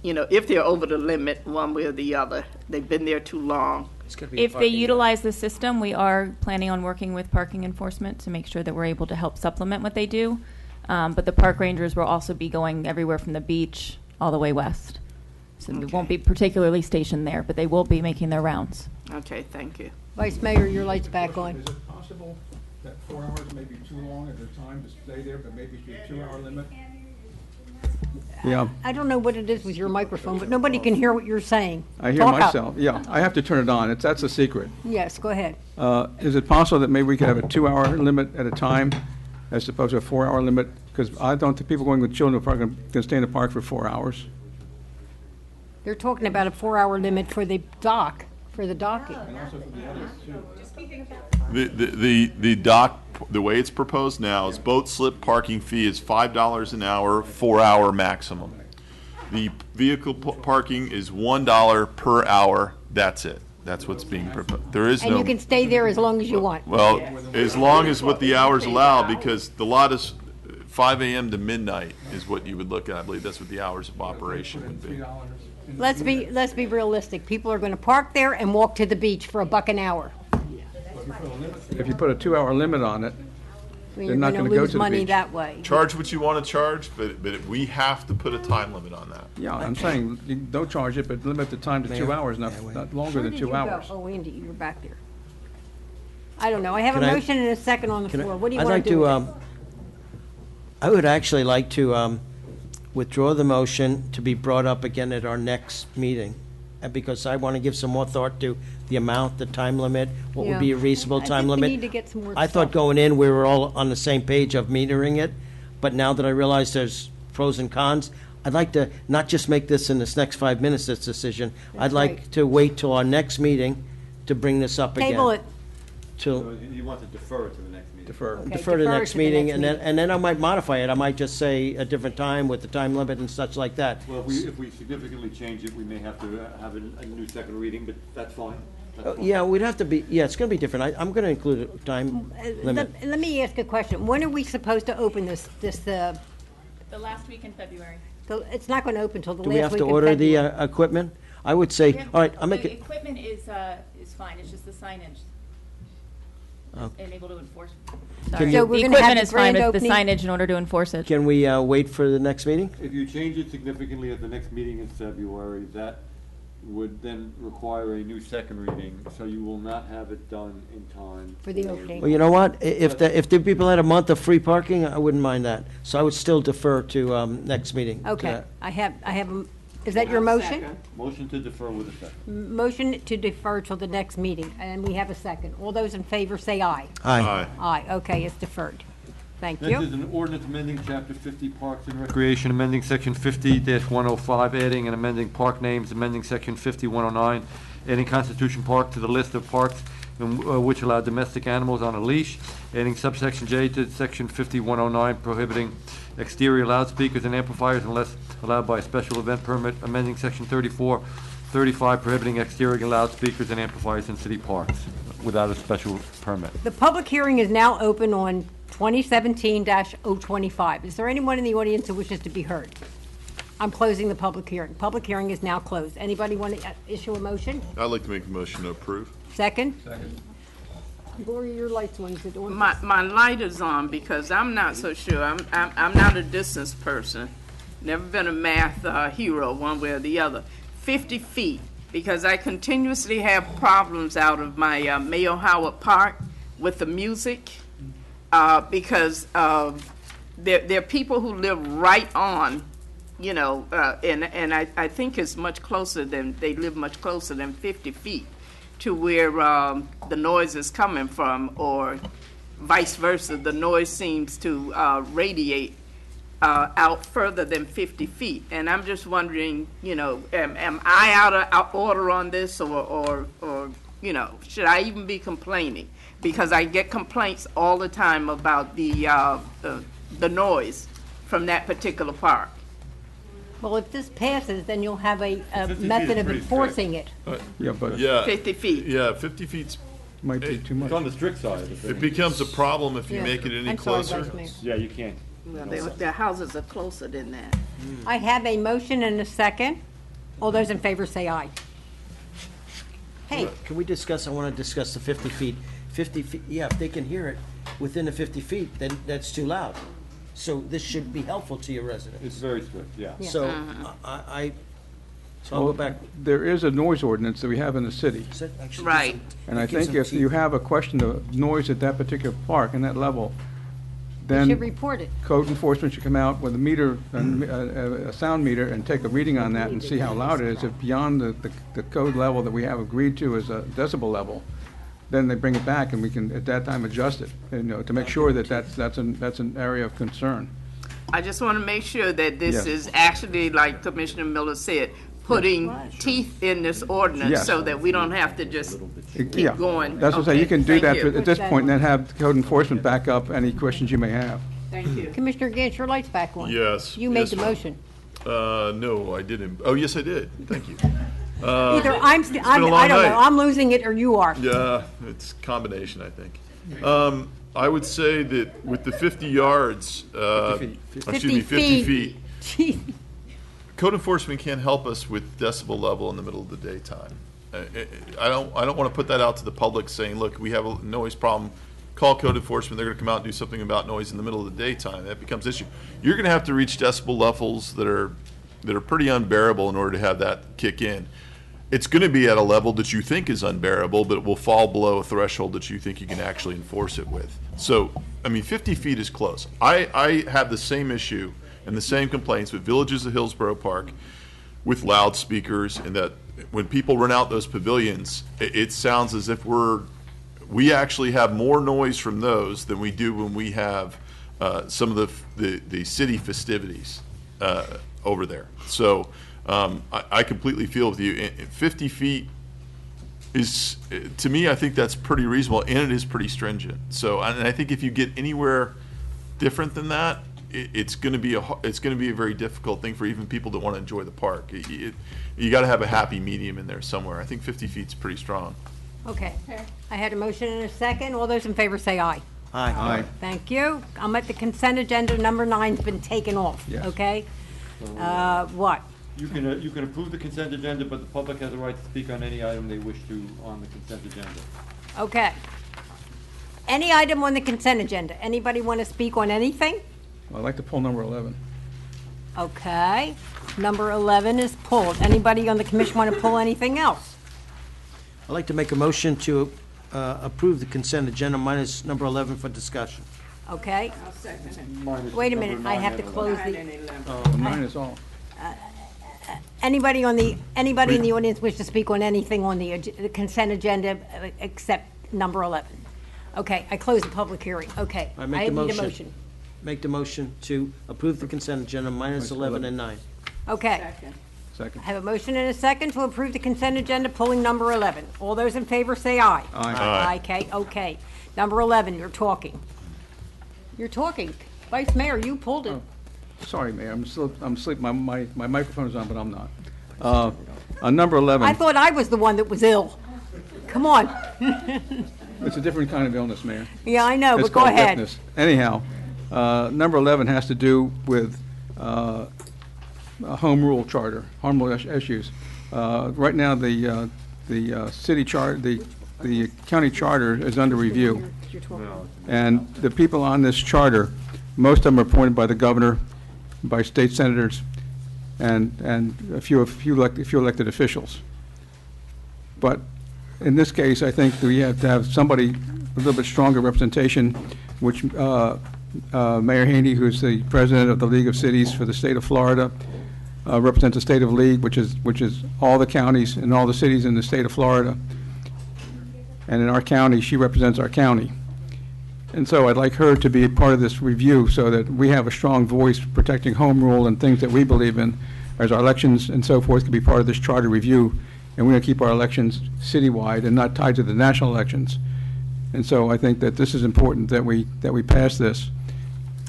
if they're over the limit one way or the other, they've been there too long. If they utilize the system, we are planning on working with parking enforcement to make sure that we're able to help supplement what they do. But the park rangers will also be going everywhere from the beach all the way west. So we won't be particularly stationed there, but they will be making their rounds. Okay, thank you. Vice Mayor, your light's back on. Is it possible that 4 hours may be too long at a time to stay there, but maybe a 2-hour limit? Yeah, I don't know what it is with your microphone, but nobody can hear what you're saying. I hear Talk up. myself. Yeah, I have to turn it on. That's a secret. Yes, go ahead. Is it possible that maybe we could have a 2-hour limit at a time as opposed to a 4-hour limit? Because I don't think people going with children are going to stay in the park for 4 hours. They're talking about a 4-hour limit for the dock, for the docking. The dock, the way it's proposed now is boat slip parking fee is $5 an hour, 4-hour maximum. The vehicle parking is $1 per hour. That's it. That's what's being proposed. There is And no. you can stay there as long as you want. Well, as long as what the hours allow, because the lot is 5 a.m. to midnight is what you would look at. I believe that's what the hours of operation would be. Let's be realistic. People are going to park there and walk to the beach for $1 an hour. If you put a 2-hour limit on it, You're they're not going going to to go lose to the money beach. that way. Charge what you want to charge, but we have to put a time limit on that. Yeah, I'm saying, you don't charge it, but limit the time to 2 hours, not longer Where than did 2 you go? hours. Oh, Andy, you were back there. I don't know. I have a Can I- motion and a second on the Can I- floor. What do you I'd want like to do? to, with it? I would actually like to withdraw the motion to be brought up again at our next meeting, because I want to give some more thought to the amount, the time limit, what would be a Yeah. reasonable I time think we limit. need to get some more I thought stuff. going in, we were all on the same page of metering it, but now that I realize there's pros and cons, I'd like to not just make this in this next 5 minutes, this decision. I'd That's like right. to wait till our next meeting to bring this up again. Table it. Till, You want to defer to the next meeting? Defer. Okay, defer to the defer next to the meeting, next and then, meeting. and then I might modify it. I might just say a different time with the time limit and such like that. Well, if we significantly change it, we may have to have a new second reading, but that's fine. That's fine. Yeah, we'd have to be, yeah, it's gonna be different. I'm gonna include a time limit. Let me ask a question. When are we supposed to open this, The last week in February. it's not going to open until the Do we last have week to in order the February. equipment? I would say, all right, I'll make The it, equipment is fine, it's just the signage. And able to enforce. Sorry. you- So we're The gonna have equipment the is fine, grand it's the opening? signage in order to enforce it. can we wait for the next meeting? If you change it significantly at the next meeting in February, that would then require a new second reading, so you will not have it done in time. For the opening. Well, you know what? If the people had a month of free parking, I wouldn't mind that. So I would still defer to next meeting. to Okay, that. I have, is that your motion? Motion to defer with a second. Motion to defer till the next meeting, and we have a second. All those in favor say aye. Aye. Aye, okay, it's deferred. Thank Next is you. an ordinance amending Chapter 50 Parks and Recreation, amending Section 50-105, adding and amending park names, amending Section 50-109, adding Constitution Park to the list of parks in which allow domestic animals on a leash, adding subsection J to Section 50-109, prohibiting exterior loudspeakers and amplifiers unless allowed by a special event permit, amending Section 34-35, prohibiting exterior loudspeakers and amplifiers in city parks without a special permit. The public hearing is now open on 2017-025. Is there anyone in the audience who wishes to be heard? I'm closing the public hearing. Public hearing is now closed. Anybody want to issue a motion? I'd like to make a motion to approve. Second? Second. Gloria, your light's on. Is it on? My light is on because I'm not so sure. I'm not a distance person. Never been a math hero one way or the other. 50 feet, because I continuously have problems out of my Mayo Howard Park with the music, because there are people who live right on, and I think it's much closer than, they live much closer than 50 feet to where the noise is coming from, or vice versa. The noise seems to radiate out further than 50 feet. And I'm just wondering, am I out of order on this, or should I even be complaining? Because I get complaints all the time about the noise from that particular park. Well, if this passes, then you'll have a 50 feet method is of pretty enforcing it. Yeah, but Yeah. 50 feet. Yeah, 50 feet's, might be too much. It's on the strict side. it becomes a problem if you Yeah. make it any I'm sorry, closer. Vice Mayor. Yeah, you can't. Well, their houses are closer than that. I have a motion and a second. All those in favor say aye. Hey, Can we discuss, I want to discuss the 50 feet. 50 feet, yeah, if they can hear it within the 50 feet, then that's too loud. So this should be helpful to your residents. It's very strict, yeah. So so I'll go back. There is a noise ordinance that we have in the city. So that actually Right. gives them- And I it gives think them if teeth. you have a question of noise at that particular park and that level, you then should report it. code enforcement should come out with a meter, a sound meter, and take a reading on that and see how loud it is. If beyond the code level that we have agreed to as a decibel level, then they bring it back and we can, at that time, adjust it, to make sure that that's an area of concern. I just want to make sure that this Yes. is actually, like Commissioner Miller said, putting teeth in this ordinance Yes. so that we don't have to just Yeah, keep going. that's what I say, you Okay, can do thank that you. at this point, and then have code enforcement back up any questions you may have. Thank you. Commissioner Gantz, your light's back on. Yes. You made yes, the ma'am. motion. No, I didn't. Oh, yes, I did. Thank you. Either I'm, been a I long don't know, night. I'm losing it or you are. Yeah, it's a combination, I think. I would say that with the 50 yards, 50 feet. excuse me, 50 feet, Gee, code enforcement can't help us with decibel level in the middle of the daytime. I don't want to put that out to the public saying, look, we have a noise problem. Call code enforcement. They're going to come out and do something about noise in the middle of the daytime. That becomes an issue. You're going to have to reach decibel levels that are pretty unbearable in order to have that kick in. It's going to be at a level that you think is unbearable, but it will fall below a threshold that you think you can actually enforce it with. So, I mean, 50 feet is close. I have the same issue and the same complaints with Villages of Hillsborough Park with loudspeakers, and that when people run out those pavilions, it sounds as if we actually have more noise from those than we do when we have some of the city festivities over there. So I completely feel with you. 50 feet is, to me, I think that's pretty reasonable, and it is pretty stringent. So, and I think if you get anywhere different than that, it's going to be a very difficult thing for even people that want to enjoy the park. You got to have a happy medium in there somewhere. I think 50 feet's pretty strong. Okay. I had a motion and a second. All those in favor say aye. Aye. Thank you. I'm at the consent agenda. Number 9's been taken off, Yes. okay? What? You can approve the consent agenda, but the public has a right to speak on any item they wish to on the consent agenda. Okay. Any item on the consent agenda? Anybody want to speak on anything? I'd like to pull number 11. Okay. Number 11 is pulled. Anybody on the commission want to pull anything else? I'd like to make a motion to approve the consent agenda minus number 11 for discussion. Okay. I'll second it. Minus Wait a number minute, I have to 9 and close 9 the, and 11. 9 is all. anybody in the audience wish to speak on anything on the consent agenda except number 11? Okay, I close the public hearing. Okay. I make the need a motion. motion. Make the motion to approve the consent agenda minus 11 and 9. Okay. Second. Second. I have a motion and a second to approve the consent agenda, pulling number 11. All those in favor say aye. Aye. Okay, okay. Number 11, you're talking. You're talking. Vice Mayor, you pulled it. Sorry, Mayor, I'm asleep. My microphone is on, but I'm not. On number 11. I thought I was the one that was ill. Come on. It's a different kind of illness, Mayor. Yeah, I know, It's but go called ahead. deafness. Anyhow, number 11 has to do with a home rule charter, home rule issues. Right now, the city chart, the county charter is under review. And the people on this charter, most of them are appointed by the governor, by state senators, and a few elected officials. But in this case, I think we have to have somebody, a little bit stronger representation, which Mayor Haney, who's the president of the League of Cities for the state of Florida, represents the state of League, which is all the counties and all the cities in the state of Florida. And in our county, she represents our county. And so I'd like her to be a part of this review so that we have a strong voice protecting home rule and things that we believe in, as our elections and so forth can be part of this charter review. And we're going to keep our elections citywide and not tied to the national elections. And so I think that this is important that we pass this.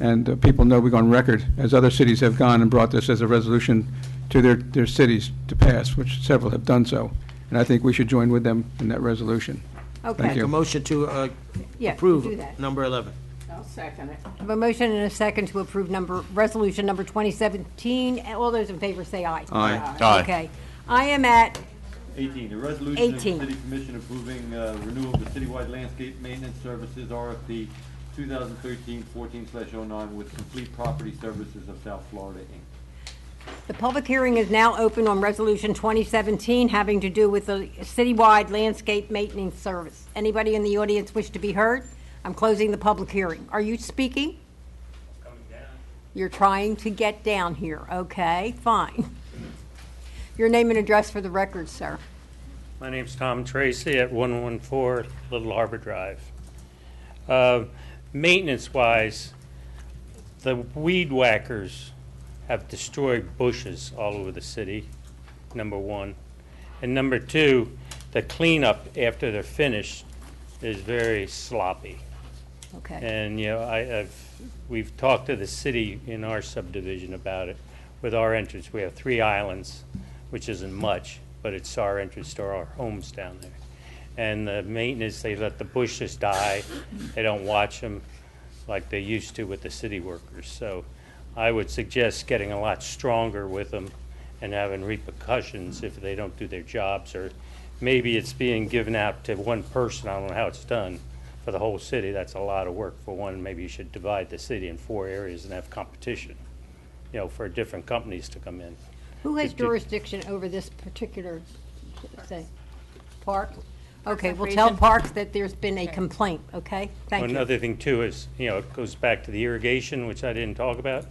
And people know we go on record, as other cities have gone and brought this as a resolution to their cities to pass, which several have done so. And I think we should join with them in that resolution. Okay. Thank Make a you. motion to Yeah, approve do that. number 11. I'll second it. I have a motion and a second to approve resolution number 2017. All those in favor say aye. Aye. Aye. Okay. I am at 18, a resolution of the 18. City Commission approving renewal of the citywide landscape maintenance services RFP 2013-14/09 with Complete Property Services of South Florida, Inc. The public hearing is now open on Resolution 2017 having to do with the citywide landscape maintenance service. Anybody in the audience wish to be heard? I'm closing the public hearing. Are you speaking? Coming down. You're trying to get down here. Okay, fine. Your name and address for the record, sir. My name's Tom Tracy at 114 Little Harbor Drive. Maintenance-wise, the weed whackers have destroyed bushes all over the city, number one. And number two, the cleanup after they're finished is very sloppy. Okay. And, you know, we've talked to the city in our subdivision about it. With our entrance, we have 3 islands, which isn't much, but it's our entrance to our homes down there. And the maintenance, they let the bushes die. They don't watch them like they used to with the city workers. So I would suggest getting a lot stronger with them and having repercussions if they don't do their jobs, or maybe it's being given out to one person. I don't know how it's done for the whole city. That's a lot of work for one. Maybe you should divide the city in 4 areas and have competition, you know, for different companies to come in. Who has jurisdiction over this particular, say, park? Okay, we'll tell Parks that there's been a complaint, okay? Thank you. Another thing too is, you know, it goes back to the irrigation, which I didn't talk about.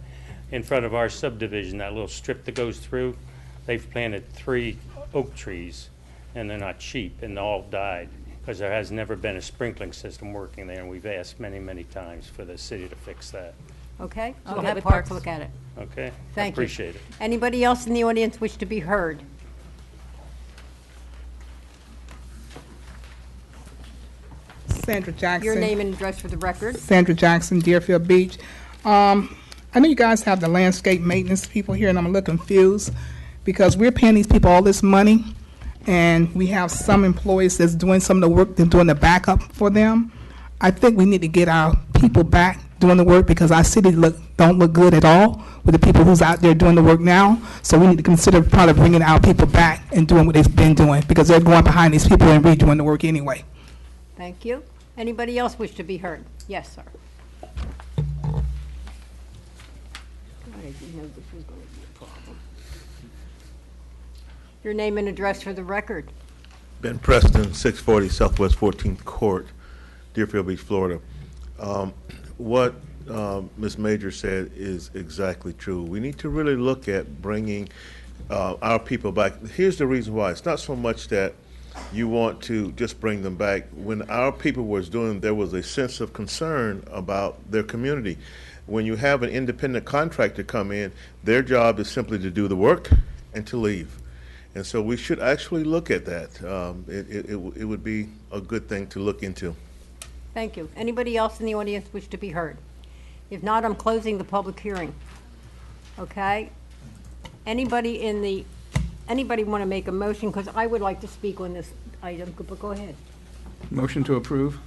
In front of our subdivision, that little strip that goes through, they've planted 3 oak trees, and they're not cheap, and they all died because there has never been a sprinkling system working there, and we've asked many, many times for the city to fix that. Okay, so I'll we'll get have with Parks Parks. look at it. Okay? Thank you. Appreciate it. Anybody else in the audience wish to be heard? Sandra Jackson. Your name and address for the record. Sandra Jackson, Deerfield Beach. I know you guys have the landscape maintenance people here, and I'm a little confused because we're paying these people all this money, and we have some employees that's doing some of the work, they're doing the backup for them. I think we need to get our people back doing the work because our city don't look good at all with the people who's out there doing the work now. So we need to consider probably bringing our people back and doing what they've been doing because they're going behind these people and redoing the work anyway. Thank you. Anybody else wish to be heard? Yes, sir. I didn't know this was going to be a problem. Your name and address for the record. Ben Preston, 640 Southwest 14th Court, Deerfield Beach, Florida. What Ms. Major said is exactly true. We need to really look at bringing our people back. Here's the reason why. It's not so much that you want to just bring them back. When our people was doing, there was a sense of concern about their community. When you have an independent contractor come in, their job is simply to do the work and to leave. And so we should actually look at that. It would be a good thing to look into. Thank you. Anybody else in the audience wish to be heard? If not, I'm closing the public hearing. Okay? Anybody want to make a motion? Because I would like to speak on this item, but go ahead. Motion to approve?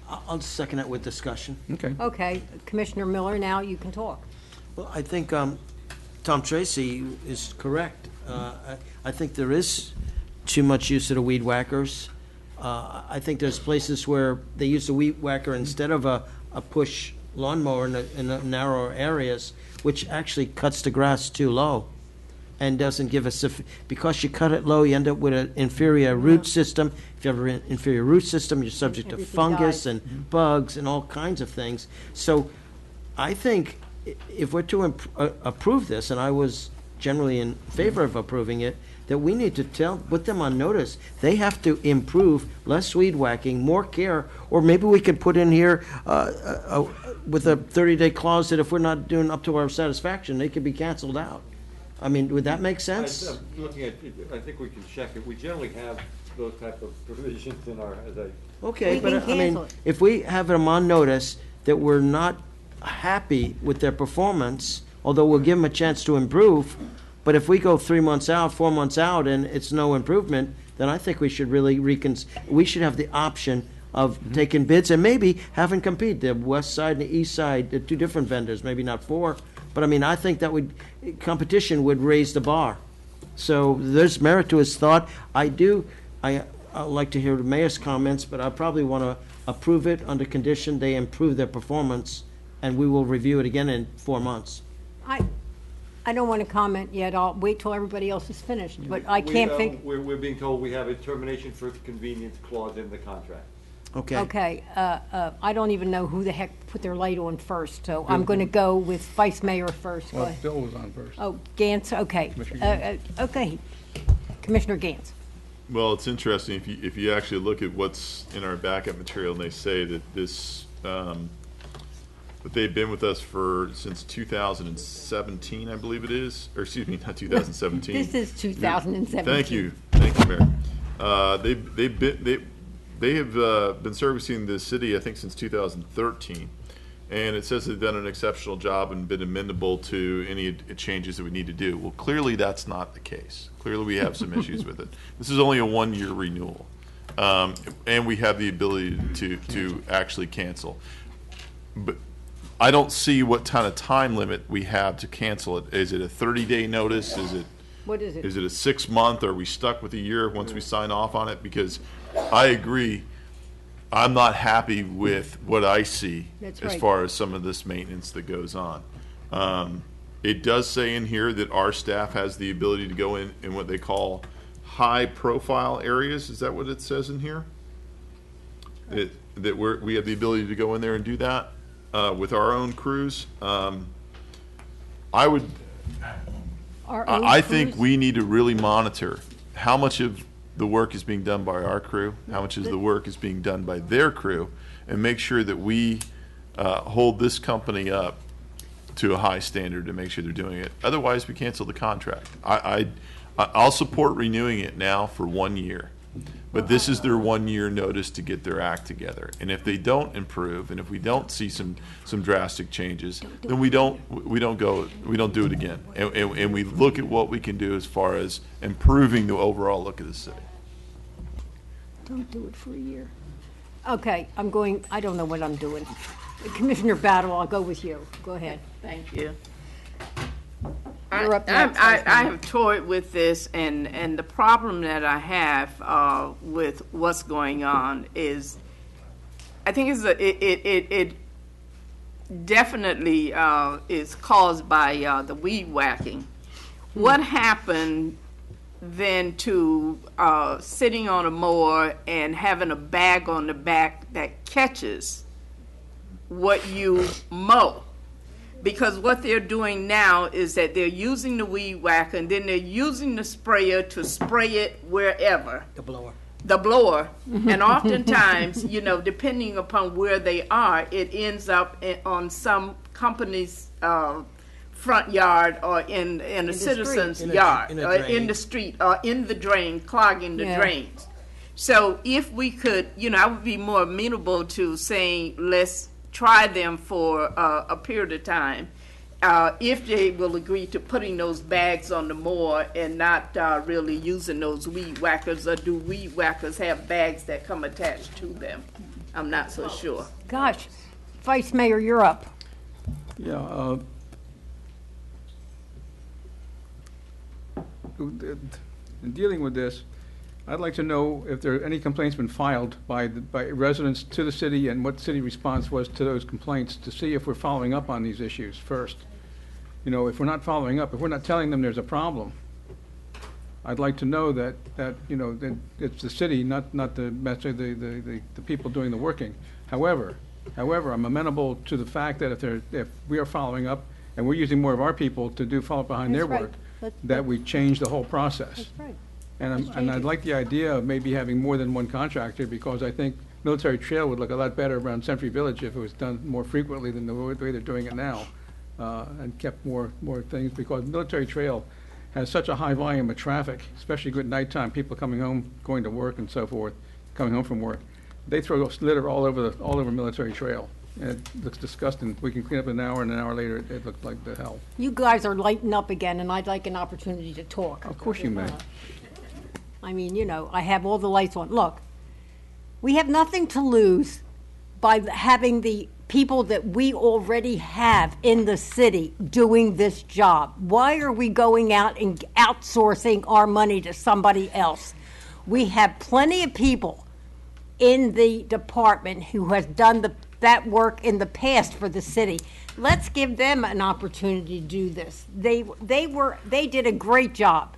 I'll second it with discussion. Okay. Okay, Commissioner Miller, now you can talk. Well, I think Tom Tracy is correct. I think there is too much use of the weed whackers. I think there's places where they use the weed whacker instead of a push lawnmower in the narrower areas, which actually cuts the grass too low and doesn't give us, because you cut it low, you end up with an inferior root system. If you have an inferior root system, you're subject to fungus and bugs and all kinds of things. So I think if we're to approve this, and I was generally in favor of approving it, that we need to put them on notice. They have to improve, less weed whacking, more care, or maybe we could put in here with a 30-day clause that if we're not doing up to our satisfaction, they could be canceled out. I mean, would that make sense? I'm looking at, I think we can check it. We generally have those type of provisions in our, Okay, but I mean, if we have them on notice that we're not happy with their performance, although we'll give them a chance to improve, but if we go 3 months out, 4 months out, and it's no improvement, then I think we should really we should have the option of taking bids and maybe having compete, the west side and the east side, the two different vendors, maybe not four. But I mean, I think that competition would raise the bar. So there's merit to his thought. I'd like to hear the mayor's comments, but I probably want to approve it under condition they improve their performance, and we will review it again in 4 months. I don't want to comment yet. I'll wait till everybody else is finished, but I can't think. We're being told we have a termination for convenience clause in the contract. Okay. Okay, I don't even know who the heck put their light on first, so I'm going to go with Vice Mayor first. Go Well, ahead. Bill was on first. Oh, Gantz, okay. Commissioner Okay, Commissioner Gantz. Well, it's interesting, if you actually look at what's in our backup material, and they say that this, that they've been with us since 2017, I believe it is, or excuse me, not 2017. This is 2017. Thank you, Mayor. They have been servicing the city, I think, since 2013, and it says they've done an exceptional job and been amenable to any changes that we need to do. Well, clearly that's not the case. Clearly we have some issues with it. This is only a one-year renewal, and we have the ability to actually cancel. But I don't see what kind of time limit we have to cancel it. Is it a 30-day notice? What is it? Is it a 6-month? Are we stuck with a year once we sign off on it? Because I agree, I'm not happy with what I see as far as some of this maintenance that goes on. It does say in here that our staff has the ability to go in what they call high-profile areas. Is that what it says in here? That we have the ability to go in there and do that with our own crews. I think we need to really monitor how much of the work is being done by our crew, how much of the work is being done by their crew, and make sure that we hold this company up to a high standard to make sure they're doing it. Otherwise, we cancel the contract. I'll support renewing it now for 1 year, but this is their 1 year notice to get their act together. And if they don't improve, and if we don't see some drastic changes, then we don't do it again, and we look at what we can do as far as improving the overall look of the city. Don't do it for a year. Okay, I don't know what I'm doing. Commissioner Battle, I'll go with you. Go ahead. Thank you. You're up next. I have toyed with this, and the problem that I have with what's going on is, I think it definitely is caused by the weed whacking. What happened then to sitting on a mower and having a bag on the back that catches what you mow? Because what they're doing now is that they're using the weed whacker, and then they're using the sprayer to spray it wherever. The blower. And oftentimes, depending upon where they are, it ends up on some company's front yard or in a citizen's yard, or in the street, or in the drain, clogging the drains. So if we could, I would be more amenable to saying, let's try them for a period of time, if they will agree to putting those bags on the mower and not really using those weed whackers. Or do weed whackers have bags that come attached to them? I'm not so sure. Gosh, Vice Mayor, you're up. Yeah. In dealing with this, I'd like to know if there are any complaints been filed by residents to the city, and what city response was to those complaints, to see if we're following up on these issues first. If we're not following up, if we're not telling them there's a problem, I'd like to know that that it's the city, not the people doing the working. However, I'm amenable to the fact that if we are following up and we're using more of our people to do follow up behind their work, that we change the whole process. That's right. And I'd like the idea of maybe having more than one contractor, because I think Military Trail would look a lot better around Century Village if it was done more frequently than the way they're doing it now, and kept more things, because Military Trail has such a high volume of traffic, especially at nighttime, people coming home, going to work and so forth, coming home from work. They throw litter all over Military Trail, and it looks disgusting. We can clean up in an hour, and an hour later it looked like the hell. You guys are lighting up again, and I'd like an opportunity to talk. Of course you may. I mean, I have all the lights on. Look, We have nothing to lose by having the people that we already have in the city doing this job. Why are we going out and outsourcing our money to somebody else? We have plenty of people in the department who has done that work in the past for the city. Let's give them an opportunity to do this. They did a great job.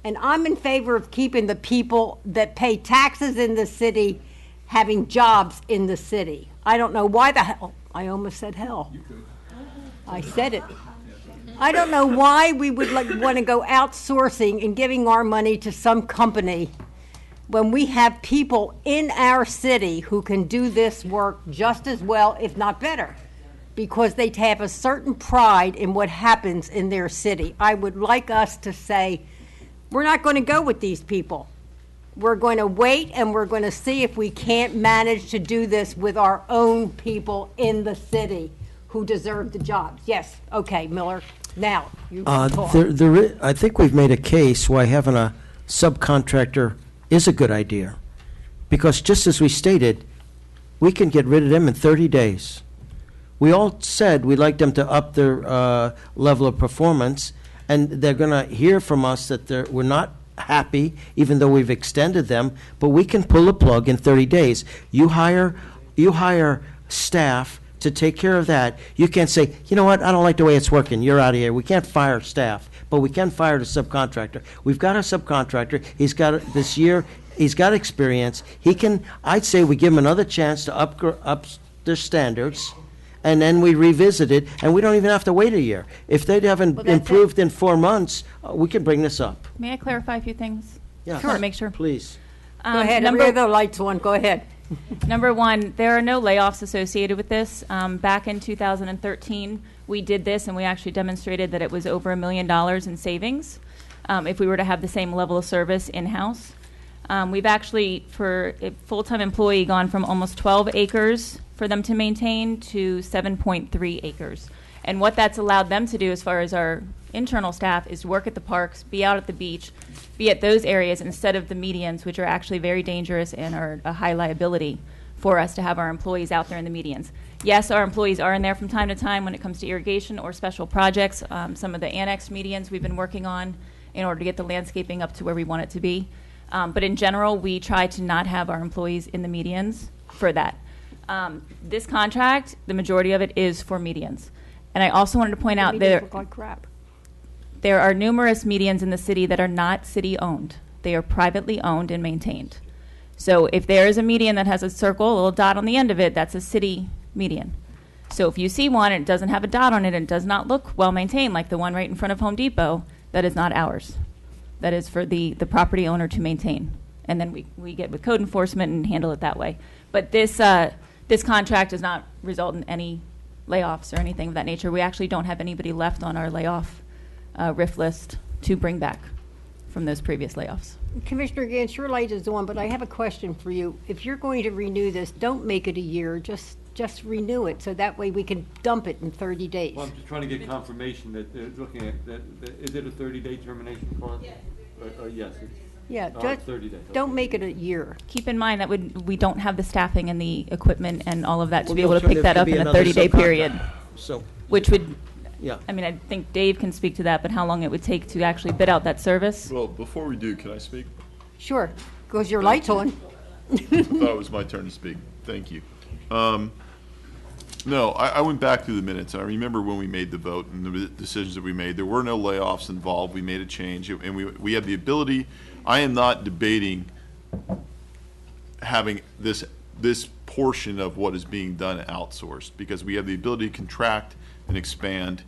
And I'm in favor of keeping the people that pay taxes in the city having jobs in the city. I don't know why the hell, I almost said hell. I said it. I don't know why we would want to go outsourcing and giving our money to some company when we have people in our city who can do this work just as well, if not better, because they have a certain pride in what happens in their city. I would like us to say, we're not going to go with these people. We're going to wait and we're going to see if we can't manage to do this with our own people in the city who deserve the jobs. Yes, okay, Miller. Now, you can talk. I think we've made a case why having a subcontractor is a good idea. Because just as we stated, we can get rid of them in 30 days. We all said we'd like them to up their level of performance, and they're going to hear from us that we're not happy, even though we've extended them, but we can pull the plug in 30 days. You hire staff to take care of that. You can't say, you know what, I don't like the way it's working, you're out of here. We can't fire staff, but we can fire the subcontractor. We've got a subcontractor. He's got this year, he's got experience. He can, I'd say we give him another chance to up their standards, and then we revisit it, and we don't even have to wait a year. If they haven't improved in 4 months, we can bring this up. May I clarify a few things? Yeah. I want to make sure. Please. Go ahead. Every other light's on. Go ahead. Number one, there are no layoffs associated with this. Back in 2013, we did this, and we actually demonstrated that it was over $1 million in savings if we were to have the same level of service in-house. We've actually, for a full-time employee, gone from almost 12 acres for them to maintain to 7.3 acres. And what that's allowed them to do as far as our internal staff is work at the parks, be out at the beach, be at those areas instead of the medians, which are actually very dangerous and are a high liability for us to have our employees out there in the medians. Yes, our employees are in there from time to time when it comes to irrigation or special projects. Some of the annex medians we've been working on in order to get the landscaping up to where we want it to be. But in general, we try to not have our employees in the medians for that. This contract, the majority of it is for medians. And I also wanted to point out Medians look like crap. There are numerous medians in the city that are not city-owned. They are privately owned and maintained. So if there is a median that has a circle, a little dot on the end of it, that's a city median. So if you see one and it doesn't have a dot on it and it does not look well-maintained, like the one right in front of Home Depot, that is not ours. That is for the property owner to maintain. And then we get with code enforcement and handle it that way. But this contract does not result in any layoffs or anything of that nature. We actually don't have anybody left on our layoff RIF list to bring back from those previous layoffs. Commissioner Gantz, your light is on, but I have a question for you. If you're going to renew this, don't make it a year. Just renew it, so that way we can dump it in 30 days. Well, I'm just trying to get confirmation that they're looking at, is it a 30-day termination clause? Yes. Yes. Yeah, It's 30 days. don't make it a year. Keep in mind that we don't have the staffing and the equipment and all of that to Well, be able to so pick there that could up be in a another 30-day subcontract. period. So, which would, yeah. I mean, I think Dave can speak to that, but how long it would take to actually bid out that service? Well, before we do, can I speak? Sure, because your light's on. I thought it was my turn to speak. Thank you. No, I went back through the minutes, and I remember when we made the vote and the decisions that we made. There were no layoffs involved. We made a change, and we had the ability. I am not debating having this portion of what is being done outsourced, because we have the ability to contract and expand,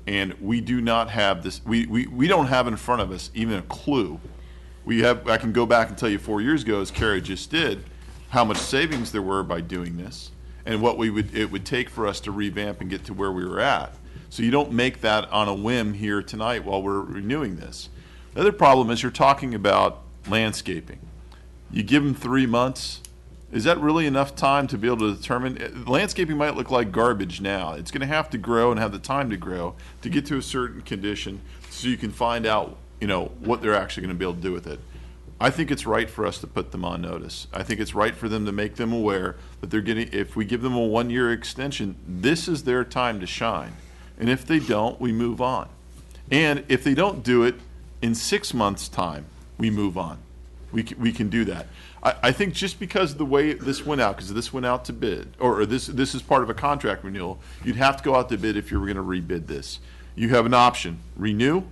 and we do not have this. We don't have in front of us even a clue. I can go back and tell you 4 years ago, as Carrie just did, how much savings there were by doing this, and what it would take for us to revamp and get to where we were at. So you don't make that on a whim here tonight while we're renewing this. The other problem is you're talking about landscaping. You give them 3 months. Is that really enough time to be able to determine? Landscaping might look like garbage now. It's going to have to grow and have the time to grow to get to a certain condition so you can find out, what they're actually going to be able to do with it. I think it's right for us to put them on notice. I think it's right for them to make them aware that they're getting, if we give them a 1-year extension, this is their time to shine. And if they don't, we move on. And if they don't do it in 6 months' time, we move on. We can do that. I think just because of the way this went out, because this went out to bid, or this is part of a contract renewal, you'd have to go out to bid if you were going to rebid this. You have an option: renew,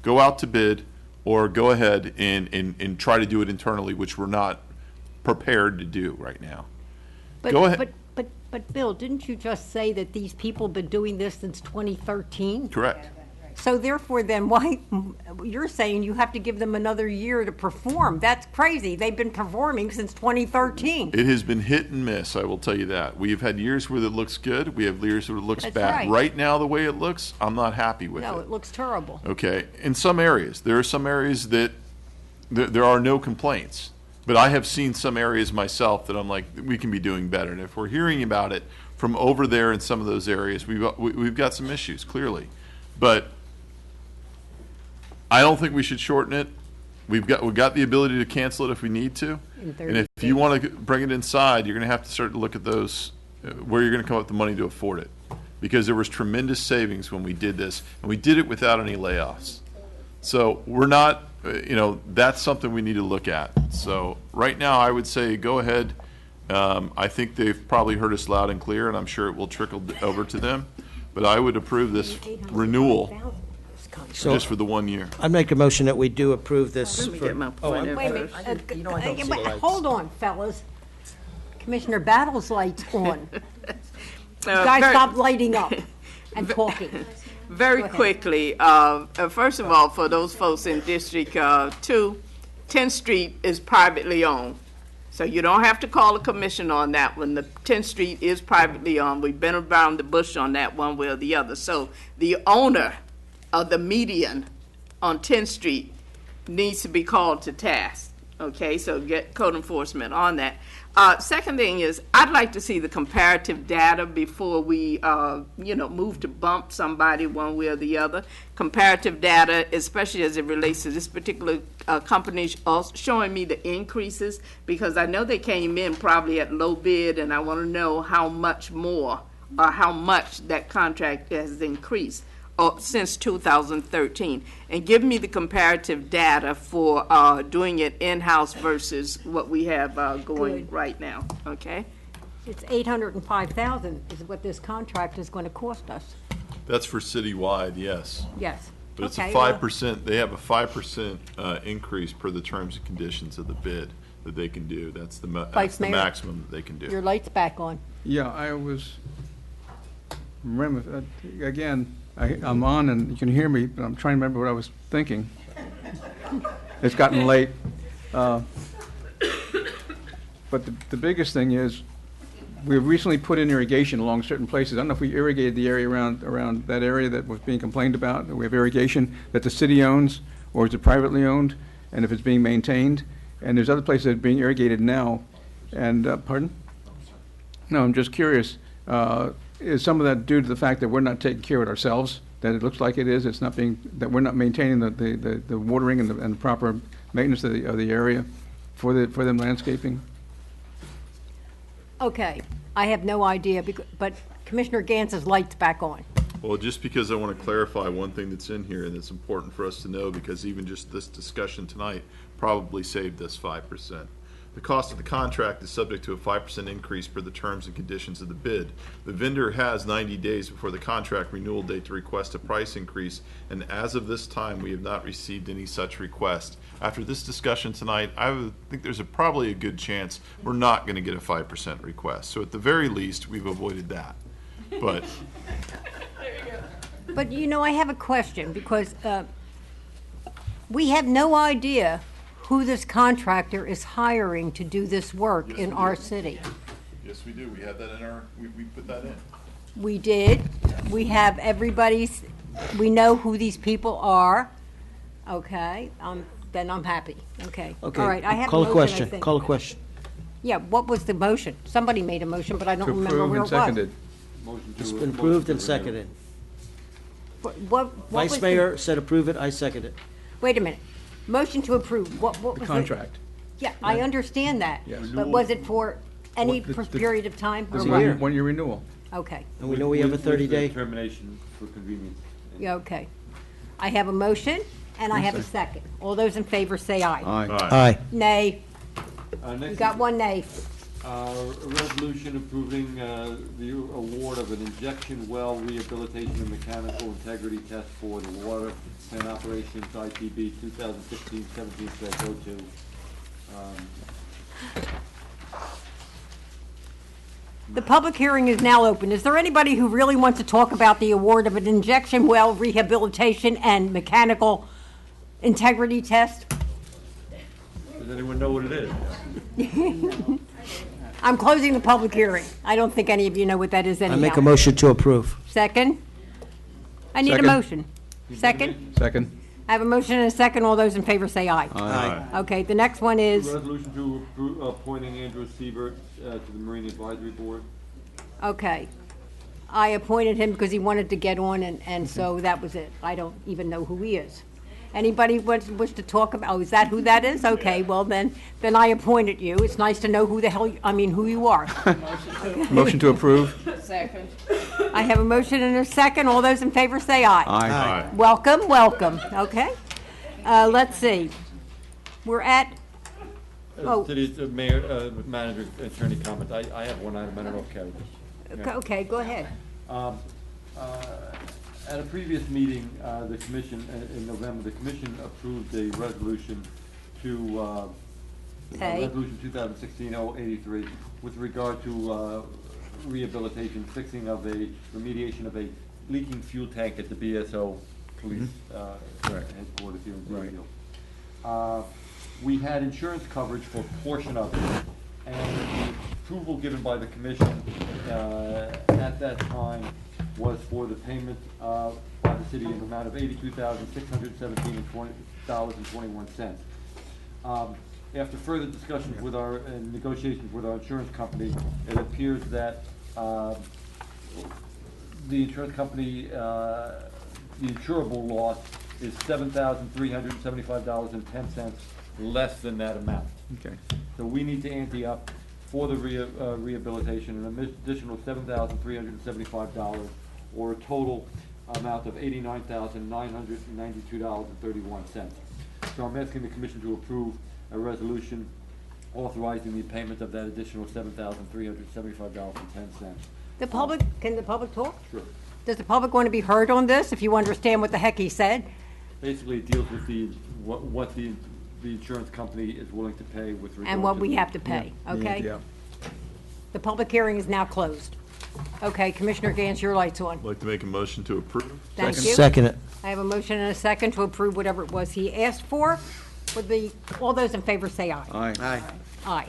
go out to bid, or go ahead and try to do it internally, which we're not prepared to do right now. Go ahead. But Bill, didn't you just say that these people have been doing this since 2013? Correct. So therefore, then why, you're saying you have to give them another year to perform? That's crazy. They've been performing since 2013. It has been hit and miss, I will tell you that. We've had years where it looks good. We have years where it looks That's bad. right. Now, the way it looks, I'm not happy with No, it. it looks terrible. Okay, in some areas. There are some areas that there are no complaints. But I have seen some areas myself that I'm like, we can be doing better. And if we're hearing about it from over there in some of those areas, we've got some issues, clearly. But I don't think we should shorten it. We've got the ability to cancel it if we need to. And if you want to bring it inside, you're going to have to start to look at those, where you're going to come up with the money to afford it. Because there was tremendous savings when we did this, and we did it without any layoffs. So we're not, that's something we need to look at. So right now, I would say go ahead. I think they've probably heard us loud and clear, and I'm sure it will trickle over to them. But I would approve this renewal just for the 1 year. I'd make a motion that we do approve this. Let me get my point Wait a minute. Hold on, fellas. Commissioner Battle's light's on. You guys stop lighting up and talking. Very quickly, first of all, for those folks in District 2, 10th Street is privately owned. So you don't have to call a commission on that one. The 10th Street is privately owned. We've been around the bush on that one way or the other. So the owner of the median on 10th Street needs to be called to task. Okay, so get code enforcement on that. Second thing is, I'd like to see the comparative data before we, move to bump somebody one way or the other. Comparative data, especially as it relates to this particular company, showing me the increases, because I know they came in probably at low bid, and I want to know how much more or how much that contract has increased since 2013, and give me the comparative data for doing it in-house versus what we have going right now, okay? It's $805,000 is what this contract is going to cost us. That's for citywide, yes. Yes. But it's Okay, a 5%, they have a 5% increase per the terms and conditions of the bid that they can do. That's the maximum that they can do. Your light's back on. Yeah, again, I'm on and you can hear me, but I'm trying to remember what I was thinking. It's gotten late. But the biggest thing is, we've recently put in irrigation along certain places. I don't know if we irrigated the area around that area that was being complained about. We have irrigation that the city owns, or is it privately owned, and if it's being maintained. And there's other places that are being irrigated now. And, pardon? No, I'm just curious. Is some of that due to the fact that we're not taking care of it ourselves, that it looks like it is? It's not that we're not maintaining the watering and the proper maintenance of the area for them landscaping? Okay, I have no idea, but Commissioner Gantz's light's back on. Well, just because I want to clarify one thing that's in here, and it's important for us to know, because even just this discussion tonight probably saved us 5%. The cost of the contract is subject to a 5% increase per the terms and conditions of the bid. The vendor has 90 days before the contract renewal date to request a price increase, and as of this time, we have not received any such request. After this discussion tonight, I would think there's probably a good chance we're not going to get a 5% request. So at the very least, we've avoided that. But But I have a question, because we have no idea who this contractor is hiring to do this work in our city. yes, we do. We have that in we put that in. We did. We have we know who these people are. Okay, then I'm happy. Okay. Okay. All right, I have Call a a motion, I question. think. Call a question. Yeah, what was the motion? Somebody made a motion, but I don't To remember approve where and it was. seconded. It's been approved and seconded. What Vice was Mayor said approve it, I second it. Wait a minute. Motion to approve. What The was it? contract. Yeah, I understand that. Yes. But was it for any What, the- period of time? or This what? one-year renewal. Okay. And we know we have a With the 30-day. Termination for convenience. Yeah, okay. I have a motion, and I have a second. All those in favor say aye. Aye. Nay. Next You is, got one nay. a resolution approving, the award of an injection well rehabilitation and mechanical integrity test for the water plant operations ITB 2016-17/02. The public hearing is now open. Is there anybody who really wants to talk about the award of an injection well rehabilitation and mechanical integrity test? Does anyone know what it is? I'm closing the public hearing. I don't think any of you know what that is I anyhow. make a motion to approve. Second? I need a Second. motion. Second? Second. I have a motion and a second. All those in favor say aye. Aye. Okay, the next one is, Resolution to approve appointing Andrew Siebert to the Marine Advisory Board. okay. I appointed him because he wanted to get on, and so that was it. I don't even know who he is. Anybody wish to talk about, oh, is that who that is? Okay, well then I appointed you. It's nice to know who the hell, who you are. Motion to approve. Second. I have a motion and a second. All those in favor say aye. Aye. Welcome, welcome, okay? Let's see. We're at, Oh. City's mayor, manager, attorney comment. I have one item. I don't know if Carrie does. Yeah. okay, go ahead. At a previous meeting, the commission, in November, the commission approved a resolution to, Pay. Resolution 2016-083, with regard to rehabilitation, fixing of a, remediation of a leaking fuel tank at the BSO police headquarters here in Deerfield. We had insurance coverage for a portion of it, and the approval given by the commission at that time was for the payment by the city in the amount of $82,617.21. After further discussions with our, and negotiations with our insurance company, it appears that the insurance company, the insurable loss is $7,375.10 less than that amount. Okay. So we need to ante up for the rehabilitation an additional $7,375, or a total amount of $89,992.31. So I'm asking the commission to approve a resolution authorizing the payment of that additional $7,375.10. Can the public talk? Sure. Does the public want to be heard on this, if you understand what the heck he said? Basically, it deals with what the insurance company is willing to pay with regard to. And what we have to pay, okay? Yeah. The public hearing is now closed. Okay, Commissioner Gantz, your light's on. I'd like to make a motion to approve. Thank you. Second it. I have a motion and a second to approve whatever it was he asked for. All those in favor say aye. Aye. Aye. Aye.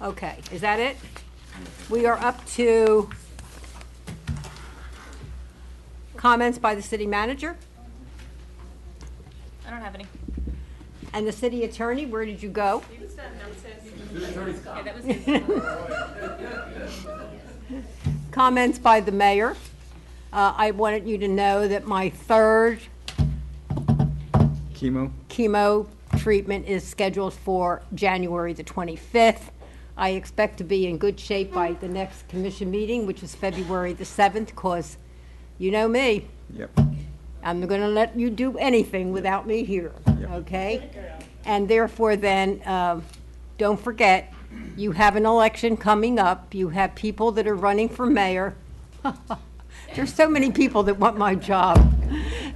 Okay, is that it? We are up to comments by the city manager I don't have any. and the city attorney. Where did you go? You can stand downstairs. Yeah, that was Comments by the mayor. I wanted you to know that my third chemo treatment is scheduled for January the 25th. I expect to be in good shape by the next commission meeting, which is February the 7th, because you know me. Yep. I'm not going to let you do anything without me here, okay? And therefore then, don't forget, you have an election coming up. You have people that are running for mayor. There's so many people that want my job.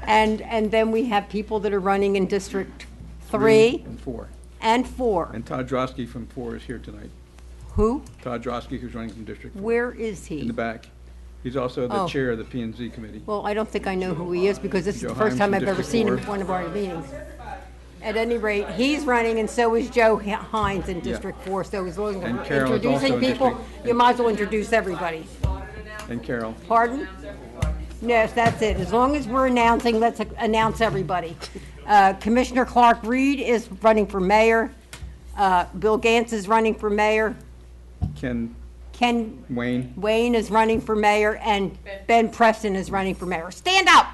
And then we have people that are running in District 3 and 4. and 4. And Todd Drosky from 4 is here tonight. Who? Todd Drosky, who's running from District 4. Where is he? In the back. He's also the Oh. chair of the P&Z committee. Well, I don't think I know who he is, because this is Joe the first Himes time from I've ever District seen him 4. at one of our meetings. At any rate, he's running, and so is Joe Hines in District 4, so as long as And we're Carol is introducing also in people, District- you might as well introduce everybody. And Carol. Pardon? Yes, that's it. As long as we're announcing, let's announce everybody. Commissioner Clark Reed is running for mayor. Bill Gantz is running for mayor. Ken Wayne is running for mayor, and Ben Preston is running for mayor. Stand up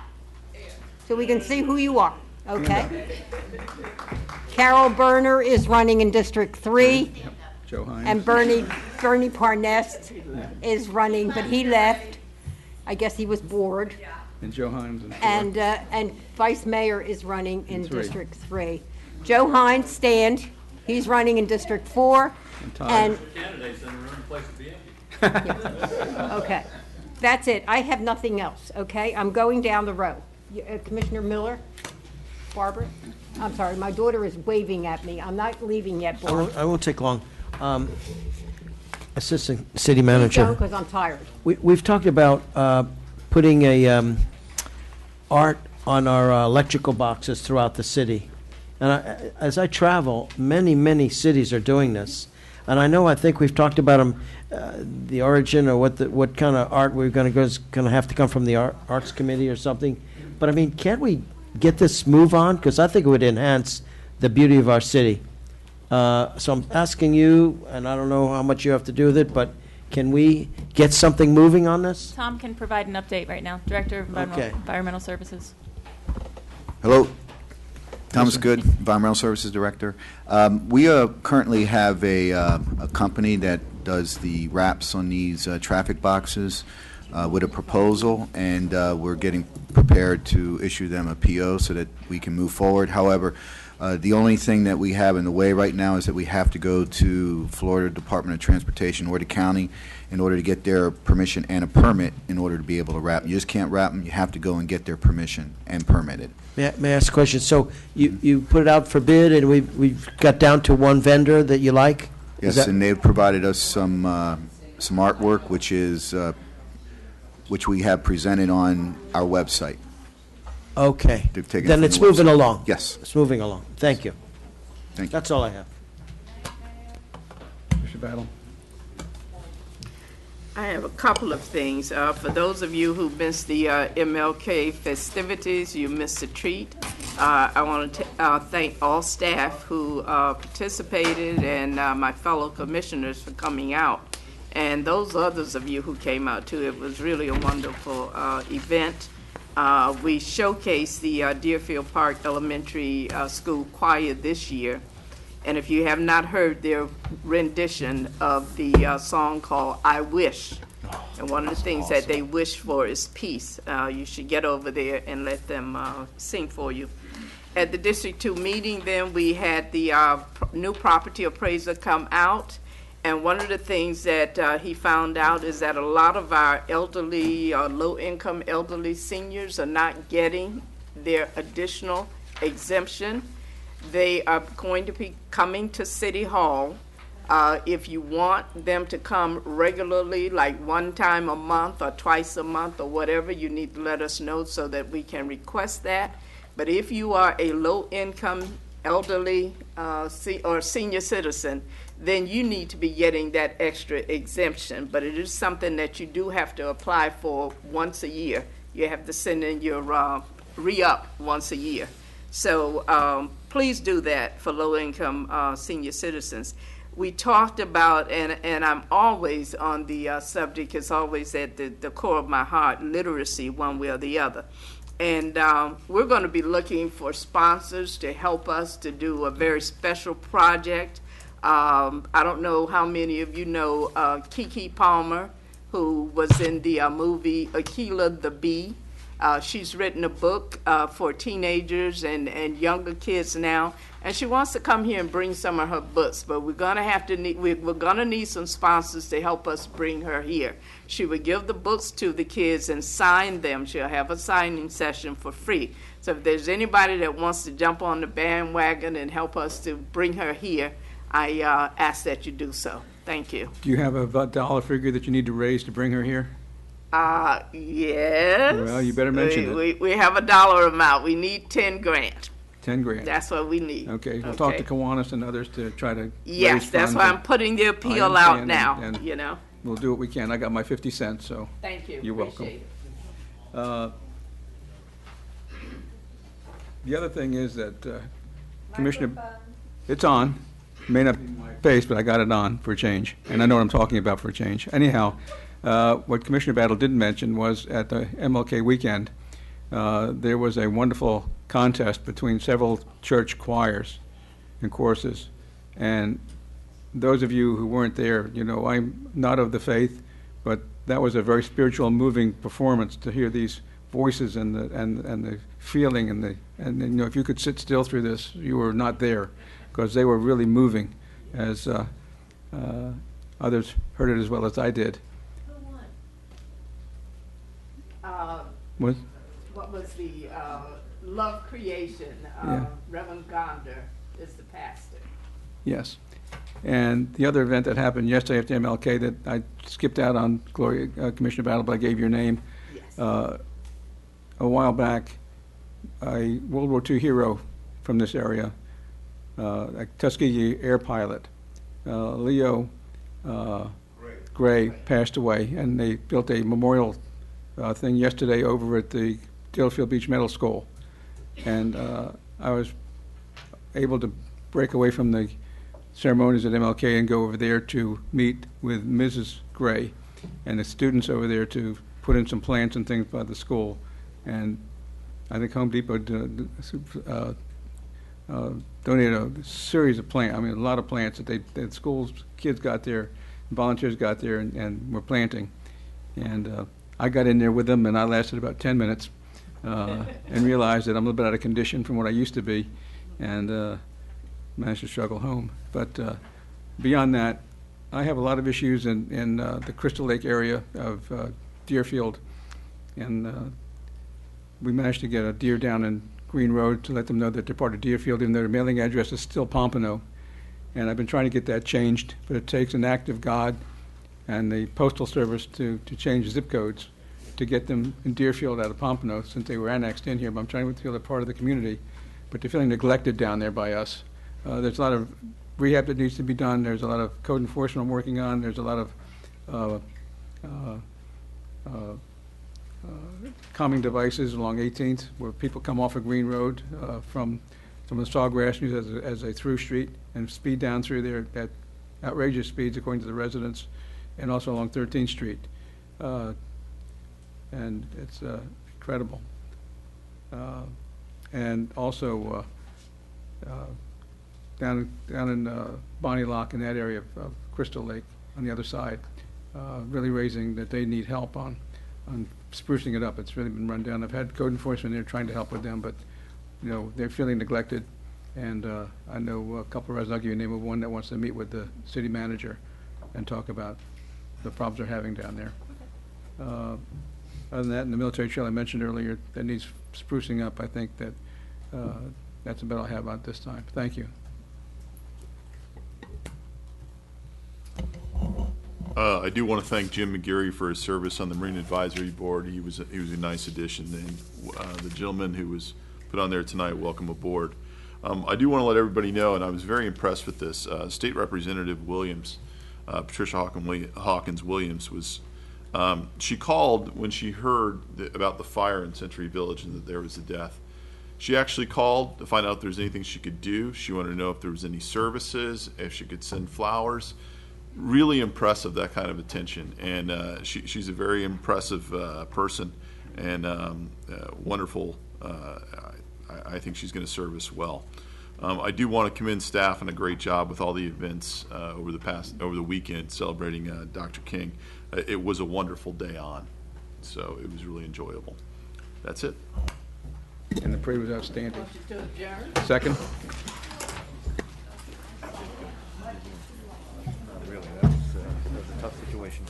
so we can see who you are, okay? Carol Berner is running in District 3. Joe Hines. And Bernie Parnest is running, but he left. I guess he was bored. And Joe Hines. And Vice Mayor is running in Three. District 3. Joe Hines stand. He's running in District 4. And okay, that's it. I have nothing else. Okay, I'm going down the row. Commissioner Miller, Barbara. I'm sorry, my daughter is waving at me. I'm not leaving yet, Barbara. I won't take long. Assistant City Manager. Because I'm tired. We've talked about putting a art on our electrical boxes throughout the city. And as I travel, many cities are doing this. And I think we've talked about them, the origin or what kind of art we're going to go is going to have to come from the Arts Committee or something. But I mean, can't we get this move on? Because I think it would enhance the beauty of our city. So I'm asking you, and I don't know how much you have to do with it, but can we get something moving on this? Tom can provide an update right now. Director of Environmental Services. Hello. Thomas Good, Environmental Services Director. We currently have a company that does the wraps on these traffic boxes with a proposal, and we're getting prepared to issue them a PO so that we can move forward. However, the only thing that we have in the way right now is that we have to go to Florida Department of Transportation or the county in order to get their permission and a permit in order to be able to wrap. You just can't wrap them. You have to go and get their permission and permit it. May I ask a question? So you put it out for bid, and we've got down to one vendor that you like? Yes, and they've provided us some artwork, which we have presented on our website. Okay. They've taken Then from it's the moving website. along. Yes. It's moving along. Thank you. Thank you. That's all I have. Mr. Battle. I have a couple of things. For those of you who missed the MLK festivities, you missed a treat. I want to thank all staff who participated and my fellow commissioners for coming out. And those others of you who came out too. It was really a wonderful event. We showcased the Deerfield Park Elementary School Choir this year. And if you have not heard their rendition of the song called I Wish, and one of the things that they wish for is peace, you should get over there and let them sing for you. At the District 2 meeting then, we had the new property appraiser come out. And one of the things that he found out is that a lot of our elderly, low-income elderly seniors are not getting their additional exemption. They are going to be coming to City Hall. If you want them to come regularly, like one time a month or twice a month or whatever, you need to let us know so that we can request that. But if you are a low-income elderly or senior citizen, then you need to be getting that extra exemption. But it is something that you do have to apply for once a year. You have to send in your re-up once a year. So please do that for low-income senior citizens. We talked about, and I'm always on the subject, it's always at the core of my heart, literacy one way or the other. And we're going to be looking for sponsors to help us to do a very special project. I don't know how many of you know Kiki Palmer, who was in the movie Aquila the Bee. She's written a book for teenagers and younger kids now, and she wants to come here and bring some of her books. But we're gonna need some sponsors to help us bring her here. She would give the books to the kids and sign them. She'll have a signing session for free. So if there's anybody that wants to jump on the bandwagon and help us to bring her here, I ask that you do so. Thank you. Do you have a dollar figure that you need to raise to bring her here? Yes. Well, you better mention it. We have a dollar amount. We need 10 grand. 10 grand. That's what we need. Okay, we'll talk to Kiwanis and others to try to Yes, raise that's funds. why I'm putting the appeal out now, you know. We'll do what we can. I got my 50 cents, so. Thank you. You're welcome. Appreciate The other thing is that Commissioner, it's on. May not be my face, but I got it on for a change, and I know what I'm talking about for a change. Anyhow, what Commissioner Battle didn't mention was at the MLK weekend, there was a wonderful contest between several church choirs, and courses. And those of you who weren't there, you know, I'm not of the faith, but that was a very spiritual, moving performance to hear these voices and the feeling and you know, if you could sit still through this, you were not there, because they were really moving, as others heard it as well as I did. What was the Love Creation? Yeah. Reverend Gonder is the pastor. Yes. And the other event that happened yesterday after MLK that I skipped out on, Gloria, Commissioner Battle, but I gave your name. Yes. A while back, a World War II hero from this area, a Tuskegee air pilot, Leo Gray, passed away, and they built a memorial thing yesterday over at the Deerfield Beach Middle School. And I was able to break away from the ceremonies at MLK and go over there to meet with Mrs. Gray and the students over there to put in some plants and things by the school. And I think Home Depot donated a series of plants, I mean, a lot of plants that the school's kids got there, volunteers got there and were planting. And I got in there with them, and I lasted about 10 minutes and realized that I'm a little bit out of condition from what I used to be, and managed to struggle home. But beyond that, I have a lot of issues in the Crystal Lake area of Deerfield, and we managed to get a deer down in Green Road to let them know that they're part of Deerfield, even though their mailing address is still Pompano. And I've been trying to get that changed, but it takes an act of God and the Postal Service to change zip codes to get them in Deerfield out of Pompano, since they were annexed in here. But I'm trying to feel they're part of the community, but they're feeling neglected down there by us. There's a lot of rehab that needs to be done. There's a lot of code enforcement I'm working on. There's a lot of calming devices along 18th, where people come off of Green Road from the Sawgrass News as a through street and speed down through there at outrageous speeds, according to the residents, and also along 13th Street. And it's incredible. And also down in Bonnie Lock, in that area of Crystal Lake on the other side, really raising that they need help on sprucing it up. It's really been run down. I've had code enforcement there trying to help with them, but you know, they're feeling neglected. And I know a couple of residents, I'll give you a name of one that wants to meet with the city manager and talk about the problems they're having down there. Other than that, in the military trail I mentioned earlier that needs sprucing up, I think that that's about all I have about this time. Thank you. I do want to thank Jim McGeary for his service on the Marine Advisory Board. He was a nice addition, and the gentleman who was put on there tonight, welcome aboard. I do want to let everybody know, and I was very impressed with this. State Representative Williams, Patricia Hawkins Williams, was she called when she heard about the fire in Century Village and that there was a death. She actually called to find out if there was anything she could do. She wanted to know if there was any services, if she could send flowers. Really impressive, that kind of attention, and she's a very impressive person, and wonderful. I think she's going to serve us well. I do want to commend staff on a great job with all the events over the weekend celebrating Dr. King. It was a wonderful day on, so it was really enjoyable. That's it. And the parade was outstanding. Second. Really, that was a tough situation.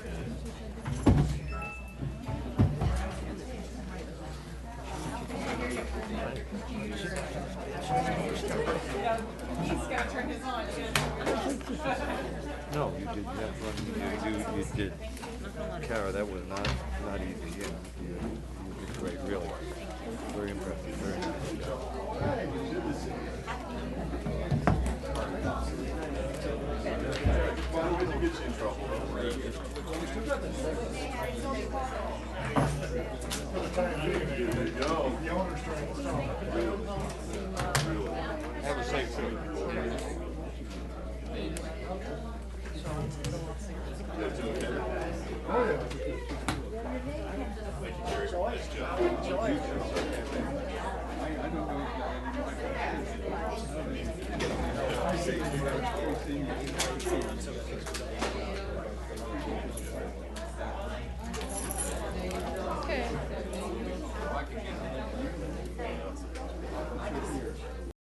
No, you did that one. You did. Kara, that was not easy. You did great, really. Very impressive. Very nice. Have a safe trip.